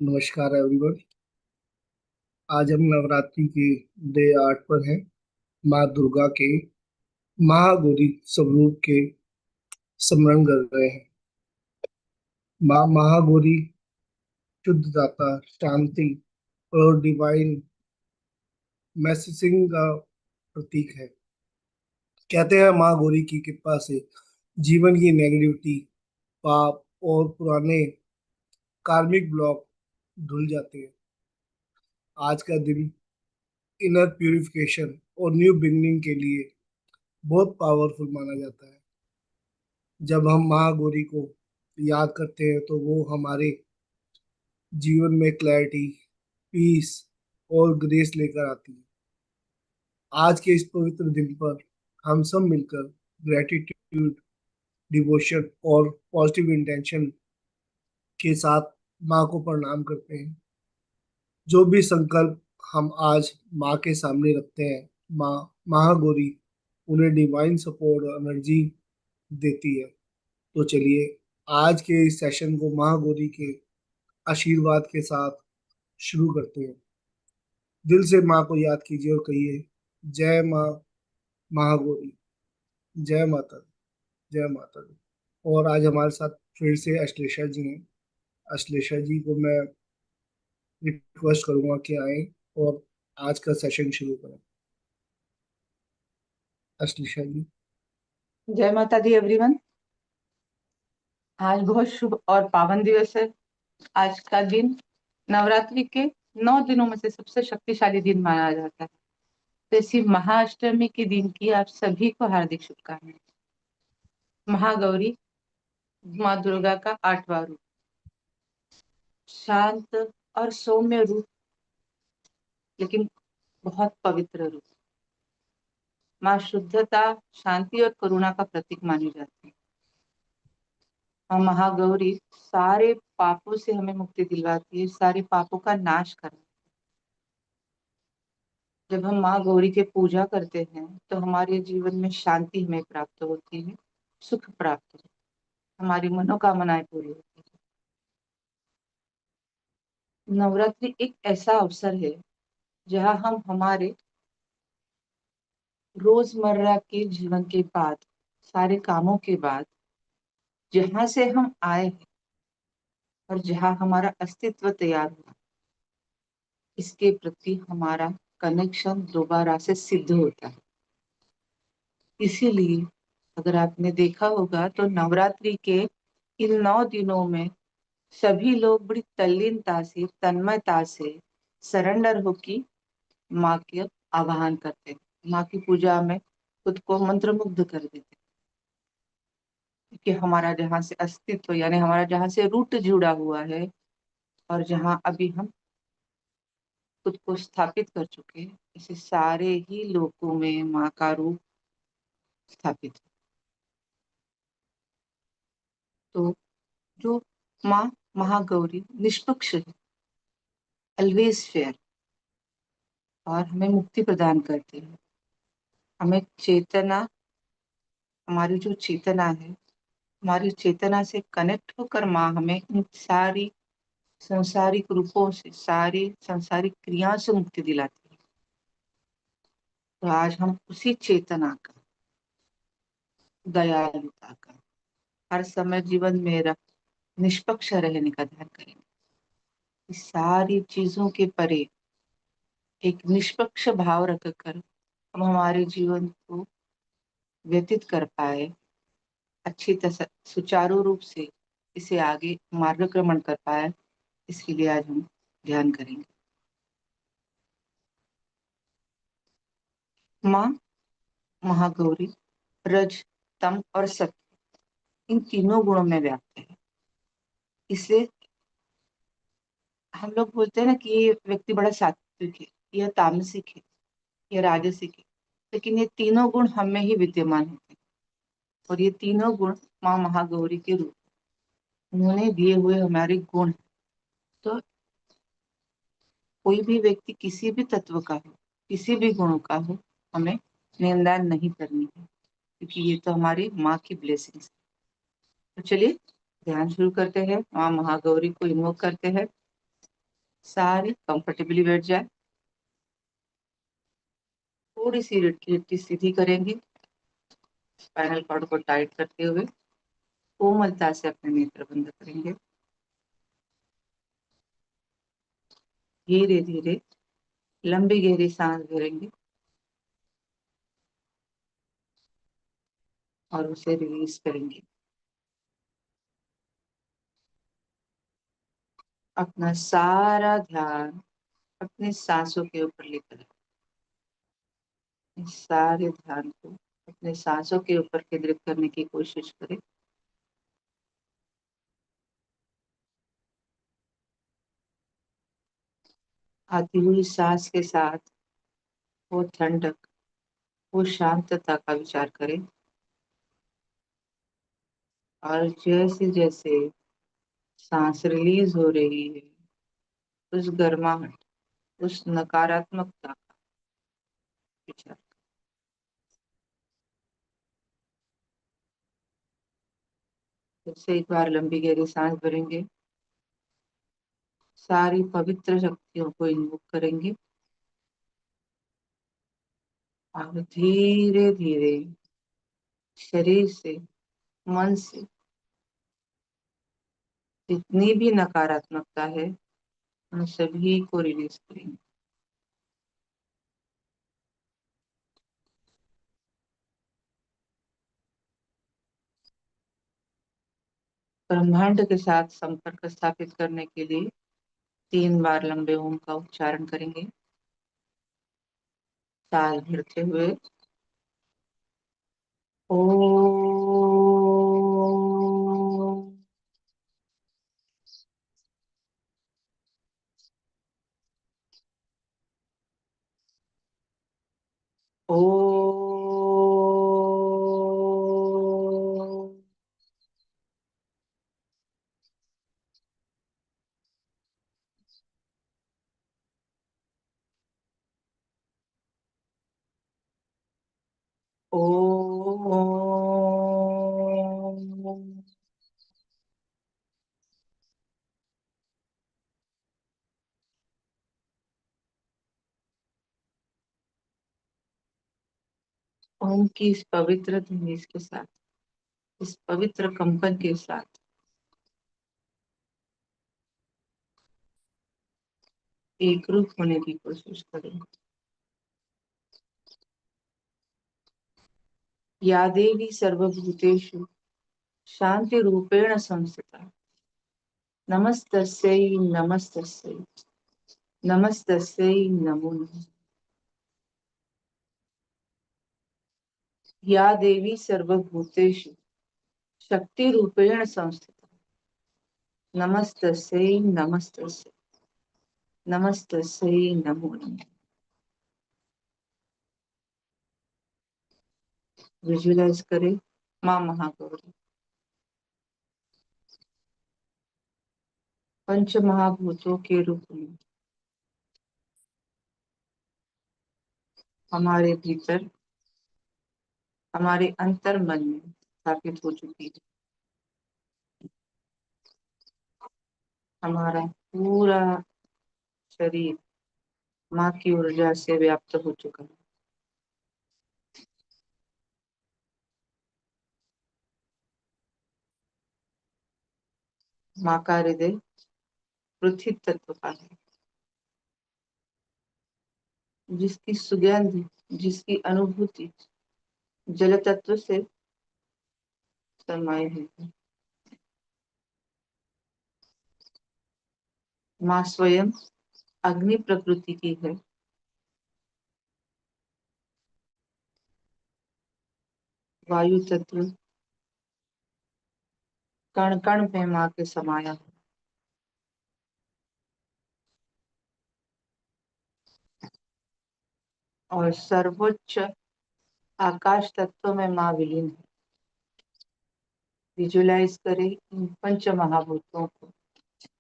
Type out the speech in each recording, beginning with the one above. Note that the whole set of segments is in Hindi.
नमस्कार एवरीवन। आज हम नवरात्रि के डे 8 पर हैं। माँ दुर्गा के महागौरी स्वरूप के स्मरण कर रहे हैं। माँ महागौरी शुद्धदाता, शांति और डिवाइन मैसेजिंग का प्रतीक है। कहते हैं माँ गौरी की कृपा से जीवन की नेगेटिविटी, पाप और पुराने कार्मिक ब्लॉक धुल जाते हैं। आज का दिन इनर प्यूरिफिकेशन और न्यू बिगनिंग के लिए बहुत पावरफुल माना जाता है। जब हम माँ गौरी को याद करते हैं तो वो हमारे जीवन में क्लैरिटी, पीस और ग्रेस लेकर आती है। आज के इस पवित्र दिन पर हम सब मिलकर ग्रेटिट्यूड, डिवोशन और पॉजिटिव इंटेंशन के साथ माँ को प्रणाम करते हैं। जो भी संकल्प हम आज माँ के सामने रखते हैं, माँ महागौरी उन्हें डिवाइन सपोर्ट और एनर्जी देती है। तो चलिए आज के इस सेशन को महागौरी के आशीर्वाद के साथ शुरू करते हैं। दिल से माँ को याद कीजिए और कहिए, जय माँ महागौरी, जय माता दी, जय माता दी। और आज हमारे साथ फिर से अश्लेषा जी हैं। अश्लेषा जी को मैं रिक्वेस्ट करूंगा कि आए और आज का सेशन शुरू करें। अश्लेषा जी। जय माता दी एवरीवन। आज बहुत शुभ और पावन दिवस है। आज का दिन नवरात्रि के 9 दिनों में से सबसे शक्तिशाली दिन माना जाता है। तो इसी महाअष्टमी के दिन की आप सभी को हार्दिक शुभकामनाएं। महागौरी माँ दुर्गा का 8वां रूप, शांत और सौम्य रूप, लेकिन बहुत पवित्र रूप। माँ शुद्धता, शांति और करुणा का प्रतीक मानी जाती है। और महागौरी सारे पापों से हमें मुक्ति दिलवाती है, सारे पापों का नाश करती है। जब हम माँ गौरी के पूजा करते हैं तो हमारे जीवन में शांति हमें प्राप्त होती है, सुख प्राप्त होता है, हमारी मनोकामनाएं पूरी होती है। नवरात्रि एक ऐसा अवसर है जहाँ हम हमारे रोजमर्रा के जीवन के बाद, सारे कामों के बाद, जहाँ से हम आए हैं और जहाँ हमारा अस्तित्व तैयार हुआ, इसके प्रति हमारा कनेक्शन दोबारा से सिद्ध होता है। इसीलिए अगर आपने देखा होगा तो नवरात्रि के इन 9 दिनों में सभी लोग बड़ी तल्लीनता से, तन्मयता से सरेंडर होकर माँ के आवाहन करते हैं, माँ की पूजा में खुद को मंत्रमुग्ध कर देते हैं। कि हमारा जहाँ से अस्तित्व, यानी हमारा जहाँ से रूट जुड़ा हुआ है और जहाँ अभी हम खुद को स्थापित कर चुके हैं, इसे सारे ही लोगों में माँ का रूप स्थापित है। तो जो माँ महागौरी निष्पक्ष है, ऑलवेज फेयर, और हमें मुक्ति प्रदान करती है। हमें चेतना, हमारी जो चेतना है, हमारी चेतना से कनेक्ट होकर माँ हमें इन सारी संसारिक रूपों से, सारी संसारिक क्रियाओं से मुक्ति दिलाती है। तो आज हम उसी चेतना का, दयालुता का, हर समय जीवन में निष्पक्ष रहने का ध्यान करेंगे। इस सारी चीजों के परे एक निष्पक्ष भाव रखकर हम हमारे जीवन को व्यतीत कर पाए, अच्छी तरह सुचारू रूप से इसे आगे मार्गक्रमण कर पाए, इसके लिए आज हम ध्यान करेंगे। माँ महागौरी रज, तम और सत्य, इन तीनों गुणों में व्याप्त है। इसलिए हम लोग बोलते हैं ना कि ये व्यक्ति बड़ा सात्विक है, यह तामसिक है, यह राजसिक है, लेकिन ये तीनों गुण हम में ही विद्यमान होते हैं। और ये तीनों गुण माँ महागौरी के रूप, उन्होंने दिए हुए हमारे गुण। तो कोई भी व्यक्ति किसी भी तत्व का हो, किसी भी गुणों का हो, हमें निंदा नहीं करनी है, क्योंकि ये तो हमारी माँ की ब्लेसिंग्स। तो चलिए ध्यान शुरू करते हैं, माँ महागौरी को इन्वोक करते हैं। सारी कंफर्टेबली बैठ जाए। थोड़ी सी रीढ़ की हड्डी सीधी करेंगे, स्पाइनल कॉर्ड को टाइट करते हुए कोमलता से अपने नेत्र बंद करेंगे। धीरे धीरे लंबी गहरी सांस भरेंगे और उसे रिलीज करेंगे। अपना सारा ध्यान अपने सांसों के ऊपर लेकर आए। इस सारे ध्यान को अपने सांसों के ऊपर केंद्रित करने की कोशिश करें। आती हुई सांस के साथ वो ठंडक, वो शांतता का विचार करें। और जैसे जैसे सांस रिलीज हो रही है, उस गर्माहट, उस नकारात्मकता का विचार। फिर से एक बार लंबी गहरी सांस भरेंगे, सारी पवित्र शक्तियों को इन्वोक करेंगे और धीरे धीरे शरीर से, मन से जितनी भी नकारात्मकता है उन सभी को रिलीज करेंगे। ब्रह्मांड के साथ संपर्क स्थापित करने के लिए 3 बार लंबे ओम का उच्चारण करेंगे। सांस भरते हुए ओ, ओ, ओ, ओम की इस पवित्र ध्वनि के साथ, इस पवित्र कंपन के साथ एक रूप होने की कोशिश करें। या देवी सर्वभूतेषु शांति रूपेण संस्थिता, नमस्तस्यै नमस्तस्यै नमस्तस्यै नमो नमः। या देवी सर्वभूतेषु शक्ति रूपेण संस्थिता, नमस्तस्यै नमस्तस्यै नमस्तस्यै नमो नमः। विजुअलाइज करें माँ महागौरी पंच महाभूतों के रूप में हमारे भीतर, हमारे अंतर मन में स्थापित हो चुकी है। हमारा पूरा शरीर माँ की ऊर्जा से व्याप्त हो चुका है। माँ का हृदय पृथ्वी तत्व का है, जिसकी सुगंध, जिसकी अनुभूति जल तत्व से समाई हुई है। माँ स्वयं अग्नि प्रकृति की है। वायु तत्व कण कण में माँ के समाया है। और सर्वोच्च आकाश तत्व में माँ विलीन है। विजुलाइज करें इन पंच महाभूतों को,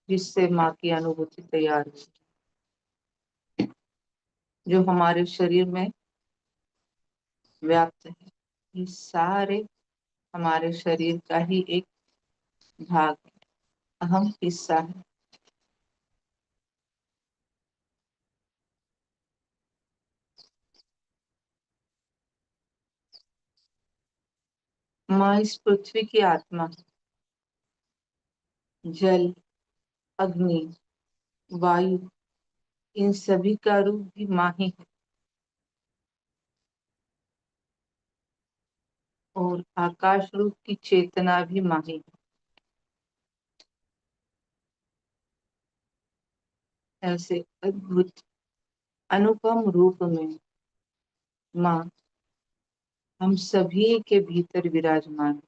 जिससे माँ की अनुभूति तैयार हुई, जो हमारे शरीर में व्याप्त है। ये सारे हमारे शरीर का ही एक भाग है, अहम हिस्सा है। माँ इस पृथ्वी की आत्मा, जल, अग्नि, वायु, इन सभी का रूप भी माँ ही है, और आकाश रूप की चेतना भी माँ ही है। ऐसे अद्भुत अनुपम रूप में माँ हम सभी के भीतर विराजमान है।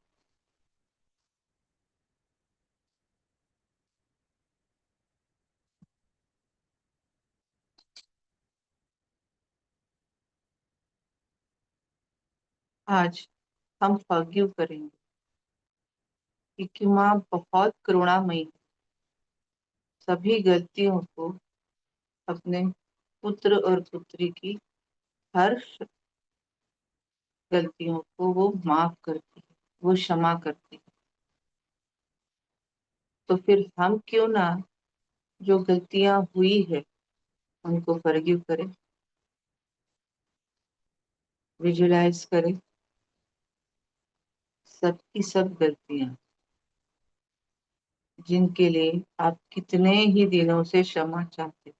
आज हम फॉरगिव करेंगे, क्योंकि माँ बहुत करुणामयी है। सभी गलतियों को, अपने पुत्र और पुत्री की हर गलतियों को वो माफ करती है, वो क्षमा करती है। तो फिर हम क्यों ना जो गलतियां हुई है उनको फॉरगिव करें, विजुलाइज करें सबकी सब गलतियां, जिनके लिए आप कितने ही दिनों से क्षमा चाहते,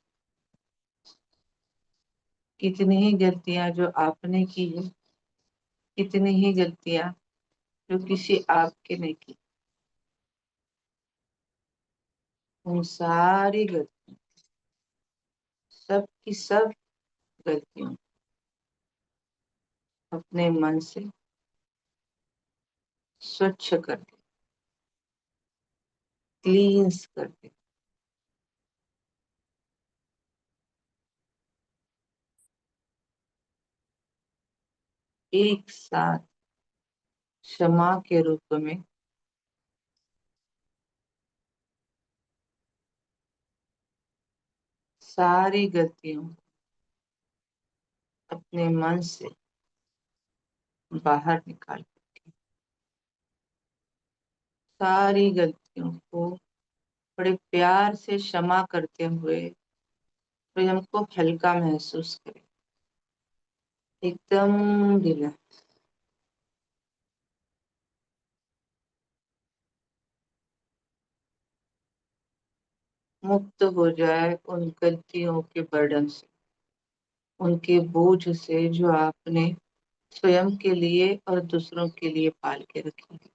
कितनी ही गलतियां जो आपने की है, कितनी ही गलतियां जो किसी आपके ने की, उन सारी गलतियों, सब की सब गलतियों अपने मन से स्वच्छ कर दे, क्लींस कर दे। एक साथ क्षमा के रूप में सारी गलतियों अपने मन से बाहर निकाल, सारी गलतियों को बड़े प्यार से क्षमा करते हुए स्वयं को हल्का महसूस करें, एकदम रिलैक्स, मुक्त हो जाए उन गलतियों के बर्डन से, उनके बोझ से जो आपने स्वयं के लिए और दूसरों के लिए पाल के रखी है।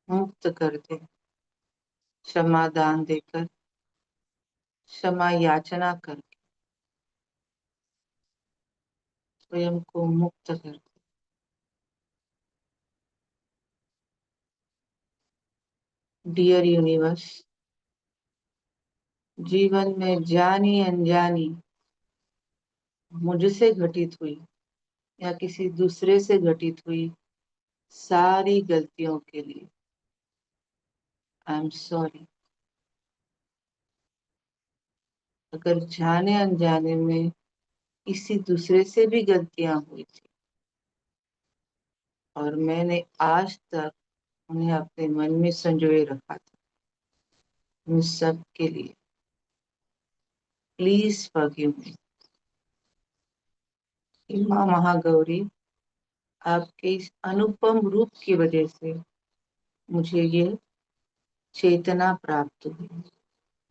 मुक्त कर दे, क्षमादान देकर, क्षमा याचना कर स्वयं को मुक्त कर। डियर यूनिवर्स, जीवन में जानी अनजानी मुझसे घटित हुई या किसी दूसरे से घटित हुई सारी गलतियों के लिए आई एम सॉरी। अगर जाने अनजाने में किसी दूसरे से भी गलतियां हुई थी और मैंने आज तक उन्हें अपने मन में संजोए रखा था, उन सब के लिए प्लीज फॉरगिव मी। माँ महागौरी, आपके इस अनुपम रूप की वजह से मुझे ये चेतना प्राप्त हुई,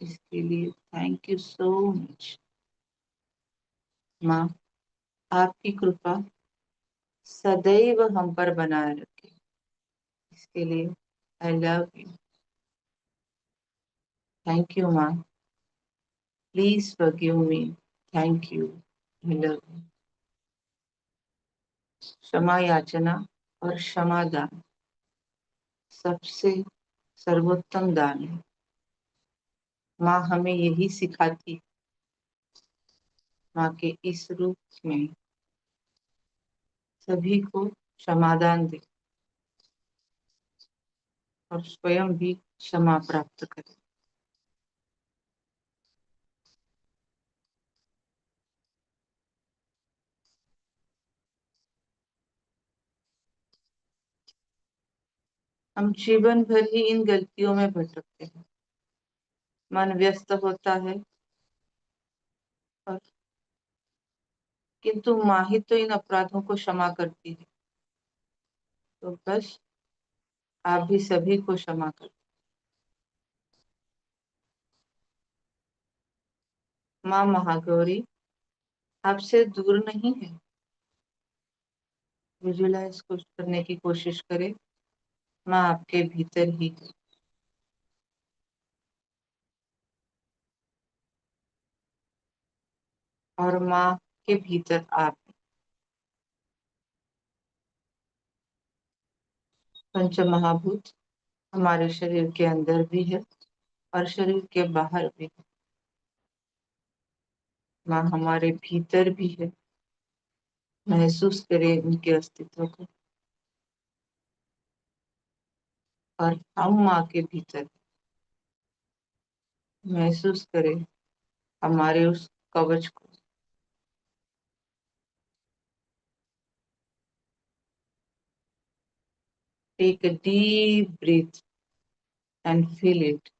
इसके लिए थैंक यू सो मच। माँ, आपकी कृपा सदैव हम पर बनाए रखे, इसके लिए I love you. Thank you माँ, please forgive me. Thank you, I love you. क्षमा याचना और क्षमा दान सबसे सर्वोत्तम दान है। माँ हमें यही सिखाती, माँ के इस रूप में सभी को क्षमादान दे और स्वयं भी क्षमा प्राप्त करे। हम जीवन भर ही इन गलतियों में भटकते हैं, मन व्यस्त होता है, और किंतु माँ ही तो इन अपराधों को क्षमा करती है। तो बस आप भी सभी को क्षमा कर। माँ महागौरी आपसे दूर नहीं है। विजुलाइज कुछ करने की कोशिश करें। माँ आपके भीतर ही है। और माँ के भीतर आप हैं। पंच महाभूत हमारे शरीर के अंदर भी है और शरीर के बाहर भी है। माँ हमारे भीतर भी है। महसूस करें उनके अस्तित्व को। और हम माँ के भीतर महसूस करें हमारे उस कवच को। Take a deep breath and feel it.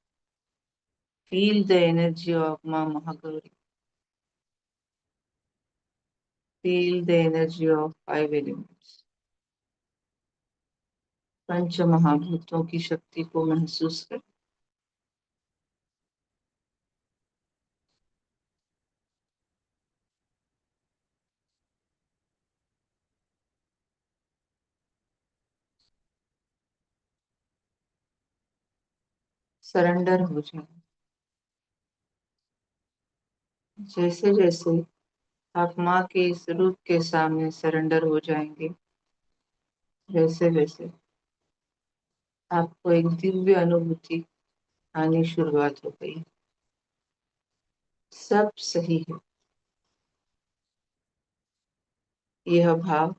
Feel the energy of Ma Mahagauri. Feel the energy of five elements. पंच महाभूतों की शक्ति को महसूस करें। सरेंडर हो जाए। जैसे जैसे आप माँ के इस रूप के सामने सरेंडर हो जाएंगे, वैसे वैसे आपको एक दिव्य अनुभूति आनी शुरुआत हो गई। सब सही है। यह भाव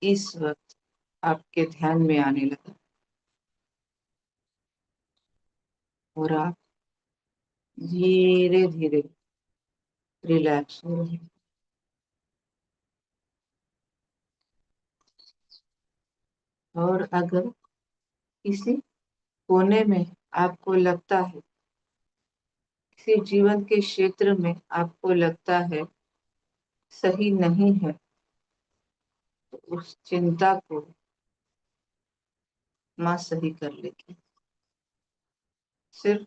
इस वक्त आपके ध्यान में आने लगा और आप धीरे धीरे रिलैक्स हो रहे हैं। और अगर किसी कोने में आपको लगता है, किसी जीवन के क्षेत्र में आपको लगता है सही नहीं है, तो उस चिंता को माँ सही कर लेगी। सिर्फ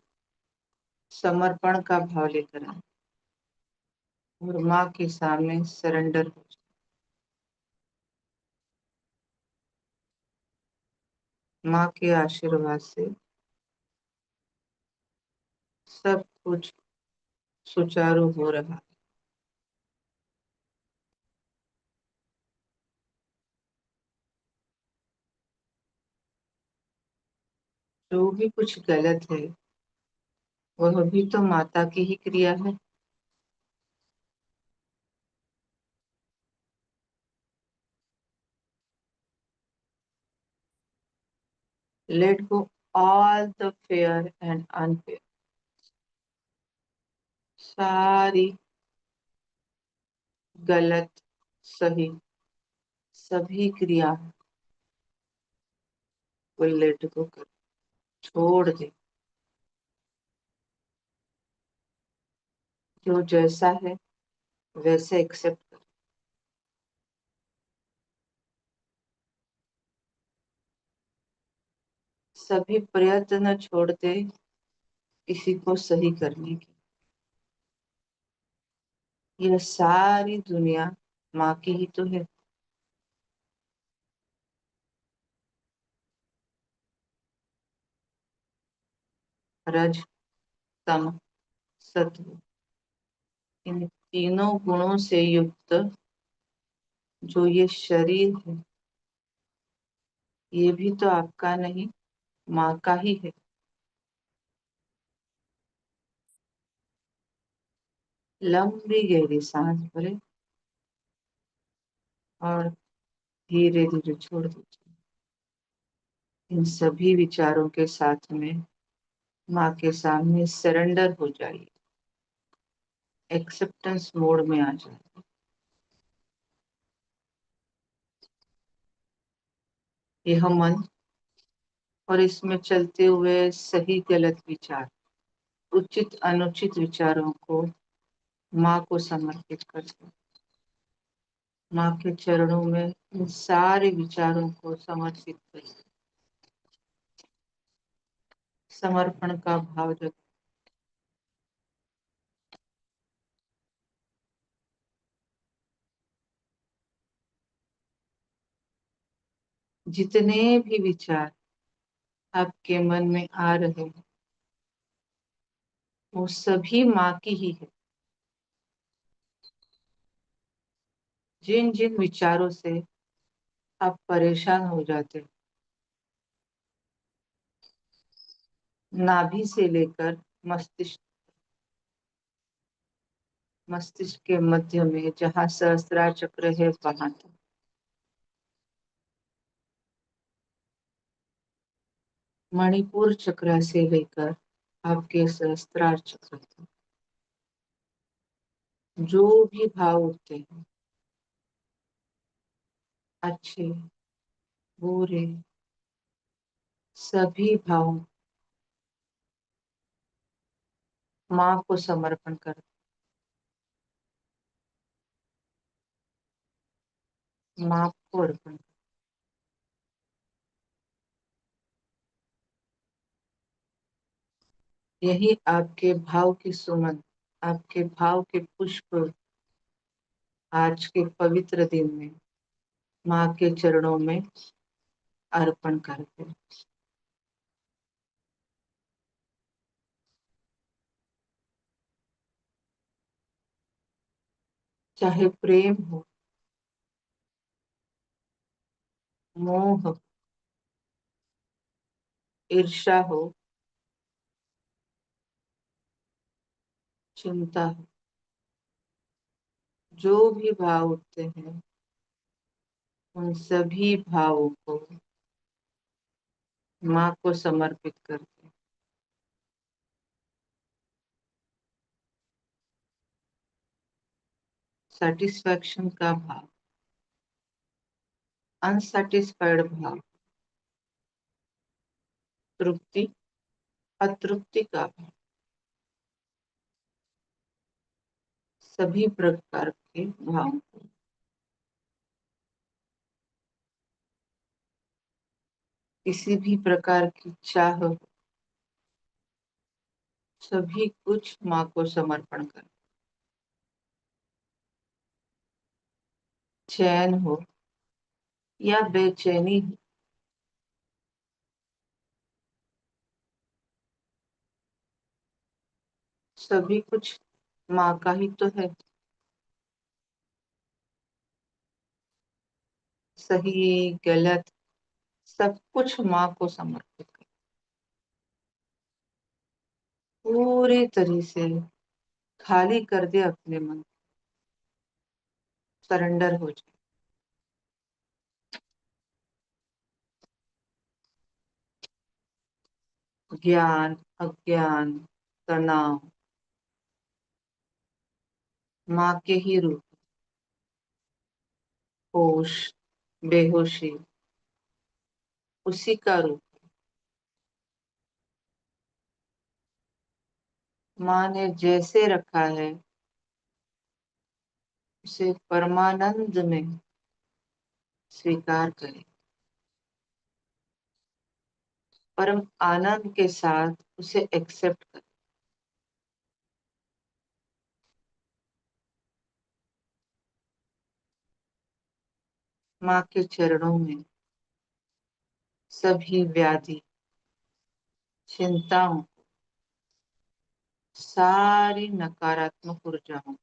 समर्पण का भाव लेकर आए और माँ के सामने सरेंडर हो जाए। माँ के आशीर्वाद से सब कुछ सुचारू हो रहा है। जो भी कुछ गलत है वह भी तो माता की ही क्रिया है। Let go all the fair and unfair. सारी गलत सही सभी क्रिया को लेट गो कर छोड़ दे। जो जैसा है वैसे एक्सेप्ट कर। सभी प्रयत्न छोड़ दे किसी को सही करने की। यह सारी दुनिया माँ की ही तो है। रज तम सत्व इन तीनों गुणों से युक्त जो ये शरीर है, ये भी तो आपका नहीं माँ का ही है। लंबी गहरी सांस भरे और धीरे धीरे छोड़ दीजिए। इन सभी विचारों के साथ में माँ के सामने सरेंडर हो जाइए। एक्सेप्टेंस मोड में आ जाइए। यह मन और इसमें चलते हुए सही गलत विचार, उचित अनुचित विचारों को माँ को समर्पित कर दो। माँ के चरणों में इन सारे विचारों को समर्पित करें। समर्पण का भाव जब जितने भी विचार आपके मन में आ रहे हैं वो सभी माँ की ही है। जिन जिन विचारों से आप परेशान हो जाते हैं, नाभि से लेकर मस्तिष्क मस्तिष्क के मध्य में जहाँ सहस्त्रार चक्र है वहां तक, मणिपुर चक्र से लेकर आपके सहस्त्रार चक्र तक जो भी भाव उठते हैं, अच्छे बुरे सभी भावों माँ को समर्पण कर, माँ को अर्पण। यही आपके भाव की सुमन, आपके भाव के पुष्प आज के पवित्र दिन में माँ के चरणों में अर्पण करते हैं। चाहे प्रेम हो, मोह हो, ईर्ष्या हो, चिंता हो, जो भी भाव उठते हैं उन सभी भावों को माँ को समर्पित करते हैं। सेटिस्फैक्शन का भाव, अनसेटिस्फाइड भाव, तृप्ति अतृप्ति का भाव, सभी प्रकार के भाव, किसी भी प्रकार की चाह हो, सभी कुछ माँ को समर्पण कर। चैन हो या बेचैनी हो, सभी कुछ माँ का ही तो है। सही गलत सब कुछ माँ को समर्पित कर, पूरी तरह से खाली कर दे अपने मन, सरेंडर हो जाए। ज्ञान अज्ञान तनाव माँ के ही रूप, होश बेहोशी उसी का रूप। माँ ने जैसे रखा है उसे परमानंद में स्वीकार करें, परम आनंद के साथ उसे एक्सेप्ट करें। माँ के चरणों में सभी व्याधि चिंताओं सारी नकारात्मक ऊर्जाओं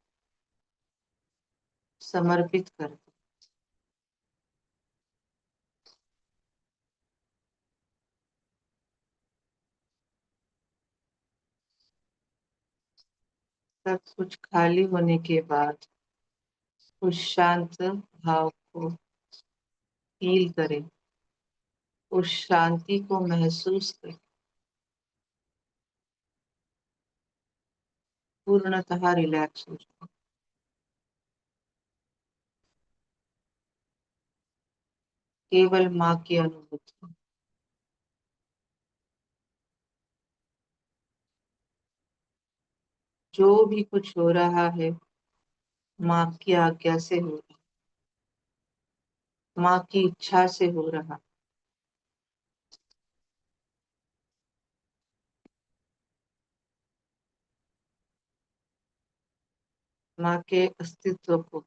समर्पित कर दो। सब कुछ खाली होने के बाद उस शांत भाव को फील करें, उस शांति को महसूस करें, पूर्णतः रिलैक्स हो जाए। केवल माँ की अनुभूति, जो भी कुछ हो रहा है माँ की आज्ञा से हो रहा है। माँ की इच्छा से हो रहा। माँ के अस्तित्व को,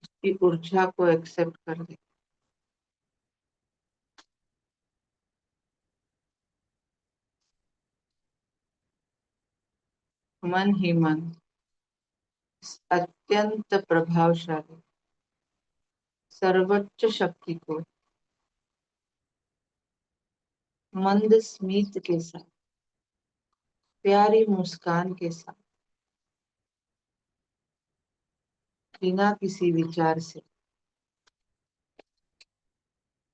उसकी ऊर्जा को एक्सेप्ट कर दे। मन ही मन इस अत्यंत प्रभावशाली सर्वोच्च शक्ति को मंद स्मित के साथ, प्यारी मुस्कान के साथ, बिना किसी विचार से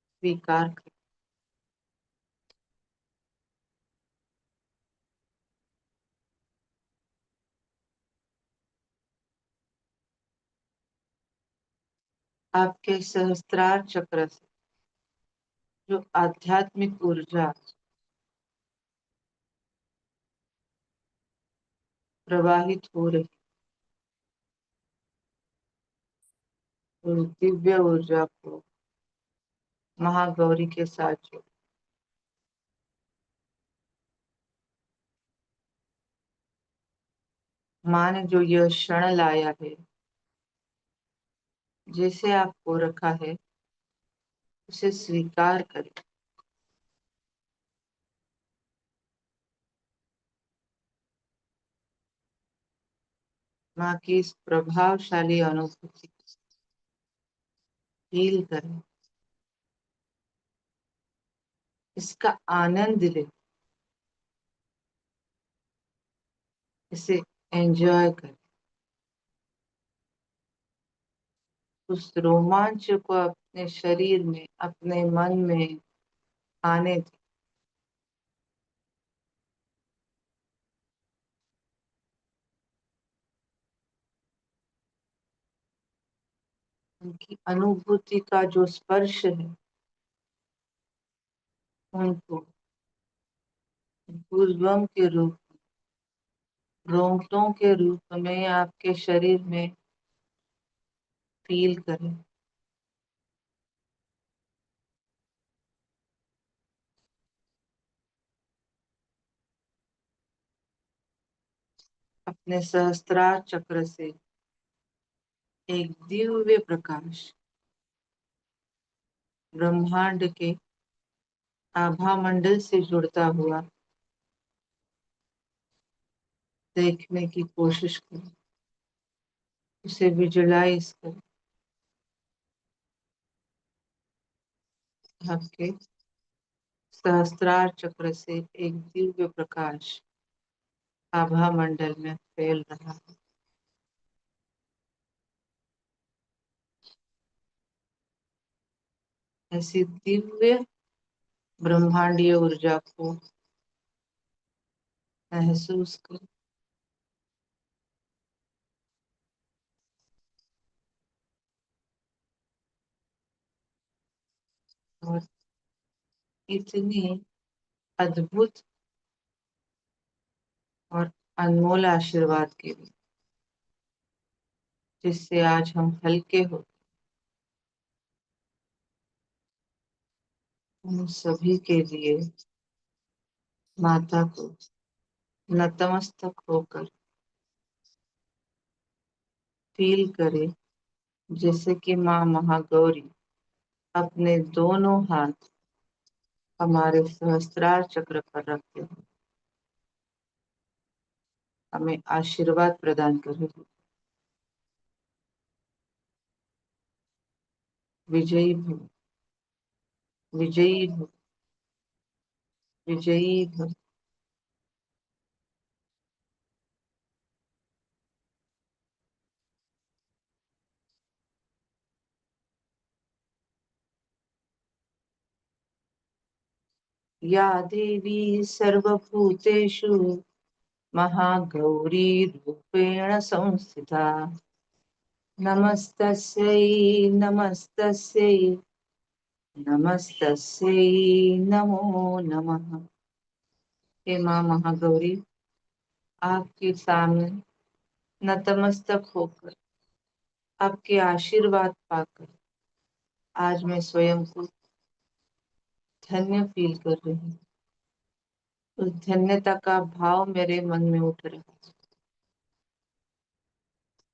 स्वीकार कर। आपके सहस्त्रार चक्र से जो आध्यात्मिक ऊर्जा प्रवाहित हो रही, उस दिव्य ऊर्जा को महागौरी के साथ जो माँ ने जो यह क्षण लाया है, जैसे आपको रखा है, उसे स्वीकार करें। माँ की इस प्रभावशाली अनुभूति फील करें, इसका आनंद लें, इसे एंजॉय करें। उस रोमांच को अपने शरीर में, अपने मन में आने दें। उनकी अनुभूति का जो स्पर्श है, उनको गूज़बम्प के रूप, रोंगटों के रूप में आपके शरीर में फील करें। अपने सहस्त्रार चक्र से एक दिव्य प्रकाश ब्रह्मांड के आभा मंडल से जुड़ता हुआ देखने की कोशिश करें, उसे विजुलाइज करें। आपके सहस्त्रार चक्र से एक दिव्य प्रकाश आभा मंडल में फैल रहा है। ऐसी दिव्य ब्रह्मांडीय ऊर्जा को महसूस करें और इतनी अद्भुत और अनमोल आशीर्वाद के लिए, जिससे आज हम हल्के हो, उन सभी के लिए माता को नतमस्तक होकर फील करें, जैसे कि माँ महागौरी अपने दोनों हाथ हमारे सहस्त्रार चक्र पर रखते हुए हमें आशीर्वाद प्रदान कर रही है। विजयी भव, विजयी भव, विजयी भव। या देवी सर्वभूतेषु महागौरी रूपेण संस्थिता, नमस्तस्यै, नमस्तस्यै, नमस्तस्यै, नमो नमः। हे माँ महागौरी, आपके सामने नतमस्तक होकर, आपके आशीर्वाद पाकर आज मैं स्वयं को धन्य फील कर रही हूँ। उस धन्यता का भाव मेरे मन में उठ रहा है।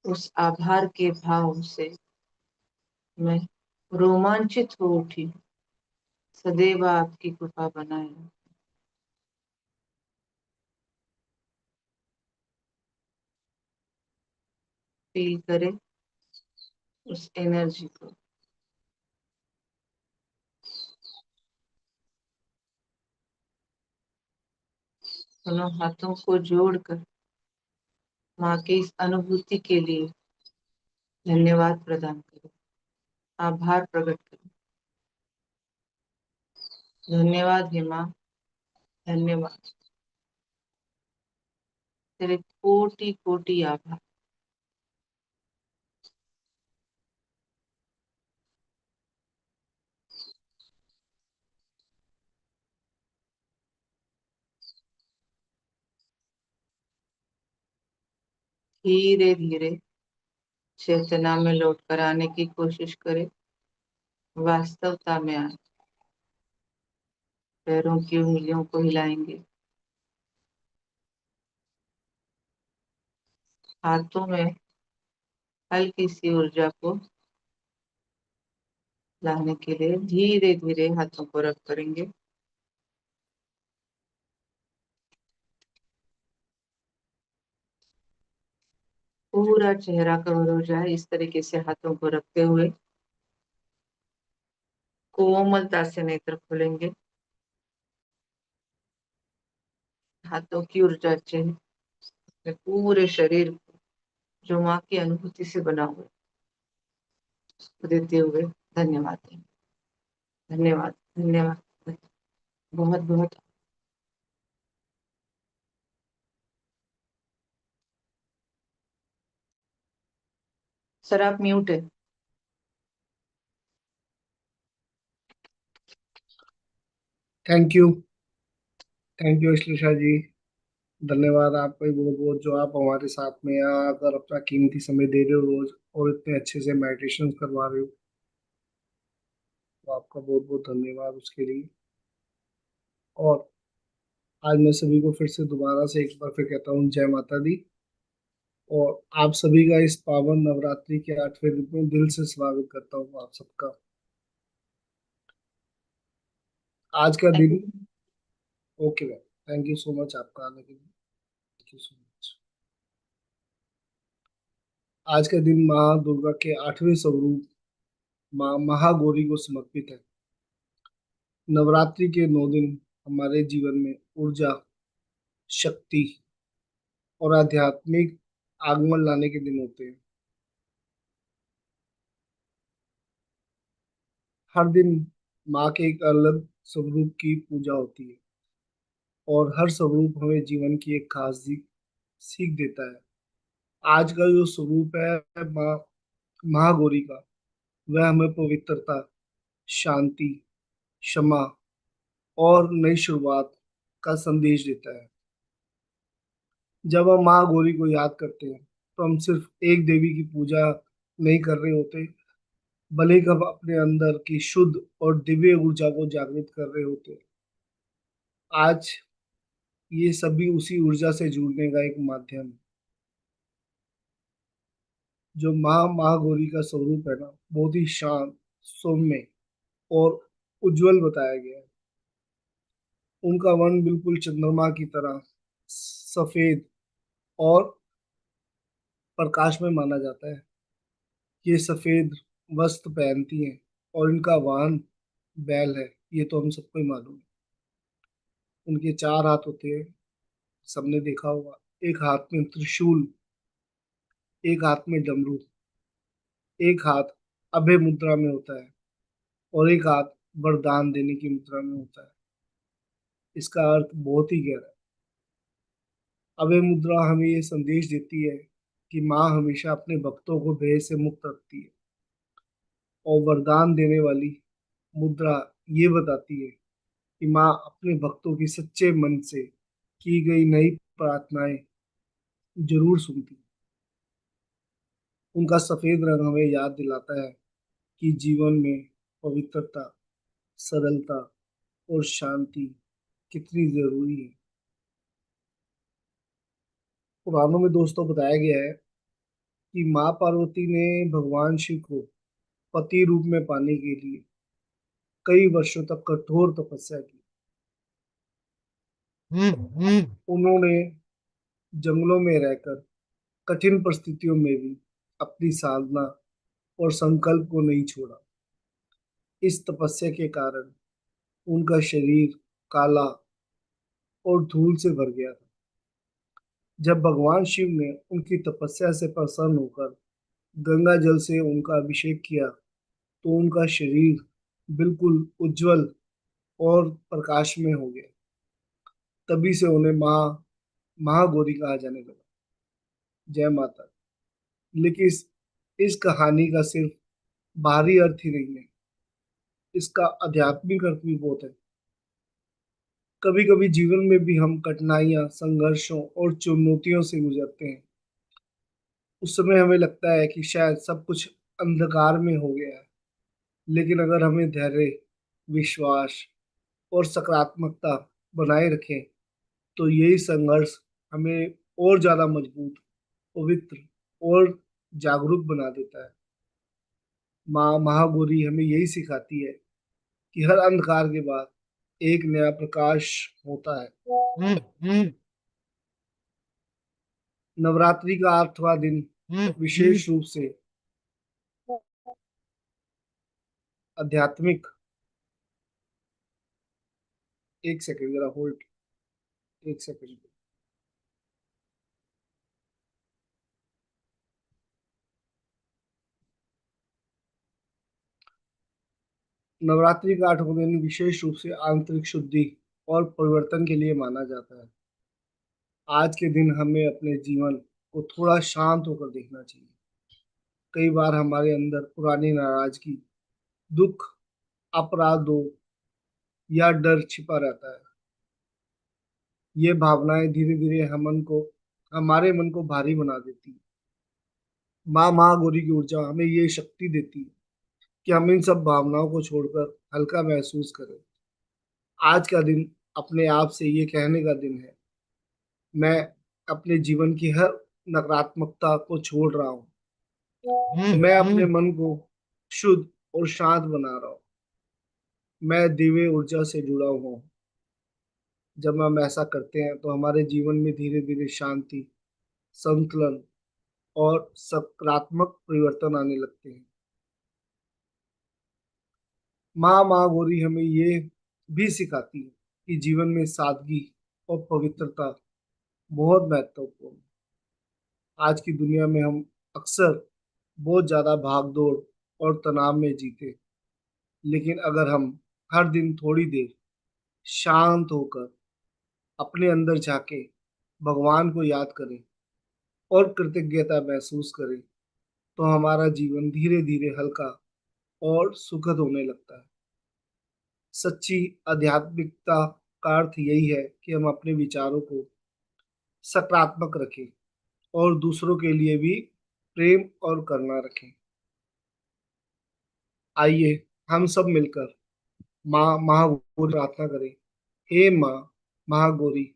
उस आभार के भाव से मैं रोमांचित हो उठी हूँ। सदैव आपकी कृपा बनाए। फील करें उस एनर्जी को। दोनों हाथों को जोड़कर माँ की इस अनुभूति के लिए धन्यवाद प्रदान करें, आभार प्रकट करें। धन्यवाद हे माँ, धन्यवाद। तेरे कोटि कोटि आभार। धीरे धीरे चेतना में लौट कर आने की कोशिश करें। वास्तवता में आए। पैरों की उंगलियों को हिलाएंगे। हाथों में हल्की सी ऊर्जा को लाने के लिए धीरे धीरे हाथों को रब करेंगे। पूरा चेहरा कवर हो जाए इस तरीके से हाथों को रखते हुए कोमलता से नेत्र खोलेंगे। हाथों की ऊर्जा चेहरे पूरे शरीर को, जो माँ की अनुभूति से बना हुआ है, उसको देते हुए धन्यवाद देंगे। धन्यवाद, धन्यवाद, बहुत बहुत। सर आप म्यूट है। थैंक यू श्लेषा जी। धन्यवाद आपका भी बहुत बहुत, जो आप हमारे साथ में यहाँ आकर अपना कीमती समय दे रहे हो रोज, और इतने अच्छे से मेडिटेशन करवा रहे हो। तो आपका बहुत बहुत धन्यवाद उसके लिए। और आज मैं सभी को फिर से दोबारा से एक बार फिर कहता हूँ, जय माता दी। और आप सभी का इस पावन नवरात्रि के 8वें दिन में दिल से स्वागत करता हूँ आप सबका। आज का दिन, okay ma'am, thank you so much आपका आने के लिए। Thank you so much. आज का दिन माँ दुर्गा के 8वें स्वरूप माँ महागौरी को समर्पित है। नवरात्रि के 9 दिन हमारे जीवन में ऊर्जा, शक्ति और आध्यात्मिक आगमन लाने के दिन होते हैं। हर दिन माँ के एक अलग स्वरूप की पूजा होती है, और हर स्वरूप हमें जीवन की एक खास सीख देता है। आज का जो स्वरूप है माँ महागौरी का, वह हमें पवित्रता, शांति, क्षमा और नई शुरुआत का संदेश देता है। जब हम माँ गौरी को याद करते हैं, तो हम सिर्फ एक देवी की पूजा नहीं कर रहे होते, बल्कि हम अपने अंदर की शुद्ध और दिव्य ऊर्जा को जागृत कर रहे होते हैं। आज ये सभी उसी ऊर्जा से जुड़ने का एक माध्यम है। जो माँ महागौरी का स्वरूप है ना, बहुत ही शांत, सौम्य और उज्जवल बताया गया है। उनका वर्ण बिल्कुल चंद्रमा की तरह सफेद और प्रकाश में माना जाता है। ये सफेद वस्त्र पहनती हैं, और इनका वाहन बैल है, ये तो हम सबको ही मालूम है। उनके 4 हाथ होते हैं, सबने देखा होगा। एक हाथ में त्रिशूल, एक हाथ में डमरू, एक हाथ अभय मुद्रा में होता है, और एक हाथ वरदान देने की मुद्रा में होता है। इसका अर्थ बहुत ही गहरा है। अभय मुद्रा हमें ये संदेश देती है कि माँ हमेशा अपने भक्तों को भय से मुक्त रखती है, और वरदान देने वाली मुद्रा ये बताती है कि माँ अपने भक्तों की सच्चे मन से की गई नई प्रार्थनाएं जरूर सुनती है। उनका सफेद रंग हमें याद दिलाता है कि जीवन में पवित्रता, सरलता और शांति कितनी जरूरी है। पुराणों में दोस्तों बताया गया है कि माँ पार्वती ने भगवान शिव को पति रूप में पाने के लिए कई वर्षों तक कठोर तपस्या की। उन्होंने जंगलों में रहकर कठिन परिस्थितियों में भी अपनी साधना और संकल्प को नहीं छोड़ा। इस तपस्या के कारण उनका शरीर काला और धूल से भर गया था। जब भगवान शिव ने उनकी तपस्या से प्रसन्न होकर गंगा जल से उनका अभिषेक किया तो उनका शरीर बिल्कुल उज्जवल और प्रकाशमय हो गया। तभी से उन्हें महागौरी कहा जाने लगा। जय माता दी। लेकिन इस कहानी का सिर्फ बाहरी अर्थ ही नहीं है, इसका आध्यात्मिक अर्थ भी बहुत है। कभी कभी जीवन में भी हम कठिनाइयां, संघर्षों और चुनौतियों से गुजरते हैं। उस समय हमें लगता है कि शायद सब कुछ अंधकार में हो गया है, लेकिन अगर हमें धैर्य, विश्वास और सकारात्मकता बनाए रखें तो यही संघर्ष हमें और ज्यादा मजबूत, पवित्र और जागरूक बना देता है। माँ महागौरी हमें यही सिखाती है कि हर अंधकार के बाद एक नया प्रकाश होता है। नवरात्रि का 8वां दिन विशेष रूप से आध्यात्मिक। एक सेकंड जरा होल्ड, एक सेकंड। नवरात्रि का 8वां दिन विशेष रूप से आंतरिक शुद्धि और परिवर्तन के लिए माना जाता है। आज के दिन हमें अपने जीवन को थोड़ा शांत होकर देखना चाहिए। कई बार हमारे अंदर पुरानी नाराजगी, दुख, अपराधों या डर छिपा रहता है। ये भावनाएं धीरे धीरे हमारे मन को भारी बना देती है। माँ महागौरी की ऊर्जा हमें ये शक्ति देती है कि हम इन सब भावनाओं को छोड़कर हल्का महसूस करें। आज का दिन अपने आप से ये कहने का दिन है, मैं अपने जीवन की हर नकारात्मकता को छोड़ रहा हूँ। मैं अपने मन को शुद्ध और शांत बना रहा हूँ। मैं दिव्य ऊर्जा से जुड़ा हुआ हूँ। जब हम ऐसा करते हैं तो हमारे जीवन में धीरे धीरे शांति, संतुलन और सकारात्मक परिवर्तन आने लगते हैं। माँ गौरी हमें ये भी सिखाती है कि जीवन में सादगी और पवित्रता बहुत महत्वपूर्ण है। आज की दुनिया में हम अक्सर बहुत ज्यादा भाग दौड़ और तनाव में जीते, लेकिन अगर हम हर दिन थोड़ी देर शांत होकर अपने अंदर झाके भगवान को याद करें और कृतज्ञता महसूस करें तो हमारा जीवन धीरे धीरे हल्का और सुखद होने लगता है। सच्ची आध्यात्मिकता का अर्थ यही है कि हम अपने विचारों को सकारात्मक रखें और दूसरों के लिए भी प्रेम और करुणा रखें। आइए हम सब मिलकर माँ महागौरी प्रार्थना करें। हे माँ महागौरी,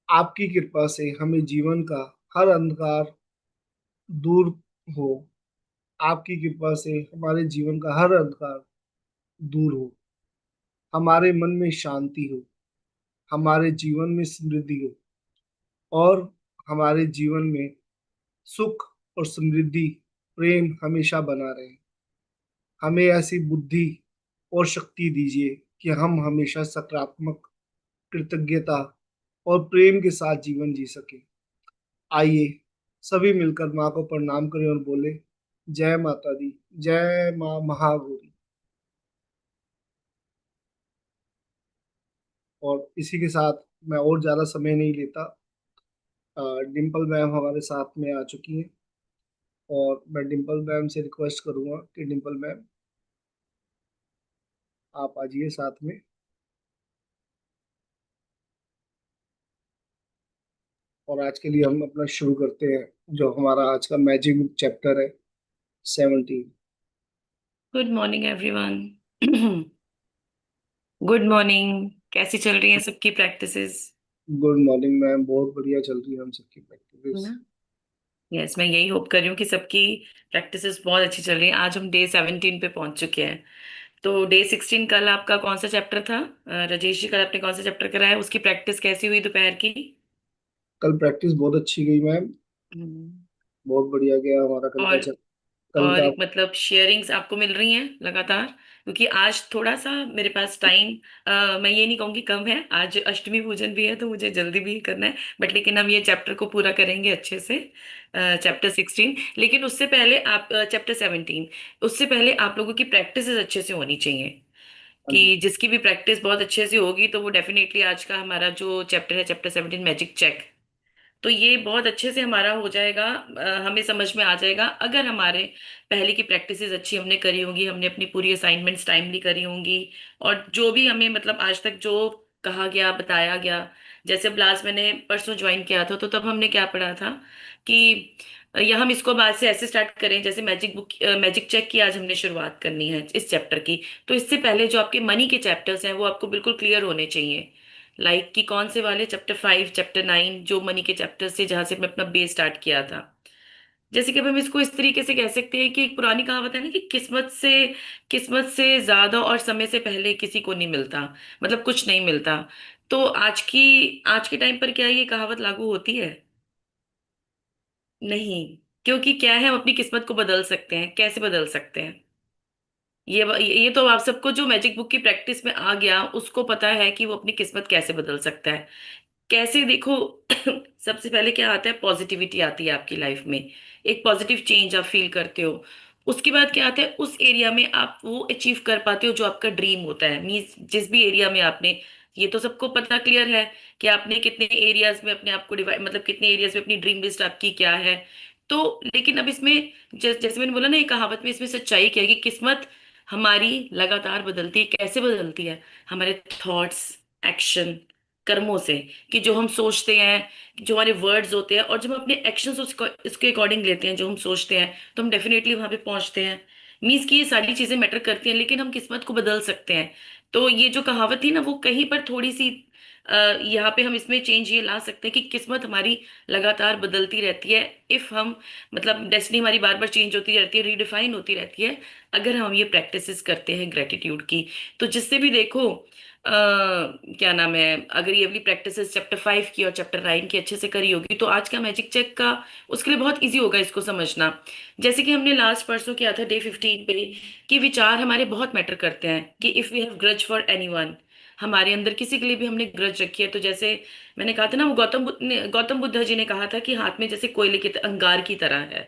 आपकी कृपा से हमें जीवन का हर अंधकार दूर हो। आपकी कृपा से हमारे जीवन का हर अंधकार दूर हो, हमारे मन में शांति हो, हमारे जीवन में समृद्धि हो और हमारे जीवन में सुख और समृद्धि, प्रेम हमेशा बना रहे। हमें ऐसी बुद्धि और शक्ति दीजिए कि हम हमेशा सकारात्मक, कृतज्ञता और प्रेम के साथ जीवन जी सके। आइए सभी मिलकर माँ को प्रणाम करें और बोले, जय माता दी, जय माँ महागौरी। और इसी के साथ मैं और ज्यादा समय नहीं लेता। डिम्पल मैम हमारे साथ में आ चुकी हैं और मैं डिम्पल मैम से रिक्वेस्ट करूंगा कि डिम्पल मैम आप आ जाइए साथ में। और आज के लिए हम अपना शुरू करते हैं, जो हमारा आज का मैजिक बुक चैप्टर है 17। Good morning, everyone. Good morning. कैसी चल रही हैं सबकी प्रैक्टिसेस? गुड मॉर्निंग मैम, बहुत बढ़िया चल रही है हम सबकी प्रैक्टिस। यस, मैं यही होप कर रही हूँ कि सबकी प्रैक्टिसेस बहुत अच्छी चल रही हैं। आज हम डे 17 पे पहुंच चुके हैं। तो डे 16 कल आपका कौन सा चैप्टर था? राजेश जी, कल आपने कौन सा चैप्टर कराया? उसकी प्रैक्टिस कैसी हुई दोपहर की? कल प्रैक्टिस बहुत अच्छी गई मैम। हम्म। बहुत बढ़िया गया हमारा कल का और कल और का। मतलब शेयरिंग्स आपको मिल रही हैं लगातार? क्योंकि आज थोड़ा सा मेरे पास टाइम, मैं ये नहीं कहूँगी कम है, आज अष्टमी पूजन भी है तो मुझे जल्दी भी करना है। बट लेकिन हम ये चैप्टर को पूरा करेंगे अच्छे से, चैप्टर 16। लेकिन उससे पहले आप चैप्टर 17, उससे पहले आप लोगों की प्रैक्टिस अच्छे से होनी चाहिए। हाँ जी। कि जिसकी भी प्रैक्टिस बहुत अच्छे से होगी तो वो डेफिनेटली आज का हमारा जो चैप्टर है, चैप्टर 17 मैजिक चेक, तो ये बहुत अच्छे से हमारा हो जाएगा। हमें समझ में आ जाएगा अगर हमारे पहले की प्रैक्टिसेस अच्छी हमने करी होंगी, हमने अपनी पूरी असाइनमेंट्स टाइमली करी होंगी, और जो भी हमें मतलब आज तक जो कहा गया बताया गया। जैसे अब लास्ट मैंने परसों ज्वाइन किया था तो तब हमने क्या पढ़ा था कि या हम इसको बाद से ऐसे स्टार्ट करें जैसे मैजिक चेक की आज हमने शुरुआत करनी है इस चैप्टर की। तो इससे पहले जो आपके मनी के चैप्टर्स हैं वो आपको बिल्कुल क्लियर होने चाहिए। लाइक कि कौन से वाले, चैप्टर 5, चैप्टर 9, जो मनी के चैप्टर से जहां से मैं अपना बेस स्टार्ट किया था। जैसे कि अब हम इसको इस तरीके से कह सकते हैं कि एक पुरानी कहावत है ना कि किस्मत से ज्यादा और समय से पहले किसी को नहीं मिलता, मतलब कुछ नहीं मिलता। तो आज के टाइम पर क्या ये कहावत लागू होती है? नहीं। क्योंकि क्या है, हम अपनी किस्मत को बदल सकते हैं। कैसे बदल सकते हैं? ये तो आप सबको जो मैजिक बुक की प्रैक्टिस में आ गया उसको पता है कि वो अपनी किस्मत कैसे बदल सकता है। कैसे देखो, सबसे पहले क्या आता है, पॉजिटिविटी आती है आपकी लाइफ में। एक पॉजिटिव चेंज आप फील करते हो। उसके बाद क्या आता है, उस एरिया में आप वो अचीव कर पाते हो जो आपका ड्रीम होता है। मीन्स जिस भी एरिया में आपने, ये तो सबको पता क्लियर है कि आपने कितने एरियाज में अपने आप को डिवाइड, मतलब कितने एरियाज में अपनी ड्रीम लिस्ट आपकी क्या है। तो लेकिन अब इसमें जैसे मैंने बोला ना, ये कहावत में इसमें सच्चाई क्या है कि किस्मत हमारी लगातार बदलती है। कैसे बदलती है? हमारे थॉट्स, एक्शन, कर्मों से। कि जो हम सोचते हैं, जो हमारे वर्ड्स होते हैं, और जब हम अपने एक्शंस उसको इसके अकॉर्डिंग लेते हैं, जो हम सोचते हैं, तो हम डेफिनेटली वहां पे पहुंचते हैं। मीन्स कि ये सारी चीजें मैटर करती हैं, लेकिन हम किस्मत को बदल सकते हैं। तो ये जो कहावत थी ना, वो कहीं पर थोड़ी सी यहाँ पे हम इसमें चेंज ये ला सकते हैं कि किस्मत हमारी लगातार बदलती रहती है। इफ हम, मतलब डेस्टिनी हमारी बार बार चेंज होती रहती है, रीडिफाइन होती रहती है, अगर हम ये प्रैक्टिसेस करते हैं ग्रेटिट्यूड की। तो जिससे भी देखो, क्या नाम है, अगर ये वाली प्रैक्टिसेस चैप्टर 5 की और चैप्टर 9 की अच्छे से करी होगी तो आज का मैजिक चेक का उसके लिए बहुत इजी होगा इसको समझना। जैसे कि हमने लास्ट परसों किया था डे 15 पे, कि विचार हमारे बहुत मैटर करते हैं। कि if we have grudge for anyone, हमारे अंदर किसी के लिए भी हमने ग्रज रखी है, तो जैसे मैंने कहा था ना, वो गौतम बुद्ध जी ने कहा था कि हाथ में जैसे कोयले के अंगार की तरह है।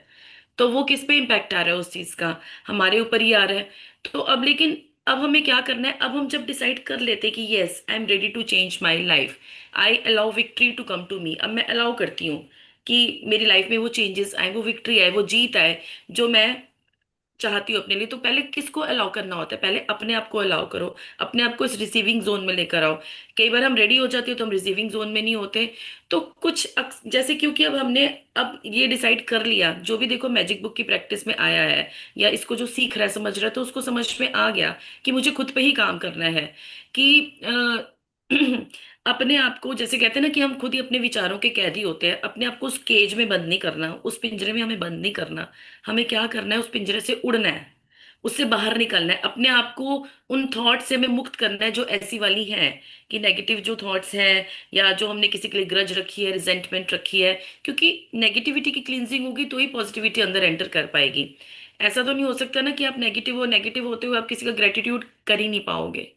तो वो किस पे इम्पैक्ट आ रहा है उस चीज का? हमारे ऊपर ही आ रहा है। तो अब लेकिन अब हमें क्या करना है, अब हम जब डिसाइड कर लेते हैं कि yes I am ready to change my life, I allow victory to come to me, अब मैं अलाउ करती हूँ कि मेरी लाइफ में वो चेंजेस आए, वो विक्ट्री आए, वो जीत आए जो मैं चाहती हूँ अपने लिए। तो पहले किसको अलाउ करना होता है? पहले अपने आप को अलाउ करो, अपने आप को इस रिसीविंग जोन में लेकर आओ। कई बार हम रेडी हो जाते हो तो हम रिसीविंग जोन में नहीं होते। तो जैसे क्योंकि अब हमने अब ये डिसाइड कर लिया, जो भी देखो मैजिक बुक की प्रैक्टिस में आया है या इसको जो सीख रहा है समझ रहा है, तो उसको समझ में आ गया कि मुझे खुद पे ही काम करना है। कि अपने आप को, जैसे कहते हैं ना कि हम खुद ही अपने विचारों के कैदी होते हैं, अपने आप को उस केज में बंद नहीं करना, उस पिंजरे में हमें बंद नहीं करना। हमें क्या करना है, उस पिंजरे से उड़ना है, उससे बाहर निकलना है, अपने आप को उन थॉट से हमें मुक्त करना है जो ऐसी वाली हैं, कि नेगेटिव जो थॉट्स हैं, या जो हमने किसी के लिए ग्रज रखी है, रिजेंटमेंट रखी है। क्योंकि नेगेटिविटी की क्लींजिंग होगी तो ही पॉजिटिविटी अंदर एंटर कर पाएगी। ऐसा तो नहीं हो सकता ना कि आप नेगेटिव होते हुए आप किसी का ग्रेटिट्यूड कर ही नहीं पाओगे।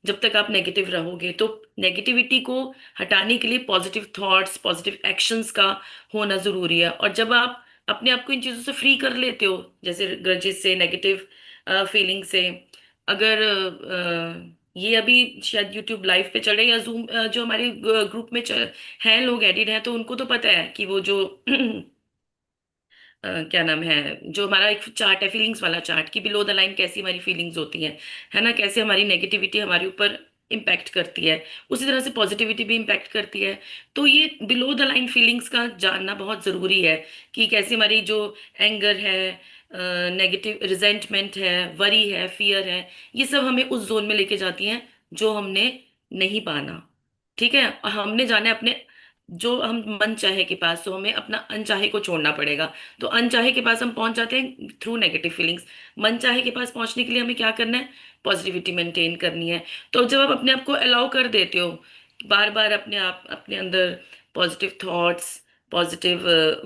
जब तक आप नेगेटिव रहोगे, तो नेगेटिविटी को हटाने के लिए पॉजिटिव थॉट्स, पॉजिटिव एक्शंस का होना जरूरी है। और जब आप अपने आप को इन चीजों से फ्री कर लेते हो, जैसे ग्रजेस से, नेगेटिव फीलिंग से, अगर ये अभी शायद यूट्यूब लाइव पे चल रहे हैं या जूम, जो हमारे ग्रुप में चल हैं, लोग एडिड हैं, तो उनको तो पता है कि वो जो क्या नाम है, जो हमारा एक चार्ट है, फीलिंग्स वाला चार्ट, कि बिलो द लाइन कैसी हमारी फीलिंग्स होती हैं, है ना, कैसे हमारी नेगेटिविटी हमारे ऊपर इम्पैक्ट करती है, उसी तरह से पॉजिटिविटी भी इम्पैक्ट करती है। तो ये बिलो द लाइन फीलिंग्स का जानना बहुत ज़रूरी है कि कैसे हमारी जो एंगर है, नेगेटिव रिजेंटमेंट है, वरी है, फियर है, ये सब हमें उस जोन में लेके जाती हैं जो हमने नहीं पाना। ठीक है, और हमने जाना है अपने जो हम मन चाहे के पास, तो हमें अपना अनचाहे को छोड़ना पड़ेगा। तो अनचाहे के पास हम पहुंच जाते हैं थ्रू नेगेटिव फीलिंग्स। मन चाहे के पास पहुंचने के लिए हमें क्या करना है? पॉजिटिविटी मेंटेन करनी है। तो जब आप अपने आप को अलाउ कर देते हो बार बार अपने आप अपने अंदर पॉजिटिव थॉट्स, पॉजिटिव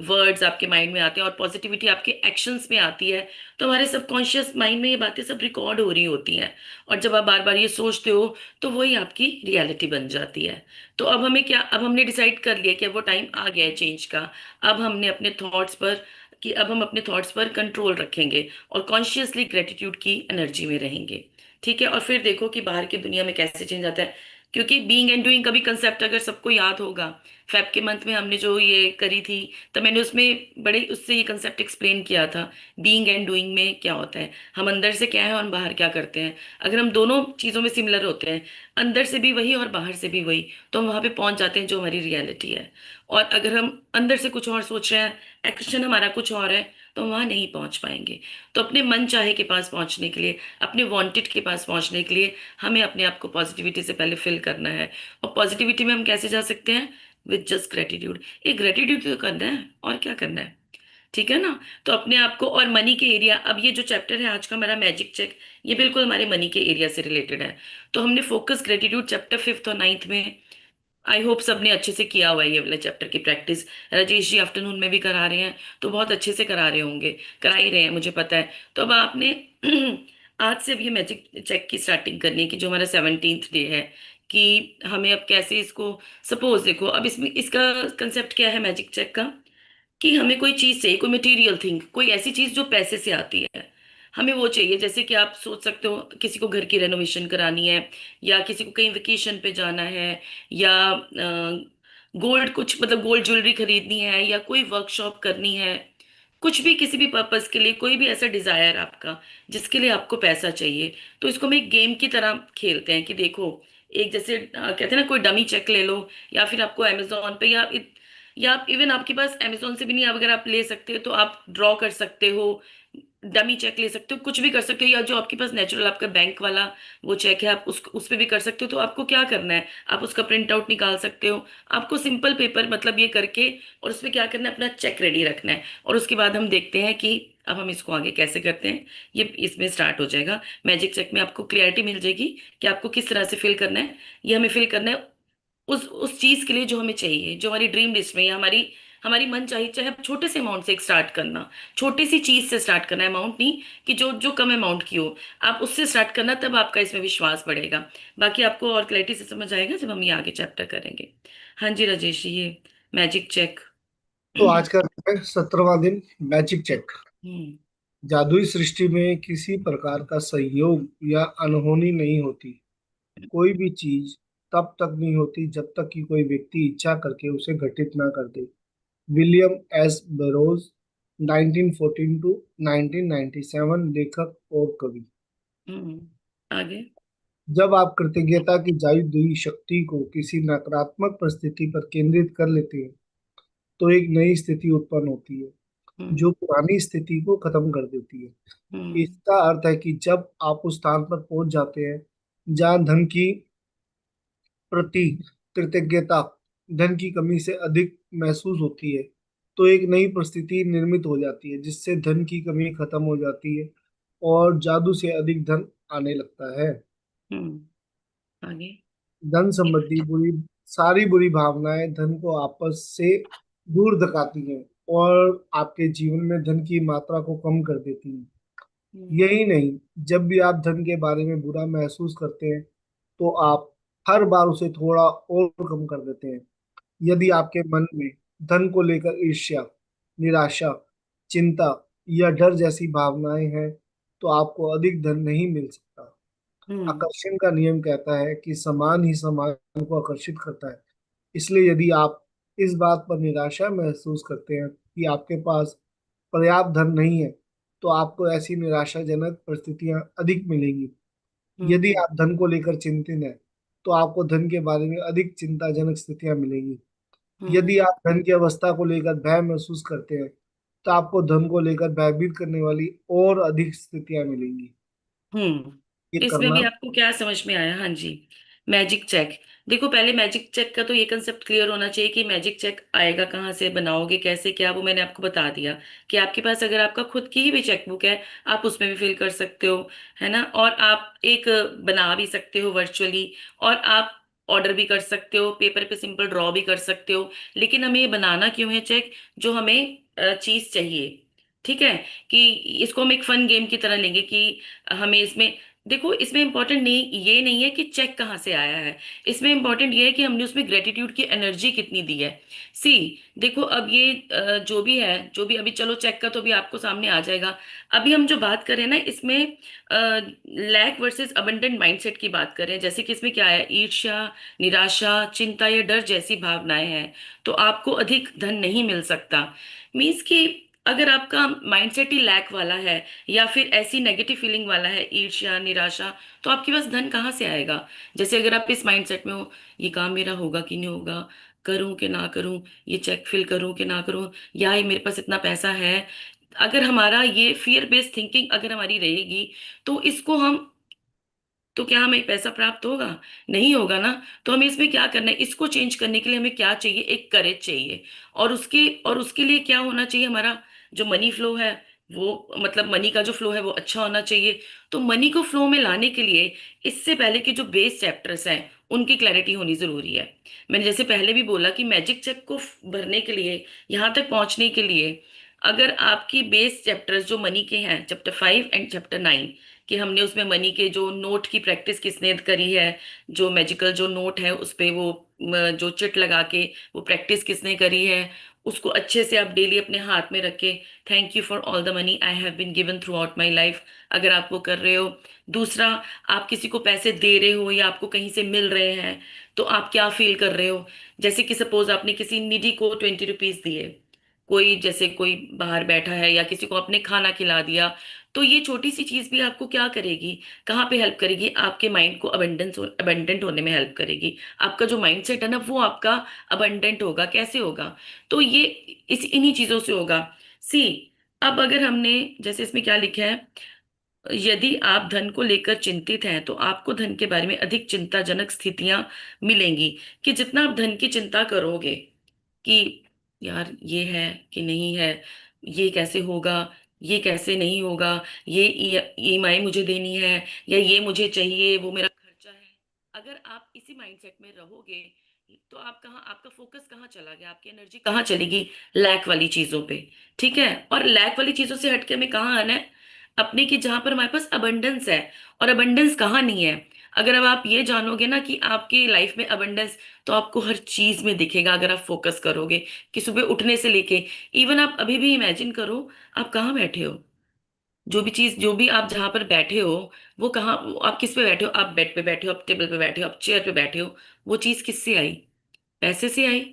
वर्ड्स आपके माइंड में आते हैं और पॉजिटिविटी आपके एक्शंस में आती है, तो हमारे सबकॉन्शियस माइंड में ये बातें सब रिकॉर्ड हो रही होती हैं। और जब आप बार बार ये सोचते हो तो वही आपकी रियलिटी बन जाती है। तो अब हमें क्या, अब हमने डिसाइड कर लिया कि अब वो टाइम आ गया है चेंज का। अब हमने अपने थॉट्स पर कि अब हम अपने थॉट्स पर कंट्रोल रखेंगे और कॉन्शियसली ग्रेटिट्यूड की एनर्जी में रहेंगे। ठीक है, और फिर देखो कि बाहर की दुनिया में कैसे चेंज आता है। क्योंकि बीइंग एंड डूइंग का भी कंसेप्ट अगर सबको याद होगा, फेब के मंथ में हमने जो ये करी थी, तो मैंने उसमें बड़े उससे ये कंसेप्ट एक्सप्लेन किया था। बीइंग एंड डूइंग में क्या होता है, हम अंदर से क्या है और बाहर क्या करते हैं। अगर हम दोनों चीज़ों में सिमिलर होते हैं, अंदर से भी वही और बाहर से भी वही, तो हम वहाँ पे पहुंच जाते हैं जो हमारी रियलिटी है। और अगर हम अंदर से कुछ और सोच रहे हैं, एक्शन हमारा कुछ और है, तो हम वहाँ नहीं पहुंच पाएंगे। तो अपने मन चाहे के पास पहुंचने के लिए, अपने वांटेड के पास पहुंचने के लिए, हमें अपने आप को पॉजिटिविटी से पहले फिल करना है। और पॉजिटिविटी में हम कैसे जा सकते हैं? With just gratitude. ये ग्रेटिट्यूड तो करना है, और क्या करना है? ठीक है ना। तो अपने आप को, और मनी के एरिया, अब ये जो चैप्टर है आज का हमारा मैजिक चेक, ये बिल्कुल हमारे मनी के एरिया से रिलेटेड है। तो हमने फोकस ग्रेटिट्यूड चैप्टर 5th और 9th में, आई होप सबने अच्छे से किया हुआ है ये वाले चैप्टर की प्रैक्टिस। राजेश जी आफ्टरनून में भी करा रहे हैं, तो बहुत अच्छे से करा रहे होंगे, करा ही रहे हैं मुझे पता है। तो अब आपने आज से अब ये मैजिक चेक की स्टार्टिंग करनी है कि जो हमारा 17th डे है, कि हमें अब कैसे इसको, सपोज देखो अब इसमें इसका कंसेप्ट क्या है मैजिक चेक का, कि हमें कोई चीज चाहिए, कोई मटेरियल थिंग, कोई ऐसी चीज जो पैसे से आती है, हमें वो चाहिए। जैसे कि आप सोच सकते हो किसी को घर की रेनोवेशन करानी है, या किसी को कहीं वेकेशन पे जाना है, या गोल्ड, कुछ मतलब गोल्ड ज्वेलरी खरीदनी है, या कोई वर्कशॉप करनी है, कुछ भी किसी भी पर्पस के लिए, कोई भी ऐसा डिजायर आपका जिसके लिए आपको पैसा चाहिए। तो इसको हम एक गेम की तरह खेलते हैं कि देखो, एक जैसे कहते हैं ना, कोई डमी चेक ले लो, या फिर आपको अमेजोन पे, या आप इवन आपके पास अमेजोन से भी नहीं, अगर आप ले सकते हो तो आप ड्रॉ कर सकते हो, डमी चेक ले सकते हो, कुछ भी कर सकते हो। या जो आपके पास नेचुरल आपका बैंक वाला वो चेक है, आप उस पे भी कर सकते हो। तो आपको क्या करना है, आप उसका प्रिंट आउट निकाल सकते हो। आपको सिंपल पेपर मतलब ये करके, और उस पे क्या करना है, अपना चेक रेडी रखना है। और उसके बाद हम देखते हैं कि अब हम इसको आगे कैसे करते हैं। ये इसमें स्टार्ट हो जाएगा मैजिक चेक में, आपको क्लियरिटी मिल जाएगी कि आपको किस तरह से फिल करना है। ये हमें फिल करना है उस चीज के लिए जो हमें चाहिए, जो हमारी ड्रीम लिस्ट में, या हमारी हमारी मन चाहिए। चाहे आप छोटे से अमाउंट से एक स्टार्ट करना, छोटी सी चीज से स्टार्ट करना है, अमाउंट नहीं कि जो जो कम अमाउंट की हो, आप उससे स्टार्ट करना, तब आपका इसमें विश्वास बढ़ेगा। बाकी आपको और क्लैरिटी से समझ आएगा जब हम ये आगे चैप्टर करेंगे। हाँ जी राजेश जी, ये मैजिक चेक। तो आज का 17वां दिन, मैजिक चेक। हम्म। जादुई सृष्टि में किसी प्रकार का संयोग या अनहोनी नहीं होती। कोई भी चीज तब तक नहीं होती जब तक कि कोई व्यक्ति इच्छा करके उसे घटित ना कर दे। विलियम एस बेरोज, 1914 टू 1997, लेखक और कवि। आगे। जब आप कृतज्ञता की जादुई शक्ति को किसी नकारात्मक परिस्थिति पर केंद्रित कर लेते हैं, तो एक नई स्थिति उत्पन्न होती है हम्म। जो पुरानी स्थिति को खत्म कर देती है। हम्म। इसका अर्थ है कि जब आप उस स्थान पर पहुंच जाते हैं जहां धन की प्रति कृतज्ञता धन की कमी से अधिक महसूस होती है, तो एक नई परिस्थिति निर्मित हो जाती है जिससे धन की कमी खत्म हो जाती है और जादू से अधिक धन आने लगता है। आगे। धन संबंधी सारी बुरी भावनाएं धन को आपस से दूर धकाती हैं और आपके जीवन में धन की मात्रा को कम कर देती हैं। हम्म। यही नहीं, जब भी आप धन के बारे में बुरा महसूस करते हैं, तो आप हर बार उसे थोड़ा और कम कर देते हैं। यदि आपके मन में धन को लेकर ईर्ष्या, निराशा, चिंता या डर जैसी भावनाएं हैं, तो आपको अधिक धन नहीं मिल सकता। हम्म। आकर्षण का नियम कहता है कि समान ही समान को आकर्षित करता है। इसलिए यदि आप इस बात पर निराशा महसूस करते हैं कि आपके पास पर्याप्त धन नहीं है, तो आपको ऐसी निराशाजनक परिस्थितियां अधिक मिलेंगी। हम्म। यदि आप धन को लेकर चिंतित हैं, तो आपको धन के बारे में अधिक चिंताजनक स्थितियां मिलेंगी। हम्म। यदि आप धन की अवस्था को लेकर भय महसूस करते हैं, तो आपको धन को लेकर भयभीत करने वाली और अधिक स्थितियां मिलेंगी। हम्म। ये इसमें करना। भी आपको क्या समझ में आया? हाँ जी। Magic check. देखो, पहले मैजिक चेक का तो ये कंसेप्ट क्लियर होना चाहिए कि मैजिक चेक आएगा कहाँ से, बनाओगे कैसे, क्या, वो मैंने आपको बता दिया कि आपके पास अगर आपका खुद की ही भी चेकबुक है, आप उसमें भी फिल कर सकते हो, है ना। और आप एक बना भी सकते हो वर्चुअली, और आप ऑर्डर भी कर सकते हो, पेपर पे सिंपल ड्रॉ भी कर सकते हो। लेकिन हमें ये बनाना क्यों है चेक? जो हमें चीज चाहिए, ठीक है, कि इसको हम एक फन गेम की तरह लेंगे कि हमें इसमें, देखो इसमें इंपॉर्टेंट नहीं, ये नहीं है कि चेक कहाँ से आया है। इसमें इंपॉर्टेंट ये है कि हमने उसमें ग्रेटिट्यूड की एनर्जी कितनी दी है। सी, देखो अब ये जो भी है, जो भी, अभी चलो चेक का तो भी आपको सामने आ जाएगा। अभी हम जो बात करें ना इसमें, लैक वर्सेस अबंडेंट माइंडसेट की बात करें, जैसे कि इसमें क्या है, ईर्ष्या, निराशा, चिंता या डर जैसी भावनाएं हैं, तो आपको अधिक धन नहीं मिल सकता। मीन्स कि अगर आपका माइंडसेट ही लैक वाला है, या फिर ऐसी नेगेटिव फीलिंग वाला है, ईर्ष्या, निराशा, तो आपके पास धन कहाँ से आएगा? जैसे अगर आप इस माइंडसेट में हो, ये काम मेरा होगा कि नहीं होगा, करूं कि ना करूं, ये चेक फिल करूं कि ना करूं, या ये मेरे पास इतना पैसा है, अगर हमारा ये फियर बेस्ड थिंकिंग अगर हमारी रहेगी, तो इसको हम, तो क्या हमें पैसा प्राप्त होगा? नहीं होगा ना। तो हमें इसमें क्या करना है, इसको चेंज करने के लिए हमें क्या चाहिए? एक करेज चाहिए। और उसके लिए क्या होना चाहिए? हमारा जो मनी फ्लो है, वो मतलब मनी का जो फ्लो है वो अच्छा होना चाहिए। तो मनी को फ्लो में लाने के लिए इससे पहले के जो बेस चैप्टर्स हैं उनकी क्लैरिटी होनी जरूरी है। मैंने जैसे पहले भी बोला कि मैजिक चेक को भरने के लिए, यहाँ तक पहुंचने के लिए, अगर आपकी बेस चैप्टर्स जो मनी के हैं, चैप्टर 5 एंड चैप्टर 9, कि हमने उसमें मनी के जो नोट की प्रैक्टिस किसने करी है, जो मैजिकल जो नोट है उस पे वो जो चिट लगा के वो प्रैक्टिस किसने करी है, उसको अच्छे से आप डेली अपने हाथ में रख के, thank you for all the money I have been given throughout my life, अगर आप वो कर रहे हो। दूसरा, आप किसी को पैसे दे रहे हो या आपको कहीं से मिल रहे हैं, तो आप क्या फील कर रहे हो? जैसे कि सपोज आपने किसी निडी को 20 रुपीज दिए, कोई जैसे कोई बाहर बैठा है, या किसी को आपने खाना खिला दिया, तो ये छोटी सी चीज भी आपको क्या करेगी, कहाँ पे हेल्प करेगी? आपके माइंड को अबंडेंट होने में हेल्प करेगी। आपका जो माइंडसेट है ना वो आपका अबंडेंट होगा। कैसे होगा? तो ये इस इन्हीं चीजों से होगा। सी, अब अगर हमने, जैसे इसमें क्या लिखा है, यदि आप धन को लेकर चिंतित हैं तो आपको धन के बारे में अधिक चिंताजनक स्थितियां मिलेंगी। कि जितना आप धन की चिंता करोगे कि यार ये है कि नहीं है, ये कैसे होगा, ये कैसे नहीं होगा, ये ईएमआई मुझे देनी है, या ये मुझे चाहिए, वो मेरा खर्चा है, अगर आप इसी माइंडसेट में रहोगे, तो आप कहाँ, आपका फोकस कहाँ चला गया, आपकी एनर्जी कहाँ चलेगी? लैक वाली चीजों पे। ठीक है, और लैक वाली चीजों से हटके हमें कहाँ आना है? अपने की जहां पर हमारे पास अबंडेंस है। और अबंडेंस कहाँ नहीं है? अगर अब आप ये जानोगे ना कि आपकी लाइफ में अबंडेंस, तो आपको हर चीज में दिखेगा अगर आप फोकस करोगे। कि सुबह उठने से लेके, इवन आप अभी भी इमेजिन करो, आप कहाँ बैठे हो, जो भी चीज, जो भी आप जहां पर बैठे हो, वो कहाँ, आप किस पे बैठे हो? आप बेड पे बैठे हो, आप टेबल पे बैठे हो, आप चेयर पे बैठे हो, वो चीज किससे आई? पैसे से आई।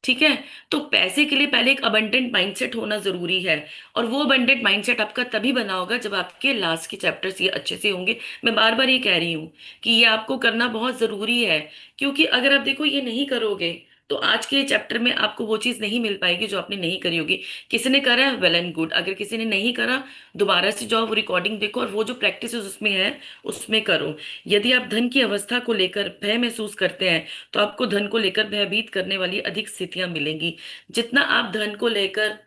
ठीक है, तो पैसे के लिए पहले एक अबंडेंट माइंडसेट होना जरूरी है। और वो अबंडेंट माइंडसेट आपका तभी बना होगा जब आपके लास्ट के चैप्टर्स ये अच्छे से होंगे। मैं बार बार ये कह रही हूँ कि ये आपको करना बहुत जरूरी है। क्योंकि अगर आप देखो ये नहीं करोगे, तो आज के चैप्टर में आपको वो चीज नहीं मिल पाएगी जो आपने नहीं करी होगी। किसी ने करा है, वेल एंड गुड। अगर किसी ने नहीं करा, दोबारा से जाओ, वो रिकॉर्डिंग देखो, और वो जो प्रैक्टिस उसमें है उसमें करो। यदि आप धन की अवस्था को लेकर भय महसूस करते हैं, तो आपको धन को लेकर भयभीत करने वाली अधिक स्थितियां मिलेंगी। जितना आप धन को लेकर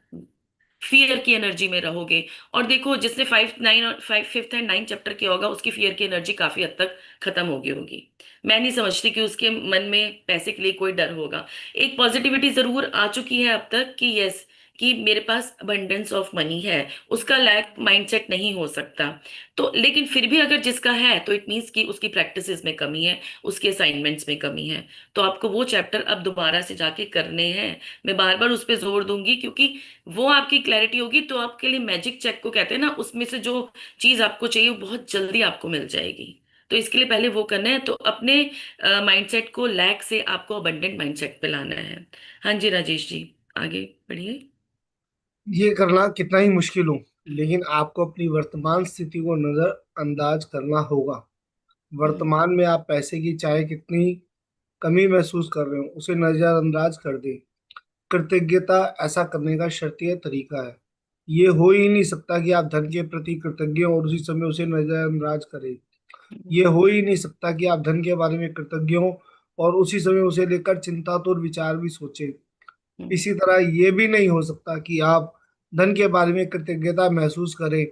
फियर की एनर्जी में रहोगे, और देखो जिसने 5 9 और 5 5th एंड 9 चैप्टर किया होगा, उसकी फियर की एनर्जी काफी हद तक खत्म होगी। मैं नहीं समझती कि उसके मन में पैसे के लिए कोई डर होगा। एक पॉजिटिविटी जरूर आ चुकी है अब तक कि यस, कि मेरे पास अबंडेंस ऑफ मनी है, उसका लैक माइंडसेट नहीं हो सकता। तो लेकिन फिर भी अगर जिसका है, तो इट मीन्स कि उसकी प्रैक्टिसेस में कमी है, उसके असाइनमेंट्स में कमी है। तो आपको वो चैप्टर अब दोबारा से जाके करने हैं। मैं बार बार उस पर जोर दूंगी, क्योंकि वो आपकी क्लैरिटी होगी तो आपके लिए मैजिक चेक को कहते हैं ना, उसमें से जो चीज आपको चाहिए वो बहुत जल्दी आपको मिल जाएगी। तो इसके लिए पहले वो करना है, तो अपने माइंडसेट को लैक से आपको अबंडेंट माइंडसेट पे लाना है। हाँ जी राजेश जी, आगे बढ़िए। ये करना कितना ही मुश्किल हो, लेकिन आपको अपनी वर्तमान स्थिति को नजरअंदाज करना होगा। हम्म। वर्तमान में आप पैसे की चाहे कितनी कमी महसूस कर रहे हो उसे नजरअंदाज कर दें। कृतज्ञता ऐसा करने का शर्तीय तरीका है। ये हो ही नहीं सकता कि आप धन के प्रति कृतज्ञ हो और उसी समय उसे नजरअंदाज करें। हम्म। ये हो ही नहीं सकता कि आप धन के बारे में कृतज्ञ हो और उसी समय उसे लेकर चिंतातुर विचार भी सोचें। हम्म। इसी तरह ये भी नहीं हो सकता कि आप धन के बारे में कृतज्ञता महसूस करें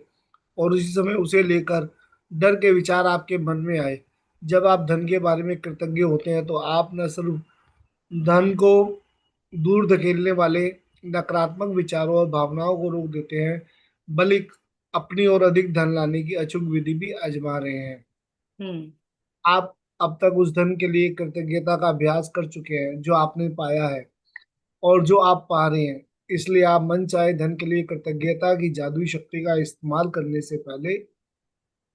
और उसी समय उसे लेकर डर के विचार आपके मन में आए। जब आप धन के बारे में कृतज्ञ होते हैं तो आप न सिर्फ धन को दूर धकेलने वाले नकारात्मक विचारों और भावनाओं को रोक देते हैं, बल्कि अपनी ओर अधिक धन लाने की अचूक विधि भी आजमा रहे हैं। हम्म। आप अब तक उस धन के लिए कृतज्ञता का अभ्यास कर चुके हैं जो आपने पाया है और जो आप पा रहे हैं। इसलिए आप मन चाहे धन के लिए कृतज्ञता की जादुई शक्ति का इस्तेमाल करने से पहले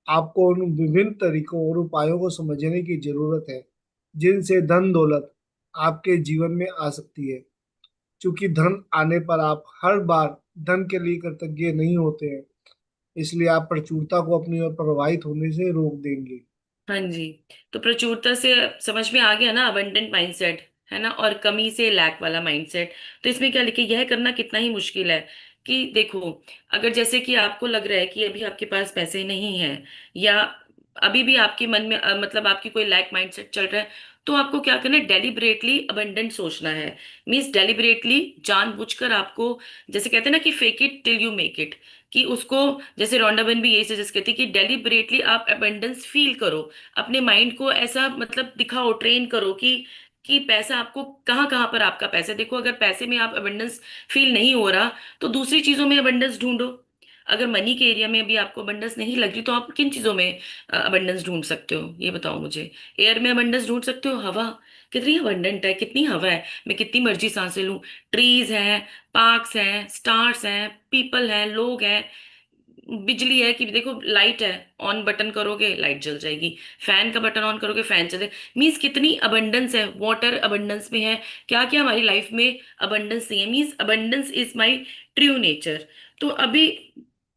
आपको उन विभिन्न तरीकों और उपायों को समझने की जरूरत है जिनसे धन दौलत आपके जीवन में आ सकती है। क्योंकि धन आने पर आप हर बार धन के लिए कृतज्ञ नहीं होते हैं, इसलिए आप प्रचुरता को अपनी ओर प्रवाहित होने से रोक देंगे। हाँ जी। तो प्रचुरता से समझ में आ गया ना, अबंडेंट माइंडसेट है ना, और कमी से लैक वाला माइंडसेट। तो इसमें क्या लिखे, यह करना कितना ही मुश्किल है कि देखो, अगर जैसे कि आपको लग रहा है कि अभी आपके पास पैसे नहीं है, या अभी भी आपके मन में मतलब आपकी कोई लैक माइंडसेट चल रहा है, तो आपको क्या करना है, डेलिबरेटली अबंडेंट सोचना है। मीन्स डेलिबरेटली, जानबूझकर आपको, जैसे कहते हैं ना कि fake it till you make it, कि उसको, जैसे रोंडा बन भी यही सजेस्ट करती है कि डेलिबरेटली आप अबंडेंस फील करो, अपने माइंड को ऐसा मतलब दिखाओ, ट्रेन करो कि पैसा आपको कहाँ कहाँ पर आपका पैसा है। देखो, अगर पैसे में आप अबंडेंस फील नहीं हो रहा, तो दूसरी चीजों में अबंडेंस ढूंढो। अगर मनी के एरिया में भी आपको अबंडेंस नहीं लग रही, तो आप किन चीजों में अबंडेंस ढूंढ सकते हो, ये बताओ मुझे। एयर में अबंडेंस ढूंढ सकते हो, हवा कितनी अबंडेंट है, कितनी हवा है, मैं कितनी मर्जी सांसें लूं। ट्रीज हैं, पार्क्स हैं, स्टार्स हैं, पीपल हैं, लोग हैं, बिजली है कि देखो, लाइट है, ऑन बटन करोगे लाइट जल जाएगी, फैन का बटन ऑन करोगे फैन चले। मीन्स कितनी अबंडेंस है, वाटर अबंडेंस में है, क्या क्या हमारी लाइफ में अबंडेंस नहीं है। Means abundance is my true nature. तो अभी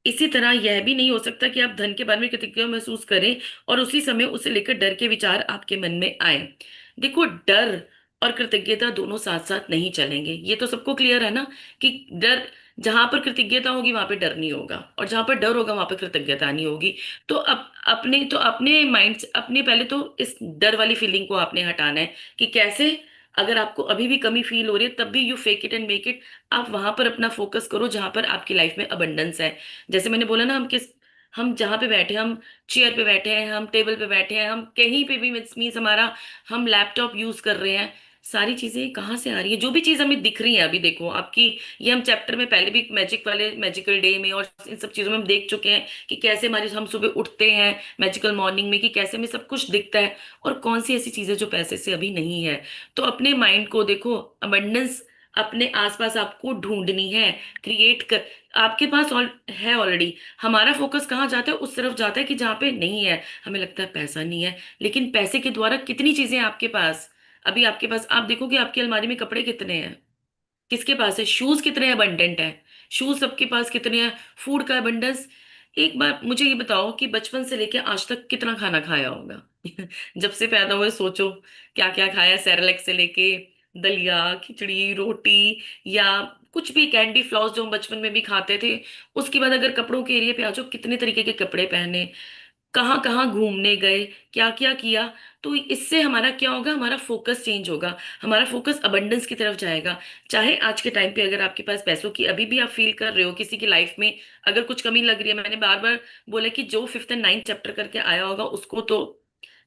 इसी तरह यह भी नहीं हो सकता कि आप धन के बारे में कृतज्ञता महसूस करें और उसी समय उसे लेकर डर के विचार आपके मन में आए। देखो, डर और कृतज्ञता दोनों साथ साथ नहीं चलेंगे, ये तो सबको क्लियर है ना, कि डर, जहां पर कृतज्ञता होगी वहां पे डर नहीं होगा, और जहां पर डर होगा वहां पर कृतज्ञता नहीं होगी। तो अपने माइंड से, अपने पहले तो इस डर वाली फीलिंग को आपने हटाना है कि कैसे। अगर आपको अभी भी कमी फील हो रही है, तब भी you fake it and make it. आप वहां पर अपना फोकस करो जहां पर आपकी लाइफ में अबंडेंस है। जैसे मैंने बोला ना, हम जहाँ पे बैठे हैं, हम चेयर पे बैठे हैं, हम टेबल पे बैठे हैं, हम कहीं पे भी, मीन्स हमारा, हम लैपटॉप यूज कर रहे हैं, सारी चीजें कहाँ से आ रही है, जो भी चीज हमें दिख रही है अभी देखो आपकी। ये हम चैप्टर में पहले भी मैजिक वाले मैजिकल डे में और इन सब चीजों में हम देख चुके हैं कि कैसे हमारी, हम सुबह उठते हैं मैजिकल मॉर्निंग में, कि कैसे हमें सब कुछ दिखता है, और कौन सी ऐसी चीजें जो पैसे से अभी नहीं है। तो अपने माइंड को देखो, अबंडेंस अपने आसपास आपको ढूंढनी है, क्रिएट कर, आपके पास है ऑलरेडी। हमारा फोकस कहाँ जाता है, उस तरफ जाता है कि जहाँ पे नहीं है। हमें लगता है पैसा नहीं है, लेकिन पैसे के द्वारा कितनी चीजें हैं आपके पास। अभी आपके पास, आप देखोगे आपकी अलमारी में कपड़े कितने हैं, किसके पास है, शूज कितने अबंडेंट है, शूज सबके पास कितने हैं, फूड का अबंडेंस। एक बार मुझे ये बताओ कि बचपन से लेके आज तक कितना खाना खाया होगा। जब से पैदा हुए सोचो, क्या क्या खाया, सेरेलेक्स से लेके दलिया, खिचड़ी, रोटी, या कुछ भी, कैंडी फ्लॉस जो हम बचपन में भी खाते थे। उसके बाद अगर कपड़ों के एरिया पे आ जाओ, कितने तरीके के कपड़े पहने, कहाँ कहाँ घूमने गए, क्या क्या किया। तो इससे हमारा क्या होगा, हमारा फोकस चेंज होगा, हमारा फोकस अबंडेंस की तरफ जाएगा। चाहे आज के टाइम पे अगर आपके पास पैसों की अभी भी आप फील कर रहे हो, किसी की लाइफ में अगर कुछ कमी लग रही है, मैंने बार बार बोला कि जो फिफ्थ एंड नाइन्थ चैप्टर करके आया होगा उसको तो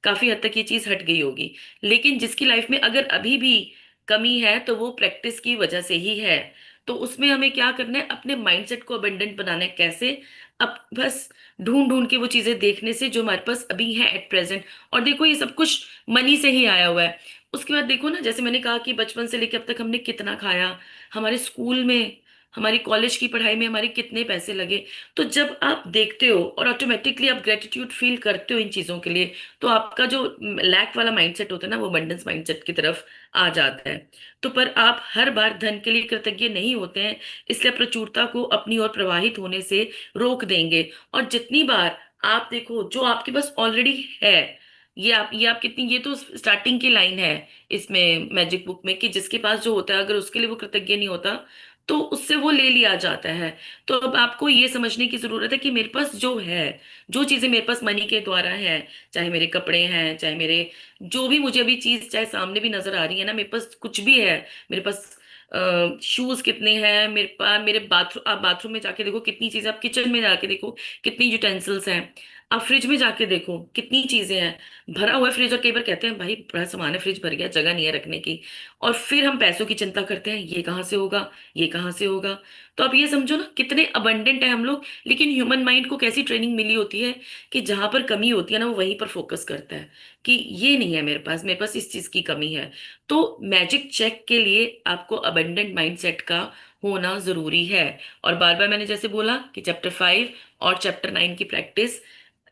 काफी हद तक ये चीज हट गई होगी। लेकिन जिसकी लाइफ में अगर अभी भी कमी है, तो वो प्रैक्टिस की वजह से ही है। तो उसमें हमें क्या करना है, अपने माइंडसेट को अबंडेंट बनाना है। कैसे? अब बस ढूंढ ढूंढ के वो चीजें देखने से जो हमारे पास अभी है एट प्रेजेंट। और देखो, ये सब कुछ मनी से ही आया हुआ है। उसके बाद देखो ना, जैसे मैंने कहा कि बचपन से लेकर अब तक हमने कितना खाया, हमारे स्कूल में, हमारी कॉलेज की पढ़ाई में हमारे कितने पैसे लगे। तो जब आप देखते हो और ऑटोमेटिकली आप ग्रेटिट्यूड फील करते हो इन चीजों के लिए, तो आपका जो लैक वाला माइंडसेट होता है ना, वो अबंडेंस माइंडसेट की तरफ आ जाता है। तो पर आप हर बार धन के लिए कृतज्ञ नहीं होते हैं, इसलिए प्रचुरता को अपनी ओर प्रवाहित होने से रोक देंगे। और जितनी बार आप देखो, जो आपके पास ऑलरेडी है, ये आप कितनी, ये तो स्टार्टिंग की लाइन है इसमें मैजिक बुक में, कि जिसके पास जो होता है अगर उसके लिए वो कृतज्ञ नहीं होता तो उससे वो ले लिया जाता है। तो अब आपको ये समझने की जरूरत है कि मेरे पास जो है, जो चीजें मेरे पास मनी के द्वारा है, चाहे मेरे कपड़े हैं, चाहे मेरे जो भी मुझे अभी चीज चाहे सामने भी नजर आ रही है ना, मेरे पास कुछ भी है, मेरे पास शूज कितने हैं मेरे पास, मेरे बाथरूम, आप बाथरूम में जाके देखो कितनी चीजें, आप किचन में जाके देखो कितनी यूटेंसिल्स हैं, आप फ्रिज में जाके देखो कितनी चीजें हैं, भरा हुआ है फ्रिज। और कई बार कहते हैं भाई बड़ा सामान है, फ्रिज भर गया, जगह नहीं है रखने की, और फिर हम पैसों की चिंता करते हैं, ये कहाँ से होगा, ये कहाँ से होगा। तो आप ये समझो ना कितने अबंडेंट है हम लोग, लेकिन ह्यूमन माइंड को कैसी ट्रेनिंग मिली होती है कि जहां पर कमी होती है ना वो वहीं पर फोकस करता है, कि ये नहीं है मेरे पास इस चीज की कमी है। तो मैजिक चेक के लिए आपको अबंडेंट माइंडसेट का होना जरूरी है। और बार बार मैंने जैसे बोला कि चैप्टर 5 और चैप्टर 9 की प्रैक्टिस,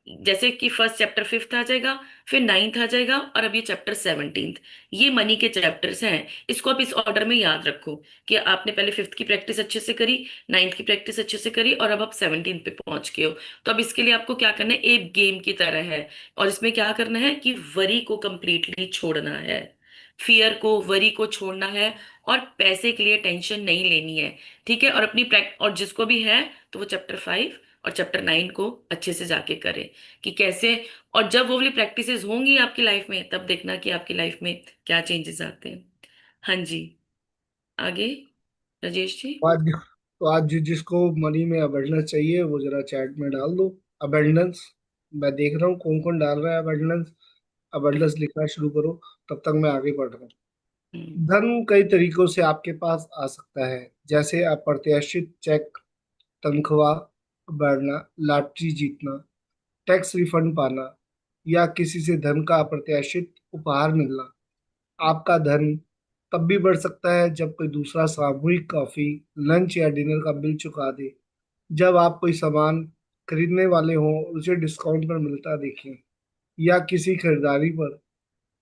जैसे कि फर्स्ट चैप्टर फिफ्थ आ जाएगा, फिर नाइन्थ आ जाएगा, और अब ये चैप्टर 17, ये मनी के चैप्टर्स हैं। इसको आप इस ऑर्डर में याद रखो कि आपने पहले फिफ्थ की प्रैक्टिस अच्छे से करी, नाइन्थ की प्रैक्टिस अच्छे से करी, और अब आप 17 पे पहुंच गए हो। तो अब इसके लिए आपको क्या करना है, एक गेम की तरह है, और इसमें क्या करना है कि वरी को कंप्लीटली छोड़ना है, फियर को, वरी को छोड़ना है, और पैसे के लिए टेंशन नहीं लेनी है। ठीक है, और अपनी प्रैक्ट और जिसको भी है तो वो चैप्टर 5 और चैप्टर 9 को अच्छे से जाके करे कि कैसे। और जब वो वाली प्रैक्टिसेस होंगी आपकी लाइफ में, तब देखना कि आपकी लाइफ में क्या चेंजेस आते हैं। हाँ जी, आगे राजेश जी। आज तो आज जिसको मनी में अबंडेंस चाहिए वो जरा चैट में डाल दो। अबंडेंस, मैं देख रहा हूँ कौन कौन डाल रहा है अबंडेंस। अबंडेंस लिखना शुरू करो, तब तक मैं आगे बढ़ रहा हूँ। हम्म। धन कई तरीकों से आपके पास आ सकता है, जैसे अप्रत्याशित चेक, तनख्वाह बढ़ना, लॉटरी जीतना, टैक्स रिफंड पाना, या किसी से धन का अप्रत्याशित उपहार मिलना। आपका धन तब भी बढ़ सकता है जब कोई दूसरा सामूहिक कॉफी, लंच या डिनर का बिल चुका दे, जब आप कोई सामान खरीदने वाले हों और उसे डिस्काउंट पर मिलता देखें, या किसी खरीदारी पर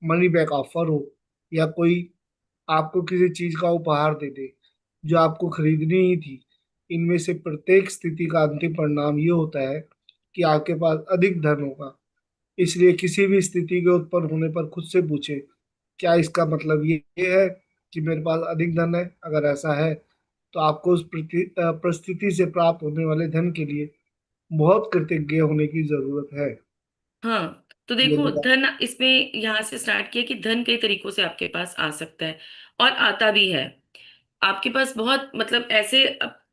मनी बैक ऑफर हो, या कोई आपको किसी चीज का उपहार दे दे जो आपको खरीदनी ही थी। इनमें से प्रत्येक स्थिति का अंतिम परिणाम ये होता है कि आपके पास अधिक धन होगा। इसलिए किसी भी स्थिति के उत्पन्न होने पर खुद से पूछें, क्या इसका मतलब ये है कि मेरे पास अधिक धन है? अगर ऐसा है तो आपको उस परिस्थिति से प्राप्त होने वाले धन के लिए बहुत कृतज्ञ होने की जरूरत है। हाँ, तो ये देखो मेरा धन, इसमें यहाँ से स्टार्ट किया कि धन कई तरीकों से आपके पास आ सकता है, और आता भी है। आपके पास बहुत मतलब ऐसे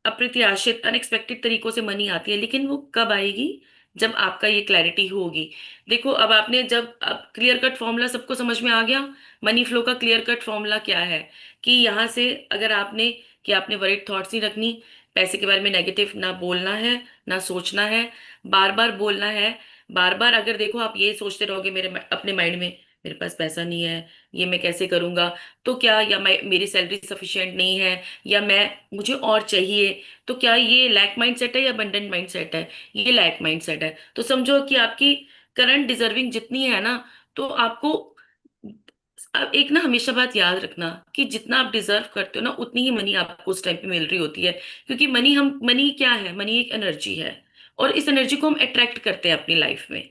अप्रत्याशित अनएक्सपेक्टेड तरीकों से मनी आती है, लेकिन वो कब आएगी, जब आपका ये क्लैरिटी होगी। देखो अब आपने जब अब क्लियर कट फॉर्मूला सबको समझ में आ गया, मनी फ्लो का क्लियर कट फॉर्मूला क्या है, कि यहाँ से अगर आपने, कि आपने वरीड थॉट्स नहीं रखनी, पैसे के बारे में नेगेटिव ना बोलना है, ना सोचना है, बार बार बोलना है। बार बार अगर देखो आप ये सोचते रहोगे अपने माइंड में, मेरे पास पैसा नहीं है, ये मैं कैसे करूंगा, तो क्या, या मेरी सैलरी सफिशिएंट नहीं है, या मैं, मुझे और चाहिए, तो क्या ये लैक माइंड सेट है या अबंडेंट माइंड सेट है? ये लैक माइंड सेट है। तो समझो कि आपकी करंट डिजर्विंग जितनी है ना, तो आपको अब एक ना हमेशा बात याद रखना कि जितना आप डिजर्व करते हो ना, उतनी ही मनी आपको उस टाइम पे मिल रही होती है। क्योंकि मनी क्या है, मनी एक एनर्जी है, और इस एनर्जी को हम अट्रैक्ट करते हैं अपनी लाइफ में।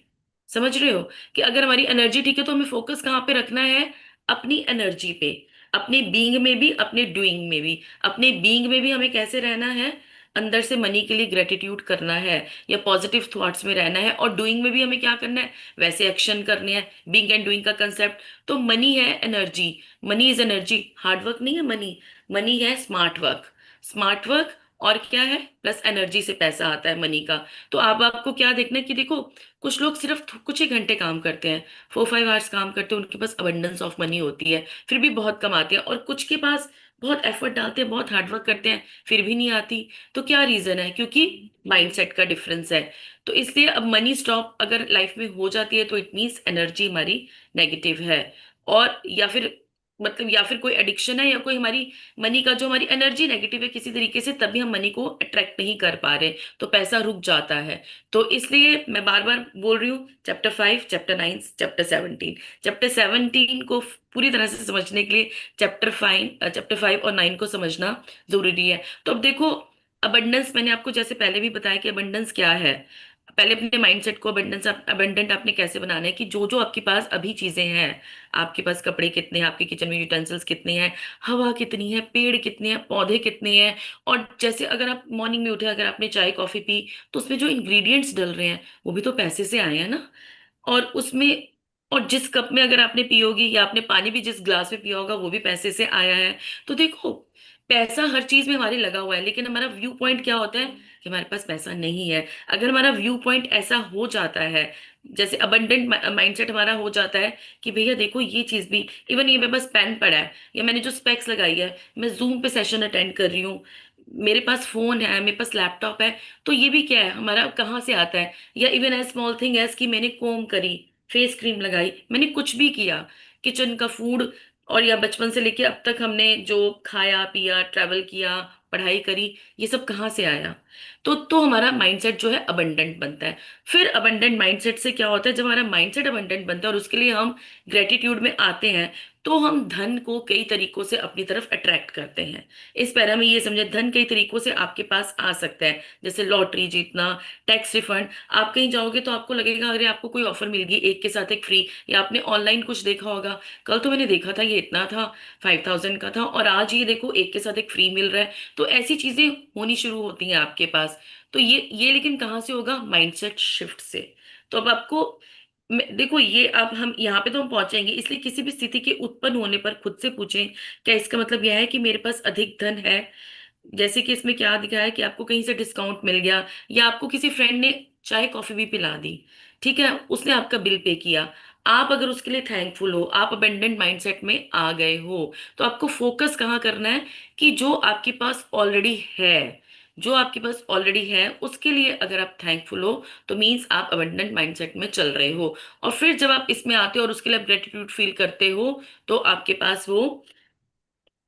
समझ रहे हो कि अगर हमारी एनर्जी ठीक है तो हमें फोकस कहाँ पे रखना है, अपनी एनर्जी पे, अपने बीइंग में भी, अपने डूइंग में भी। अपने बीइंग में भी हमें कैसे रहना है, अंदर से मनी के लिए ग्रेटिट्यूड करना है, या पॉजिटिव थॉट्स में रहना है, और डूइंग में भी हमें क्या करना है, वैसे एक्शन करने हैं, बीइंग एंड डूइंग का कंसेप्ट। तो मनी है energy, money is energy, hard work नहीं है मनी, मनी है स्मार्ट वर्क, स्मार्ट वर्क, और क्या है, प्लस एनर्जी से पैसा आता है मनी का। तो अब आपको क्या देखना है कि देखो, कुछ लोग सिर्फ कुछ ही घंटे काम करते हैं, 4-5 आवर्स काम करते हैं, उनके पास अबंडेंस ऑफ मनी होती है, फिर भी बहुत कमाते हैं, और कुछ के पास बहुत एफर्ट डालते हैं, बहुत हार्डवर्क करते हैं, फिर भी नहीं आती। तो क्या रीजन है, क्योंकि माइंडसेट का डिफरेंस है। तो इसलिए अब मनी स्टॉप अगर लाइफ में हो जाती है तो इट मीन्स एनर्जी हमारी नेगेटिव है, और या फिर मतलब, या फिर कोई एडिक्शन है, या कोई हमारी मनी का जो हमारी एनर्जी नेगेटिव है किसी तरीके से, तभी हम मनी को अट्रैक्ट नहीं कर पा रहे, तो पैसा रुक जाता है। तो इसलिए मैं बार बार बोल रही हूँ, चैप्टर 5, चैप्टर 9, चैप्टर 17, चैप्टर 17 को पूरी तरह से समझने के लिए चैप्टर 5 और 9 को समझना जरूरी है। तो अब देखो, अबंडेंस मैंने आपको जैसे पहले भी बताया कि अबंडेंस क्या है। पहले अपने माइंडसेट को अबंडेंट आपने कैसे बनाना है कि जो जो आपके पास अभी चीजें हैं, आपके पास कपड़े कितने हैं, आपके किचन में यूटेंसिल्स कितने हैं, हवा कितनी है, पेड़ कितने हैं, पौधे कितने हैं। और जैसे अगर आप मॉर्निंग में उठे, अगर आपने चाय कॉफी पी, तो उसमें जो इंग्रेडिएंट्स डल रहे हैं वो भी तो पैसे से आए हैं ना। और उसमें, और जिस कप में अगर आपने पी होगी, या आपने पानी भी जिस ग्लास में पिया होगा वो भी पैसे से आया है। तो देखो, पैसा हर चीज में हमारे लगा हुआ है, लेकिन हमारा व्यू पॉइंट क्या होता है कि हमारे पास पैसा नहीं है। अगर हमारा व्यू पॉइंट ऐसा हो जाता है, जैसे अबंडेंट माइंडसेट हमारा हो जाता है कि भैया देखो ये चीज भी, इवन ये मेरे पास पेन पड़ा है, या मैंने जो स्पेक्स लगाई है, मैं जूम पे सेशन अटेंड कर रही हूँ, मेरे पास फोन है, मेरे पास लैपटॉप है, तो ये भी क्या है, हमारा कहाँ से आता है। या even as small thing as कि मैंने कोम करी, फेस क्रीम लगाई, मैंने कुछ भी किया, किचन का फूड, और या बचपन से लेके अब तक हमने जो खाया पिया, ट्रैवल किया, पढ़ाई करी, ये सब कहाँ से आया। तो हमारा माइंडसेट जो है अबंडेंट बनता है। फिर अबंडेंट माइंडसेट से क्या होता है, जब हमारा माइंडसेट अबंडेंट बनता है और उसके लिए हम ग्रेटिट्यूड में आते हैं, तो हम धन को कई तरीकों से अपनी तरफ अट्रैक्ट करते हैं। इस पैरा में ये समझे, धन कई तरीकों से आपके पास आ सकता है, जैसे लॉटरी जीतना, टैक्स रिफंड। आप कहीं जाओगे तो आपको लगेगा अगर आपको कोई ऑफर मिल गई, एक के साथ एक फ्री, या आपने ऑनलाइन कुछ देखा होगा, कल तो मैंने देखा था ये इतना था, 5000 का था, और आज ये देखो एक के साथ एक फ्री मिल रहा है। तो ऐसी चीजें होनी शुरू होती हैं आपके पास। तो ये लेकिन कहाँ से होगा, माइंडसेट शिफ्ट से। तो अब आपको देखो, ये अब हम यहाँ पे तो हम पहुंचेंगे, इसलिए किसी भी स्थिति के उत्पन्न होने पर खुद से पूछें, क्या इसका मतलब यह है कि मेरे पास अधिक धन है। जैसे कि इसमें क्या दिखा है कि आपको कहीं से डिस्काउंट मिल गया, या आपको किसी फ्रेंड ने चाय कॉफी भी पिला दी, ठीक है, उसने आपका बिल पे किया, आप अगर उसके लिए थैंकफुल हो, आप अबेंडेंट माइंडसेट में आ गए हो, तो आपको फोकस कहाँ करना है कि जो आपके पास ऑलरेडी है, जो आपके पास ऑलरेडी है उसके लिए अगर आप थैंकफुल हो, तो मीन्स आप अबेंडेंट माइंडसेट में चल रहे हो। और फिर जब आप इसमें आते हो और उसके लिए आप ग्रेटिट्यूड फील करते हो, तो आपके पास वो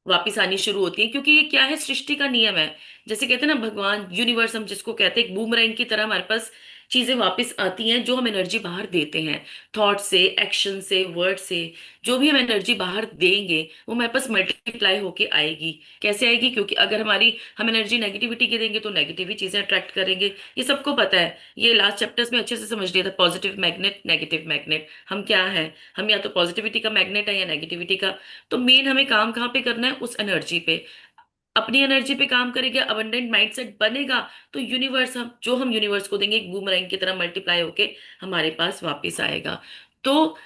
वापिस आनी शुरू होती है, क्योंकि ये क्या है, सृष्टि का नियम है। जैसे कहते हैं ना, भगवान, यूनिवर्स हम जिसको कहते हैं, एक बूमरैंग की तरह हमारे पास चीजें वापस आती हैं, जो हम एनर्जी बाहर देते हैं, थॉट से, एक्शन से, वर्ड से, जो भी हम एनर्जी बाहर देंगे वो हमारे पास मल्टीप्लाई होके आएगी। कैसे आएगी, क्योंकि अगर हम एनर्जी नेगेटिविटी की देंगे तो नेगेटिव ही चीजें अट्रैक्ट करेंगे। ये सबको पता है, ये लास्ट चैप्टर्स में अच्छे से समझ लिया था, पॉजिटिव मैग्नेट, नेगेटिव मैग्नेट। हम क्या है, हम या तो पॉजिटिविटी का मैग्नेट है या नेगेटिविटी का। तो मेन हमें काम कहाँ पे करना है, उस एनर्जी पे, अपनी एनर्जी पे काम करेंगे, अबंडेंट माइंडसेट बनेगा, तो यूनिवर्स, हम यूनिवर्स को देंगे, एक बूमरैंग की तरह मल्टीप्लाई होके हमारे पास वापस आएगा। तो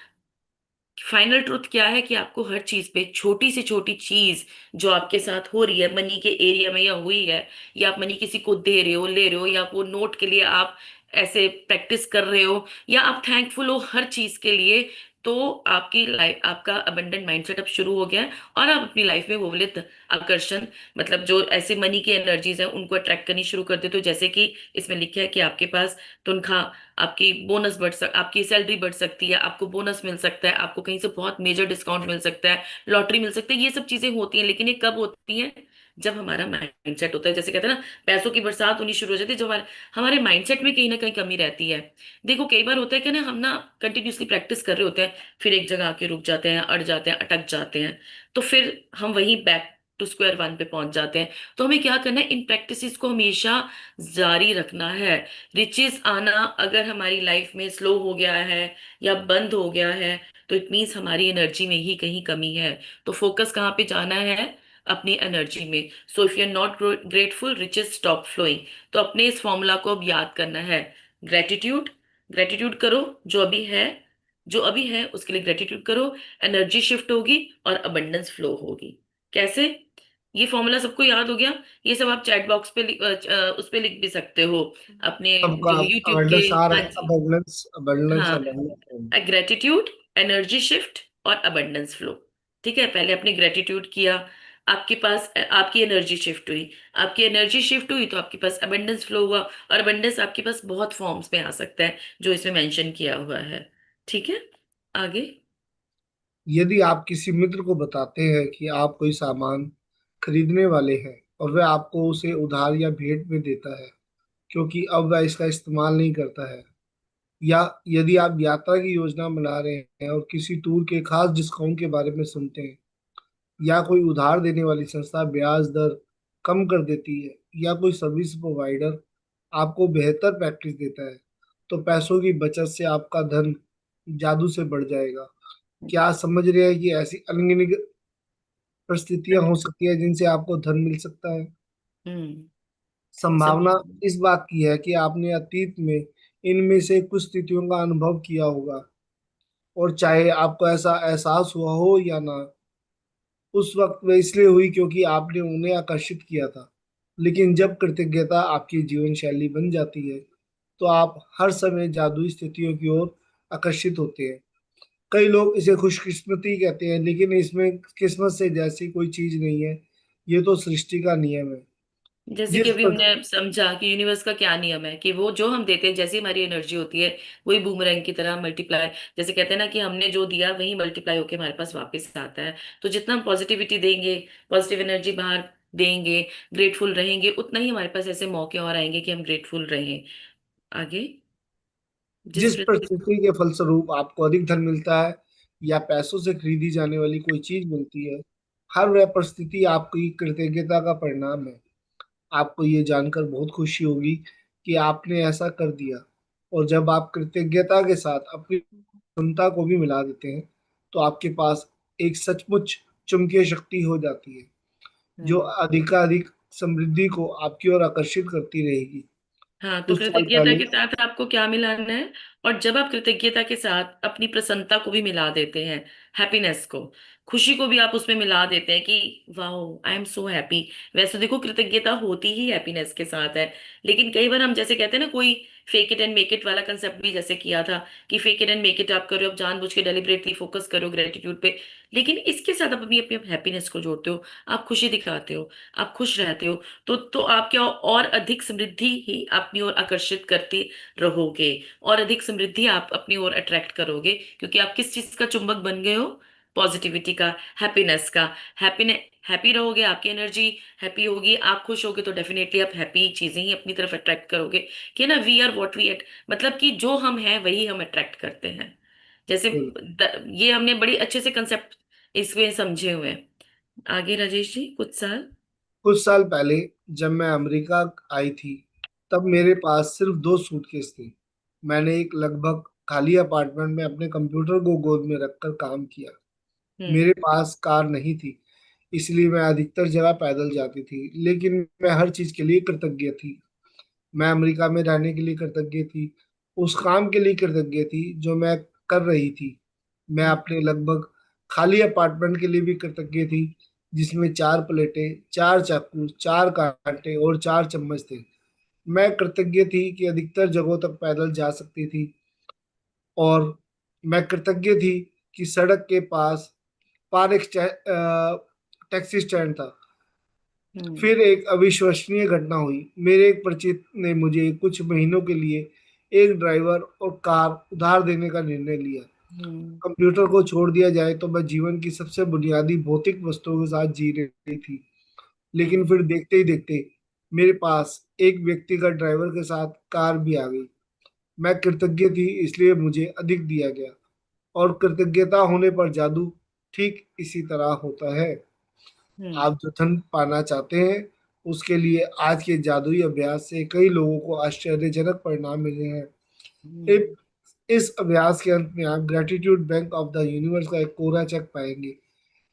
फाइनल ट्रुथ क्या है कि आपको हर चीज पे, छोटी से छोटी चीज जो आपके साथ हो रही है मनी के एरिया में या हुई है, या आप मनी किसी को दे रहे हो, ले रहे हो, या वो नोट के लिए आप ऐसे प्रैक्टिस कर रहे हो, या आप थैंकफुल हो हर चीज के लिए, तो आपकी लाइफ, आपका अबंडेंट माइंडसेट अब शुरू हो गया है, और आप अपनी लाइफ में वो वाले आकर्षण, मतलब जो ऐसे मनी की एनर्जीज हैं उनको अट्रैक्ट करनी शुरू कर देते हो। जैसे कि इसमें लिखा है कि आपके पास तनख्वाह, आपकी बोनस आपकी सैलरी बढ़ सकती है, आपको बोनस मिल सकता है, आपको कहीं से बहुत मेजर डिस्काउंट मिल सकता है, लॉटरी मिल सकती है, ये सब चीजें होती हैं। लेकिन ये कब होती हैं, जब हमारा माइंडसेट होता है, जैसे कहते हैं ना, पैसों की बरसात होनी शुरू हो जाती है, जब हमारे हमारे माइंडसेट में कहीं ना कहीं कमी रहती है। देखो कई बार होता है कि ना, हम ना कंटिन्यूसली प्रैक्टिस कर रहे होते हैं, फिर एक जगह आके रुक जाते हैं, अड़ जाते हैं, अटक जाते हैं, तो फिर हम वहीं बैक टू स्क्वायर वन पे पहुंच जाते हैं। तो हमें क्या करना है, इन प्रैक्टिसेस को हमेशा जारी रखना है। रिचेस आना अगर हमारी लाइफ में स्लो हो गया है या बंद हो गया है, तो इट मीन्स हमारी एनर्जी में ही कहीं कमी है। तो फोकस कहाँ पे जाना है, अपनी एनर्जी में। So if you are not grateful, riches stop flowing. तो अपने इस फॉर्मूला को अब याद करना है, ग्रेटिट्यूड, ग्रेटिट्यूड करो, जो अभी है उसके लिए ग्रेटिट्यूड करो, एनर्जी शिफ्ट होगी और अबंडेंस फ्लो होगी। कैसे, ये फॉर्मूला सबको याद हो गया। ये सब आप चैट बॉक्स पे उस पे लिख भी सकते हो, अपने सबका जो यूट्यूब के। अबंडेंस आ रहा हाँ है, जी। अबंडेंस अबंडेंस हाँ, अबंडेंस। ग्रेटिट्यूड, एनर्जी शिफ्ट और अबंडेंस फ्लो। ठीक है, पहले आपने ग्रेटिट्यूड किया, आपके पास आपकी एनर्जी शिफ्ट हुई, आपकी एनर्जी शिफ्ट हुई तो आपके पास अबंडेंस फ्लो हुआ, और अबंडेंस आपके पास बहुत फॉर्म्स में आ सकता है जो इसमें मेंशन किया हुआ है। ठीक है, आगे। यदि आप किसी मित्र को बताते हैं कि आप कोई सामान खरीदने वाले हैं और वह आपको उसे उधार या भेंट में देता है क्योंकि अब वह इसका इस्तेमाल नहीं करता है, या यदि आप यात्रा की योजना बना रहे हैं और किसी टूर के खास डिस्काउंट के बारे में सुनते हैं, या कोई उधार देने वाली संस्था ब्याज दर कम कर देती है, या कोई सर्विस प्रोवाइडर आपको बेहतर पैकेज देता है, तो पैसों की बचत से आपका धन जादू से बढ़ जाएगा। क्या आप समझ रहे हैं कि ऐसी अनगिनत परिस्थितियां हो सकती है जिनसे आपको धन मिल सकता है? हम्म। संभावना समझ। इस बात की है कि आपने अतीत में इनमें से कुछ स्थितियों का अनुभव किया होगा, और चाहे आपको ऐसा एहसास हुआ हो या ना, उस वक्त वह इसलिए हुई क्योंकि आपने उन्हें आकर्षित किया था। लेकिन जब कृतज्ञता आपकी जीवन शैली बन जाती है, तो आप हर समय जादुई स्थितियों की ओर आकर्षित होते हैं। कई लोग इसे खुशकिस्मती कहते हैं, लेकिन इसमें किस्मत से जैसी कोई चीज नहीं है। ये तो सृष्टि का नियम है। जैसे कि जिस अभी पर हमने समझा कि यूनिवर्स का क्या नियम है कि वो जो हम देते हैं, जैसी हमारी एनर्जी होती है, वही बूमरैंग की तरह मल्टीप्लाई, जैसे कहते हैं ना कि हमने जो दिया वही मल्टीप्लाई होके हमारे पास वापस आता है। तो जितना हम पॉजिटिविटी देंगे, पॉजिटिव एनर्जी बाहर देंगे, ग्रेटफुल रहेंगे, उतना ही हमारे पास ऐसे मौके और आएंगे कि हम ग्रेटफुल रहें। आगे। जिस जिस प्रति। परिस्थिति के फलस्वरूप आपको अधिक धन मिलता है या पैसों से खरीदी जाने वाली कोई चीज मिलती है, हर वह परिस्थिति आपकी कृतज्ञता का परिणाम है। आपको ये जानकर बहुत खुशी होगी कि आपने ऐसा कर दिया। और जब आप कृतज्ञता के साथ अपनी क्षमता को भी मिला देते हैं, तो आपके पास एक सचमुच चुंबकीय शक्ति हो जाती है, जो हम्म। अधिकाधिक समृद्धि को आपकी ओर आकर्षित करती रहेगी। हाँ, तो कुछ साल कृतज्ञता पहले के साथ आपको क्या मिलाना है? और जब आप कृतज्ञता के साथ अपनी प्रसन्नता को भी मिला देते हैं, हैप्पीनेस को, खुशी को भी आप उसमें मिला देते हैं कि wow I am so happy. वैसे देखो, कृतज्ञता होती ही हैप्पीनेस के साथ है। लेकिन कई बार हम जैसे कहते हैं ना, कोई fake it and make it वाला कंसेप्ट भी जैसे किया था कि fake it and make it आप करो, आप जानबूझ के डेलिबरेटली फोकस करो ग्रेटिट्यूड पे, लेकिन इसके साथ आप अपनी अपनी हैप्पीनेस को जोड़ते हो, आप खुशी दिखाते हो, आप खुश रहते हो, तो आप क्या और अधिक समृद्धि ही अपनी ओर आकर्षित करते रहोगे, और अधिक समृद्धि आप अपनी ओर अट्रैक्ट करोगे, क्योंकि आप किस चीज का चुंबक बन गए हो? पॉजिटिविटी का, हैप्पीनेस का। हैप्पीने हैप्पी रहोगे, आपकी एनर्जी हैप्पी होगी, आप खुश होगे, तो डेफिनेटली आप हैप्पी चीजें ही अपनी तरफ अट्रैक्ट करोगे। कि ना, we are what we eat, मतलब कि जो हम हैं वही हम अट्रैक्ट करते हैं। जैसे ये हमने बड़ी अच्छे से कंसेप्ट इसमें समझे हुए हैं। आगे राजेश जी, कुछ साल। कुछ साल पहले जब मैं अमेरिका आई थी, तब मेरे पास सिर्फ 2 सूटकेस थे। मैंने एक लगभग खाली अपार्टमेंट में अपने कंप्यूटर को गोद में रखकर काम किया। हम्म। मेरे पास कार नहीं थी, इसलिए मैं अधिकतर जगह पैदल जाती थी, लेकिन मैं हर चीज के लिए कृतज्ञ थी। मैं अमेरिका में रहने के लिए कृतज्ञ थी, उस काम के लिए कृतज्ञ थी जो मैं कर रही थी। मैं हम्म। अपने लगभग खाली अपार्टमेंट के लिए भी कृतज्ञ थी, जिसमें 4 प्लेटें, 4 चाकू, 4 कांटे और 4 चम्मच थे। मैं कृतज्ञ थी कि अधिकतर जगहों तक पैदल जा सकती थी, और मैं कृतज्ञ थी कि सड़क के पार एक टैक्सी स्टैंड था। हम्म। फिर एक अविश्वसनीय घटना हुई। मेरे एक परिचित ने मुझे कुछ महीनों के लिए एक ड्राइवर और कार उधार देने का निर्णय लिया। हम्म। कंप्यूटर को छोड़ दिया जाए तो मैं जीवन की सबसे बुनियादी भौतिक वस्तुओं के साथ जी रही थी। लेकिन हम्म। फिर देखते ही देखते मेरे पास एक व्यक्तिगत ड्राइवर के साथ कार भी आ गई। मैं कृतज्ञ थी, इसलिए मुझे अधिक दिया गया। और कृतज्ञता होने पर जादू ठीक इसी तरह होता है। हम्म। आप जो धन पाना चाहते हैं, उसके लिए आज के जादुई अभ्यास से कई लोगों को आश्चर्यजनक परिणाम मिले हैं। हम्म। इस इस अभ्यास के अंत में आप gratitude bank of the universe का एक कोरा चेक पाएंगे,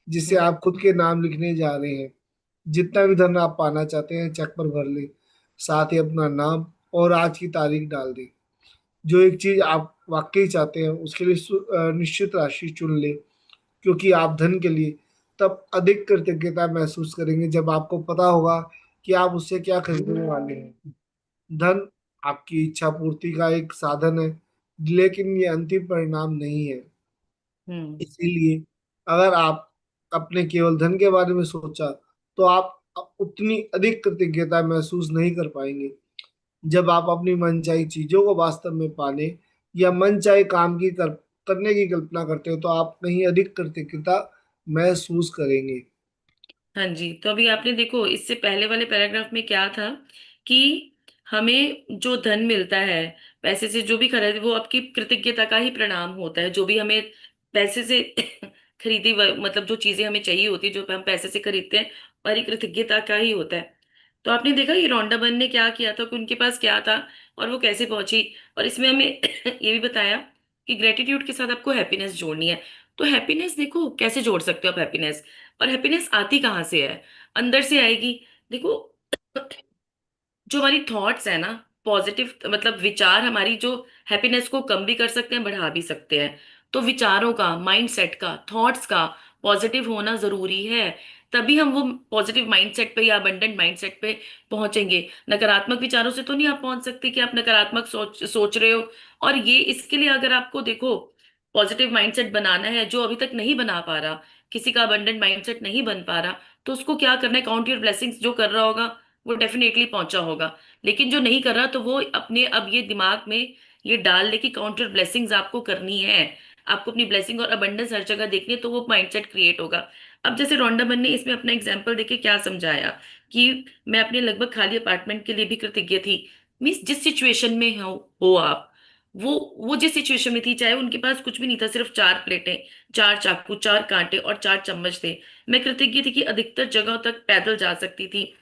जिसे हम्म। आप खुद के नाम लिखने जा रहे हैं। जितना भी धन आप पाना चाहते हैं, चेक पर भर लें। साथ ही अपना नाम और आज की तारीख डाल दें। जो एक चीज आप वाकई चाहते हैं, उसके लिए निश्चित राशि चुन लें, क्योंकि आप धन के लिए तब अधिक कृतज्ञता महसूस करेंगे जब आपको पता होगा कि आप उससे क्या खरीदने वाले हैं। धन आपकी इच्छा पूर्ति का एक साधन है, लेकिन ये अंतिम परिणाम नहीं है। हम्म। इसीलिए अगर आप अपने केवल धन के बारे में सोचा, तो आप उतनी अधिक कृतज्ञता महसूस नहीं कर पाएंगे। जब आप अपनी मनचाही चीजों को वास्तव में पाने या मनचाहे काम करने की कल्पना करते हो, तो आप कहीं अधिक कृतज्ञता महसूस करेंगे। हाँ जी, तो अभी आपने देखो, इससे पहले वाले पैराग्राफ में क्या था कि हमें जो धन मिलता है, पैसे से जो भी खरीद, वो आपकी कृतज्ञता का ही परिणाम होता है। जो भी हमें पैसे से मतलब जो चीजें हमें चाहिए होती है, जो हम पैसे से खरीदते हैं, हमारी कृतज्ञता का ही होता है। तो आपने देखा ये रोंडा बन ने क्या किया था, कि उनके पास क्या था और वो कैसे पहुंची। और इसमें हमें ये भी बताया कि ग्रेटिट्यूड के साथ आपको हैप्पीनेस जोड़नी है। तो हैप्पीनेस देखो कैसे जोड़ सकते हो आप हैप्पीनेस, और हैप्पीनेस आती कहाँ से है, अंदर से आएगी। देखो, जो हमारी थॉट्स है ना, पॉजिटिव मतलब विचार हमारी जो हैप्पीनेस को कम भी कर सकते हैं, बढ़ा भी सकते हैं। तो विचारों का, माइंडसेट का, थॉट्स का पॉजिटिव होना जरूरी है। तभी हम वो पॉजिटिव माइंडसेट पे या अबंडेंट माइंडसेट पे पहुंचेंगे। नकारात्मक विचारों से तो नहीं आप पहुंच सकते कि आप नकारात्मक सोच सोच रहे हो। और ये इसके लिए अगर आपको देखो पॉजिटिव माइंडसेट बनाना है, जो अभी तक नहीं बना पा रहा, किसी का अबंडेंट माइंडसेट नहीं बन पा रहा, तो उसको क्या करना है, काउंट योर ब्लेसिंग्स जो कर रहा होगा वो डेफिनेटली पहुंचा होगा। लेकिन जो नहीं कर रहा, तो वो अपने अब ये दिमाग में ये डाल ले कि काउंटर ब्लेसिंग्स आपको करनी है, आपको अपनी ब्लेसिंग और अबंडेंस हर जगह देखनी है, तो वो माइंडसेट क्रिएट होगा। अब जैसे रोंडामन ने इसमें अपना एग्जाम्पल देके क्या समझाया कि मैं अपने लगभग खाली अपार्टमेंट के लिए भी कृतज्ञ थी। मीन्स जिस सिचुएशन में हो आप, वो जिस सिचुएशन में थी, चाहे उनके पास कुछ भी नहीं था, सिर्फ 4 प्लेटें, 4 चाकू, 4 कांटे और 4 चम्मच थे, मैं कृतज्ञ थी कि अधिकतर जगहों तक पैदल जा सकती थी।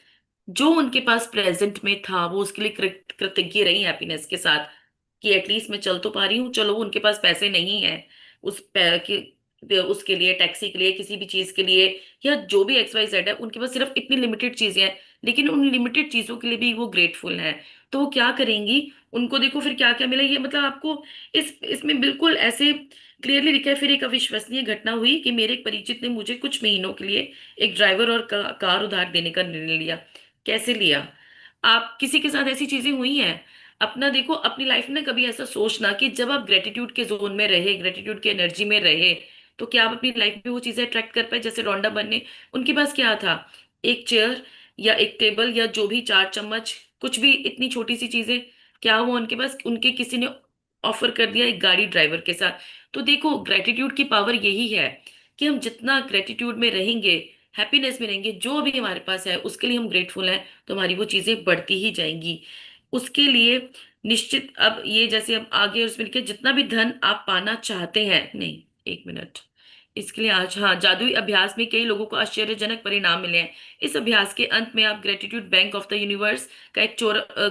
जो उनके पास प्रेजेंट में था वो उसके लिए कृतज्ञ रही हैप्पीनेस के साथ, कि एटलीस्ट मैं चल तो पा रही हूँ। चलो उनके पास पैसे नहीं है उसके लिए, टैक्सी के लिए, किसी भी चीज के लिए, या जो भी एक्स वाई जेड है, उनके पास सिर्फ इतनी लिमिटेड चीजें हैं, लेकिन उन लिमिटेड चीजों के लिए भी वो ग्रेटफुल हैं। तो वो क्या करेंगी, उनको देखो फिर क्या क्या मिला, ये मतलब आपको इसमें बिल्कुल ऐसे क्लियरली लिखा है। फिर एक अविश्वसनीय घटना हुई कि मेरे एक परिचित ने मुझे कुछ महीनों के लिए एक ड्राइवर और कार उधार देने का निर्णय लिया। कैसे लिया, आप किसी के साथ ऐसी चीजें हुई हैं अपना देखो अपनी लाइफ में, कभी ऐसा सोचना कि जब आप ग्रेटिट्यूड के जोन में रहे, ग्रेटिट्यूड की एनर्जी में रहे, तो क्या आप अपनी लाइफ में वो चीजें अट्रैक्ट कर पाए। जैसे रोंडा बनने, उनके पास क्या था, एक चेयर या एक टेबल या जो भी 4 चम्मच, कुछ भी इतनी छोटी सी चीजें, क्या वो उनके पास, उनके किसी ने ऑफर कर दिया एक गाड़ी ड्राइवर के साथ। तो देखो ग्रेटिट्यूड की पावर यही है कि हम जितना ग्रेटिट्यूड में रहेंगे, हैप्पीनेस में रहेंगे, जो भी हमारे पास है उसके लिए हम ग्रेटफुल हैं, तो हमारी वो चीजें बढ़ती ही जाएंगी। उसके लिए निश्चित, अब ये जैसे अब आगे उसमें लिखे जितना भी धन आप पाना चाहते हैं, नहीं, 1 मिनट, इसके लिए आज, हाँ, जादुई अभ्यास में कई लोगों को आश्चर्यजनक परिणाम मिले हैं। इस अभ्यास के अंत में आप gratitude bank of the universe का एक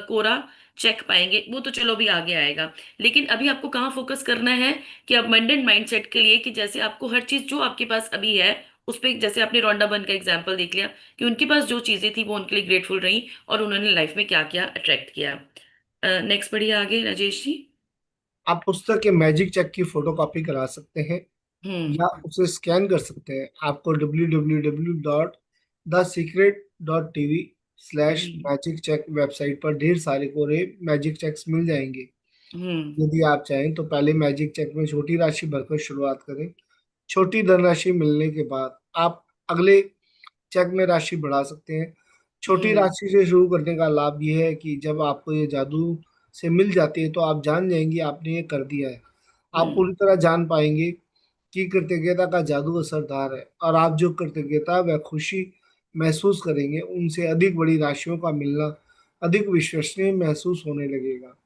कोरा चेक पाएंगे। वो तो चलो भी आगे आएगा, लेकिन अभी आपको कहाँ फोकस करना है, कि अबंडेंट माइंडसेट के लिए, कि जैसे आपको हर चीज जो आपके पास अभी है उस पे, जैसे आपने रोंडा बन का एग्जाम्पल देख लिया कि उनके पास जो चीजें थी वो उनके लिए ग्रेटफुल रही, और उन्होंने लाइफ में क्या क्या अट्रैक्ट किया। नेक्स्ट बढ़िए आगे राजेश जी। आप पुस्तक के मैजिक चेक की फोटो कॉपी करा सकते हैं हम्म। या उसे स्कैन कर सकते हैं। आपको हम्म। www.thesecret.tv/मैजिक चेक वेबसाइट पर ढेर सारे कोरे मैजिक चेक्स मिल जाएंगे। हम्म। यदि आप चाहें तो पहले मैजिक चेक में छोटी राशि भरकर शुरुआत करें। छोटी धनराशि मिलने के बाद आप अगले चेक में राशि बढ़ा सकते हैं। छोटी हम्म। राशि से शुरू करने का लाभ यह है कि जब आपको ये जादू से मिल जाती है तो आप जान जाएंगे आपने ये कर दिया है। आप हम्म। पूरी तरह जान पाएंगे कि कृतज्ञता का जादू असरदार है, और आप जो कृतज्ञता व खुशी महसूस करेंगे उनसे अधिक बड़ी राशियों का मिलना अधिक विश्वसनीय महसूस होने लगेगा।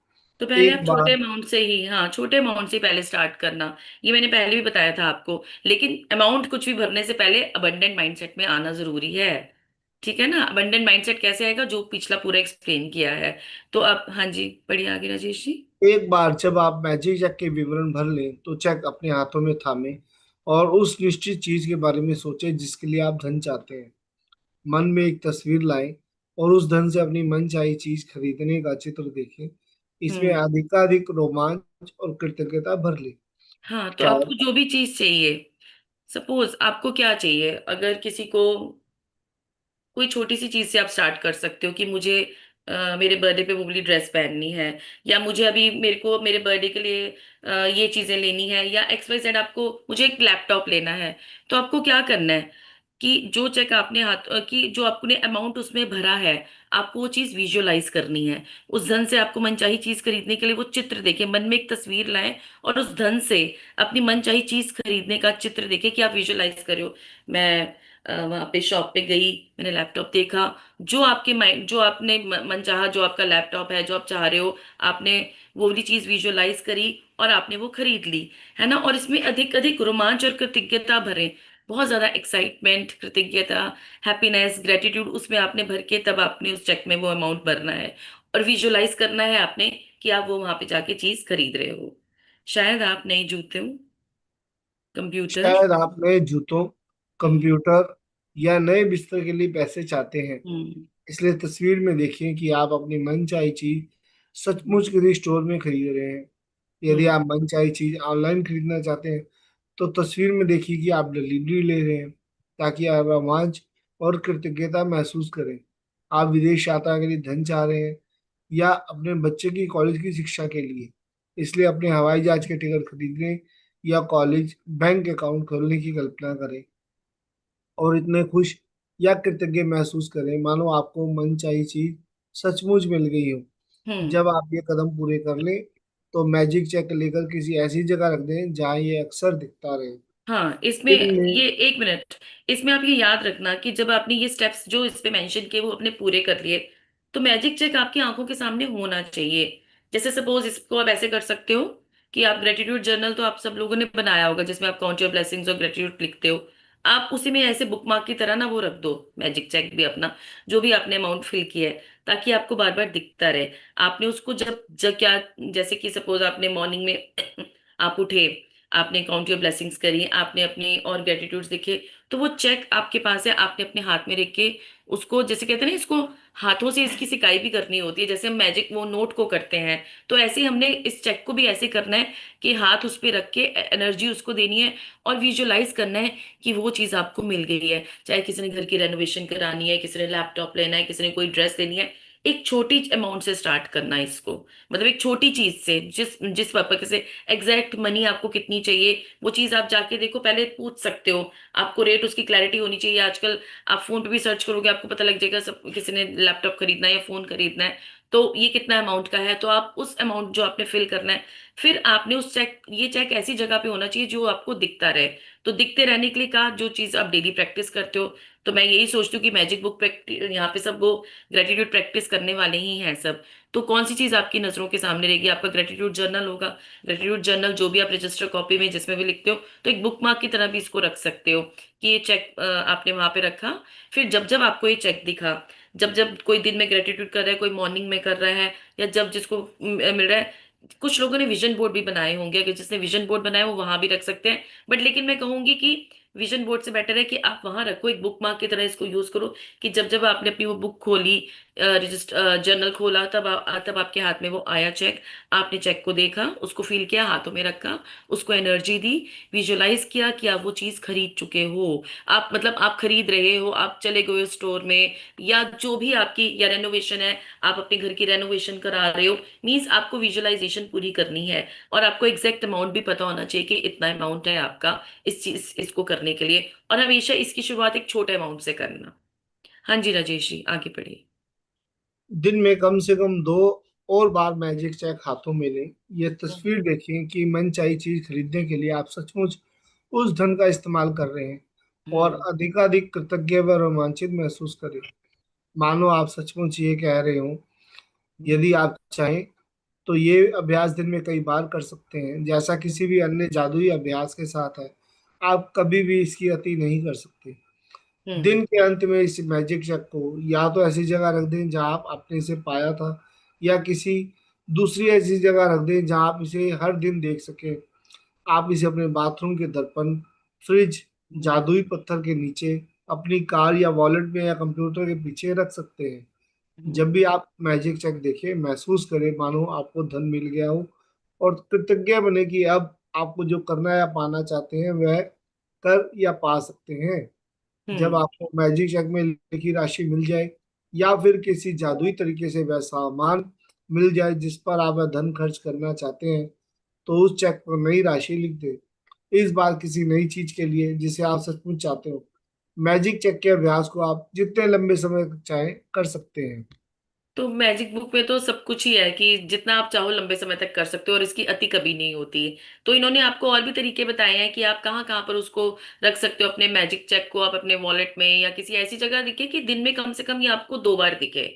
तो पहले एक आप छोटे बार अमाउंट से ही, हाँ, छोटे अमाउंट से पहले स्टार्ट करना। ये मैंने पहले भी बताया था आपको, लेकिन अमाउंट कुछ भी भरने से पहले अबंडेंट माइंडसेट में आना जरूरी है। ठीक है ना, अबंडेंट माइंडसेट कैसे आएगा, जो पिछला पूरा एक्सप्लेन किया है। तो अब हाँ जी, बढ़िया आगे राजेश जी। एक बार जब आप मैजिक चेक के विवरण भर लें तो चेक अपने हाथों में थामें और उस निश्चित चीज के बारे में सोचें जिसके लिए आप धन चाहते हैं। मन में एक तस्वीर लाएं और उस धन से अपनी मनचाही चीज खरीदने का चित्र देखें। इसमें हम्म। अधिकाधिक रोमांच और कृतज्ञता भर लें। हाँ, तो चार, आपको जो भी चीज चाहिए, सपोज आपको क्या चाहिए, अगर किसी को कोई छोटी सी चीज से आप स्टार्ट कर सकते हो कि मुझे मेरे बर्थडे पे वो वाली ड्रेस पहननी है, या मुझे अभी मेरे को मेरे बर्थडे के लिए ये चीजें लेनी है, या एक्स वाई जेड, आपको मुझे एक लैपटॉप लेना है। तो आपको क्या करना है कि जो चेक आपने हाथ की जो आपने अमाउंट उसमें भरा है, आपको वो चीज विजुअलाइज करनी है। उस धन से आपको मनचाही चीज खरीदने के लिए वो चित्र देखें, मन में एक तस्वीर लाएं, और उस धन से अपनी मनचाही चीज खरीदने का चित्र देखें कि आप विजुअलाइज करो। मैं वहां पे शॉप पे गई, मैंने लैपटॉप देखा, जो आपके माइंड, जो आपने मन चाहा, जो आपका लैपटॉप है जो आप चाह रहे हो, आपने वो वाली चीज विजुअलाइज करी और आपने वो खरीद ली, है ना। और इसमें अधिक अधिक रोमांच और कृतज्ञता भरें। बहुत ज्यादा एक्साइटमेंट, कृतज्ञता, हैप्पीनेस, ग्रेटिट्यूड उसमें आपने भर के तब आपने उस चेक में वो अमाउंट भरना है। और विजुअलाइज करना है आपने कि आप वो वहां पे जाके चीज खरीद रहे हो। शायद आप नए जूते हो, कंप्यूटर। शायद आप नए जूतों, हम्म। कंप्यूटर या नए बिस्तर के लिए पैसे चाहते हैं। हम्म। इसलिए तस्वीर में देखिए कि आप अपनी मनचाही चीज सचमुच किसी स्टोर में खरीद रहे हैं। यदि हम्म। आप मनचाही चीज ऑनलाइन खरीदना चाहते हैं तो तस्वीर में देखिए कि आप डिलीवरी ले रहे हैं, ताकि आप रोमांच और कृतज्ञता महसूस करें। आप विदेश यात्रा के लिए धन चाह रहे हैं या अपने बच्चे की कॉलेज की शिक्षा के लिए, इसलिए अपने हवाई जहाज के टिकट खरीदने या कॉलेज बैंक अकाउंट खोलने की कल्पना करें और इतने खुश या कृतज्ञ महसूस करें मानो आपको मनचाही चीज सचमुच मिल गई हो। हम्म। जब आप ये कदम पूरे कर लें तो मैजिक चेक लेकर किसी ऐसी जगह रख दें जहां ये अक्सर दिखता रहे। हाँ, इसमें दिन में ये एक मिनट, इसमें आप ये याद रखना कि जब आपने ये स्टेप्स जो इस पे मेंशन किए वो अपने पूरे कर लिए, तो मैजिक चेक आपकी आंखों के सामने होना चाहिए। जैसे सपोज इसको आप ऐसे कर सकते हो कि आप ग्रेटिट्यूड जर्नल तो आप सब लोगों ने बनाया होगा जिसमें आप काउंट योर ब्लेसिंग्स और ग्रेटिट्यूड लिखते हो। आप उसी में ऐसे बुकमार्क की तरह ना वो रख दो, मैजिक चेक भी अपना, जो भी आपने अमाउंट फिल किया है, ताकि आपको बार बार दिखता रहे। आपने उसको जब जब क्या, जैसे कि सपोज आपने मॉर्निंग में आप उठे, आपने काउंट योर ब्लेसिंग्स करी, आपने अपनी और ग्रेटिट्यूड्स लिखे, तो वो चेक आपके पास है, आपने अपने हाथ में रख के उसको, जैसे कहते हैं ना, इसको हाथों से इसकी सिकाई भी करनी होती है, जैसे हम मैजिक वो नोट को करते हैं। तो ऐसे ही हमने इस चेक को भी ऐसे करना है कि हाथ उस पे रख के एनर्जी उसको देनी है और विजुअलाइज करना है कि वो चीज आपको मिल गई है। चाहे किसी ने घर की रेनोवेशन करानी है, किसी ने लैपटॉप लेना है, किसी ने कोई ड्रेस लेनी है, एक छोटी अमाउंट से स्टार्ट करना है इसको। मतलब एक छोटी चीज से, जिस जिस पर्पज से, एग्जैक्ट मनी आपको कितनी चाहिए वो चीज आप जाके देखो, पहले पूछ सकते हो। आपको रेट उसकी क्लैरिटी होनी चाहिए। आजकल आप फोन पे भी सर्च करोगे, आपको पता लग जाएगा सब, किसी ने लैपटॉप खरीदना है या फोन खरीदना है, तो ये कितना अमाउंट का है, तो आप उस अमाउंट जो आपने फिल करना है, फिर आपने उस चेक, ये चेक ऐसी जगह पे होना चाहिए जो आपको दिखता रहे। तो दिखते रहने के लिए कहा, जो चीज आप डेली प्रैक्टिस करते हो, तो मैं यही सोचती हूँ कि मैजिक बुक प्रैक्टिस, यहाँ पे सब वो ग्रेटिट्यूड प्रैक्टिस करने वाले ही हैं सब। तो कौन सी चीज आपकी नजरों के सामने रहेगी? आपका ग्रेटिट्यूड जर्नल होगा। ग्रेटिट्यूड जर्नल जो भी आप रजिस्टर कॉपी में जिसमें भी लिखते हो, तो एक बुक मार्क की तरह भी इसको रख सकते हो कि ये चेक आपने वहां पे रखा। फिर जब जब आपको ये चेक दिखा, जब जब कोई दिन में ग्रेटिट्यूड कर रहा है, कोई मॉर्निंग में कर रहा है, या जब जिसको मिल रहा है। कुछ लोगों ने विजन बोर्ड भी बनाए होंगे, अगर जिसने विजन बोर्ड बनाया वो वहां भी रख सकते हैं। बट लेकिन मैं कहूंगी कि विजन बोर्ड से बेटर है कि आप वहां रखो, एक बुक मार्क की तरह इसको यूज करो, कि जब जब आपने अपनी वो बुक खोली, रजिस्टर जर्नल खोला, तब आपके हाथ में वो आया चेक। आपने चेक को देखा, उसको फील किया, हाथों में रखा, उसको एनर्जी दी, विजुअलाइज किया कि आप वो चीज खरीद चुके हो। आप मतलब आप खरीद रहे हो, आप चले गए हो स्टोर में, या जो भी आपकी, या रेनोवेशन है, आप अपने घर की रेनोवेशन करा रहे हो, मीन्स आपको विजुअलाइजेशन पूरी करनी है। और आपको एग्जैक्ट अमाउंट भी पता होना चाहिए कि इतना अमाउंट है आपका इस चीज इसको करने के लिए। और हमेशा इसकी शुरुआत एक छोटे अमाउंट से करना। हाँ जी राजेश जी, आगे बढ़िए। दिन में कम से कम 2 और बार मैजिक चेक हाथों में लें। ये तस्वीर देखें कि मनचाही चीज खरीदने के लिए आप सचमुच उस धन का इस्तेमाल कर रहे हैं और हम्म। अधिकाधिक कृतज्ञ व रोमांचित महसूस करें मानो आप सचमुच ये कह रहे हो। यदि आप चाहें तो ये अभ्यास दिन में कई बार कर सकते हैं, जैसा किसी भी अन्य जादुई अभ्यास के साथ है। आप कभी भी इसकी अति नहीं कर सकते। हम्म। दिन के अंत में इस मैजिक चेक को या तो ऐसी जगह रख दें जहां आप आपने इसे पाया था, या किसी दूसरी ऐसी जगह रख दें जहां आप इसे हर दिन देख सकें। आप इसे अपने बाथरूम के दर्पण, फ्रिज, जादुई पत्थर के नीचे, अपनी कार या वॉलेट में या कंप्यूटर के पीछे रख सकते हैं। जब भी आप मैजिक चेक देखें, महसूस करें मानो आपको धन मिल गया हो और कृतज्ञ बने कि अब आपको जो करना या पाना चाहते हैं वह कर या पा सकते हैं। जब हम्म। आपको मैजिक चेक में लिखी राशि मिल जाए या फिर किसी जादुई तरीके से वह सामान मिल जाए जिस पर आप वह धन खर्च करना चाहते हैं, तो उस चेक पर नई राशि लिख दें, इस बार किसी नई चीज के लिए जिसे आप सचमुच चाहते हो। मैजिक चेक के अभ्यास को आप जितने लंबे समय तक चाहें कर सकते हैं। तो मैजिक बुक में तो सब कुछ ही है कि जितना आप चाहो लंबे समय तक कर सकते हो, और इसकी अति कभी नहीं होती। तो इन्होंने आपको और भी तरीके बताए हैं कि आप कहाँ कहाँ पर उसको रख सकते हो। अपने मैजिक चेक को आप अपने वॉलेट में या किसी ऐसी जगह दिखे कि दिन में कम से कम ये आपको 2 बार दिखे।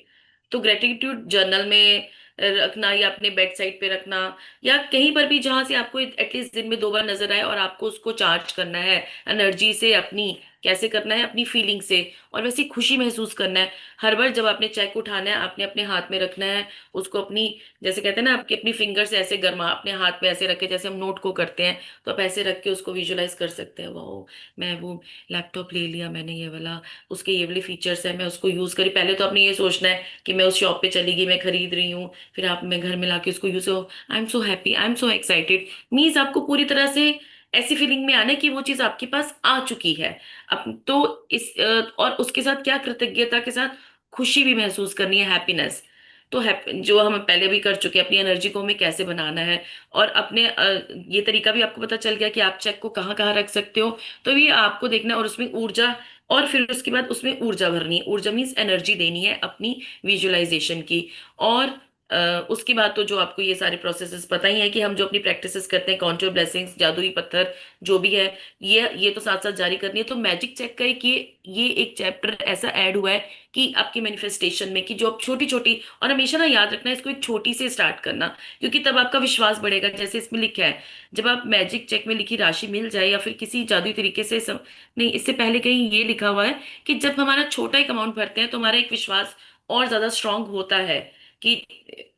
तो ग्रेटिट्यूड जर्नल में रखना या अपने बेड साइड पे रखना, या कहीं पर भी जहां से आपको एटलीस्ट दिन में 2 बार नजर आए, और आपको उसको चार्ज करना है एनर्जी से अपनी। कैसे करना है? अपनी फीलिंग से, और वैसी खुशी महसूस करना है। हर बार जब आपने चेक उठाना है, आपने अपने हाथ में रखना है उसको अपनी, जैसे कहते हैं ना, आपके अपनी फिंगर से ऐसे गरमा, अपने हाथ में ऐसे रखे जैसे हम नोट को करते हैं, तो आप ऐसे रख के उसको विजुलाइज कर सकते हैं। वाओ, मैं वो लैपटॉप ले लिया मैंने, ये वाला, उसके ये वाले फीचर्स है, मैं उसको यूज करी। पहले तो आपने ये सोचना है कि मैं उस शॉप पे चली गई, मैं खरीद रही हूँ, फिर आप मैं घर में लाके उसको यूज हो, I am so happy, I am so excited. Means आपको पूरी तरह से ऐसी फीलिंग में आना है कि वो चीज आपके पास आ चुकी है। अब तो और उसके साथ क्या, कृतज्ञता के साथ खुशी भी महसूस करनी है, हैप्पीनेस। तो जो हम पहले भी कर चुके हैं, अपनी एनर्जी को हमें कैसे बनाना है, और अपने ये तरीका भी आपको पता चल गया कि आप चेक को कहाँ कहाँ रख सकते हो। तो ये आपको देखना है, और उसमें ऊर्जा, और फिर उसके बाद उसमें ऊर्जा भरनी है। ऊर्जा मीन्स एनर्जी देनी है अपनी विजुअलाइजेशन की। और उसके बाद तो जो आपको ये सारे प्रोसेसेस पता ही है कि हम जो अपनी प्रैक्टिसेस करते हैं, कॉन्टूर ब्लेसिंग्स, जादुई पत्थर, जो भी है, ये तो साथ साथ जारी करनी है। तो मैजिक चेक का एक ये एक चैप्टर ऐसा ऐड हुआ है कि आपकी मैनिफेस्टेशन में, कि जो आप छोटी छोटी, और हमेशा ना याद रखना है इसको एक छोटी से स्टार्ट करना, क्योंकि तब आपका विश्वास बढ़ेगा। जैसे इसमें लिखा है, जब आप मैजिक चेक में लिखी राशि मिल जाए, या फिर किसी जादुई तरीके से नहीं, इससे पहले कहीं ये लिखा हुआ है कि जब हमारा छोटा एक अमाउंट भरते हैं तो हमारा एक विश्वास और ज्यादा स्ट्रांग होता है कि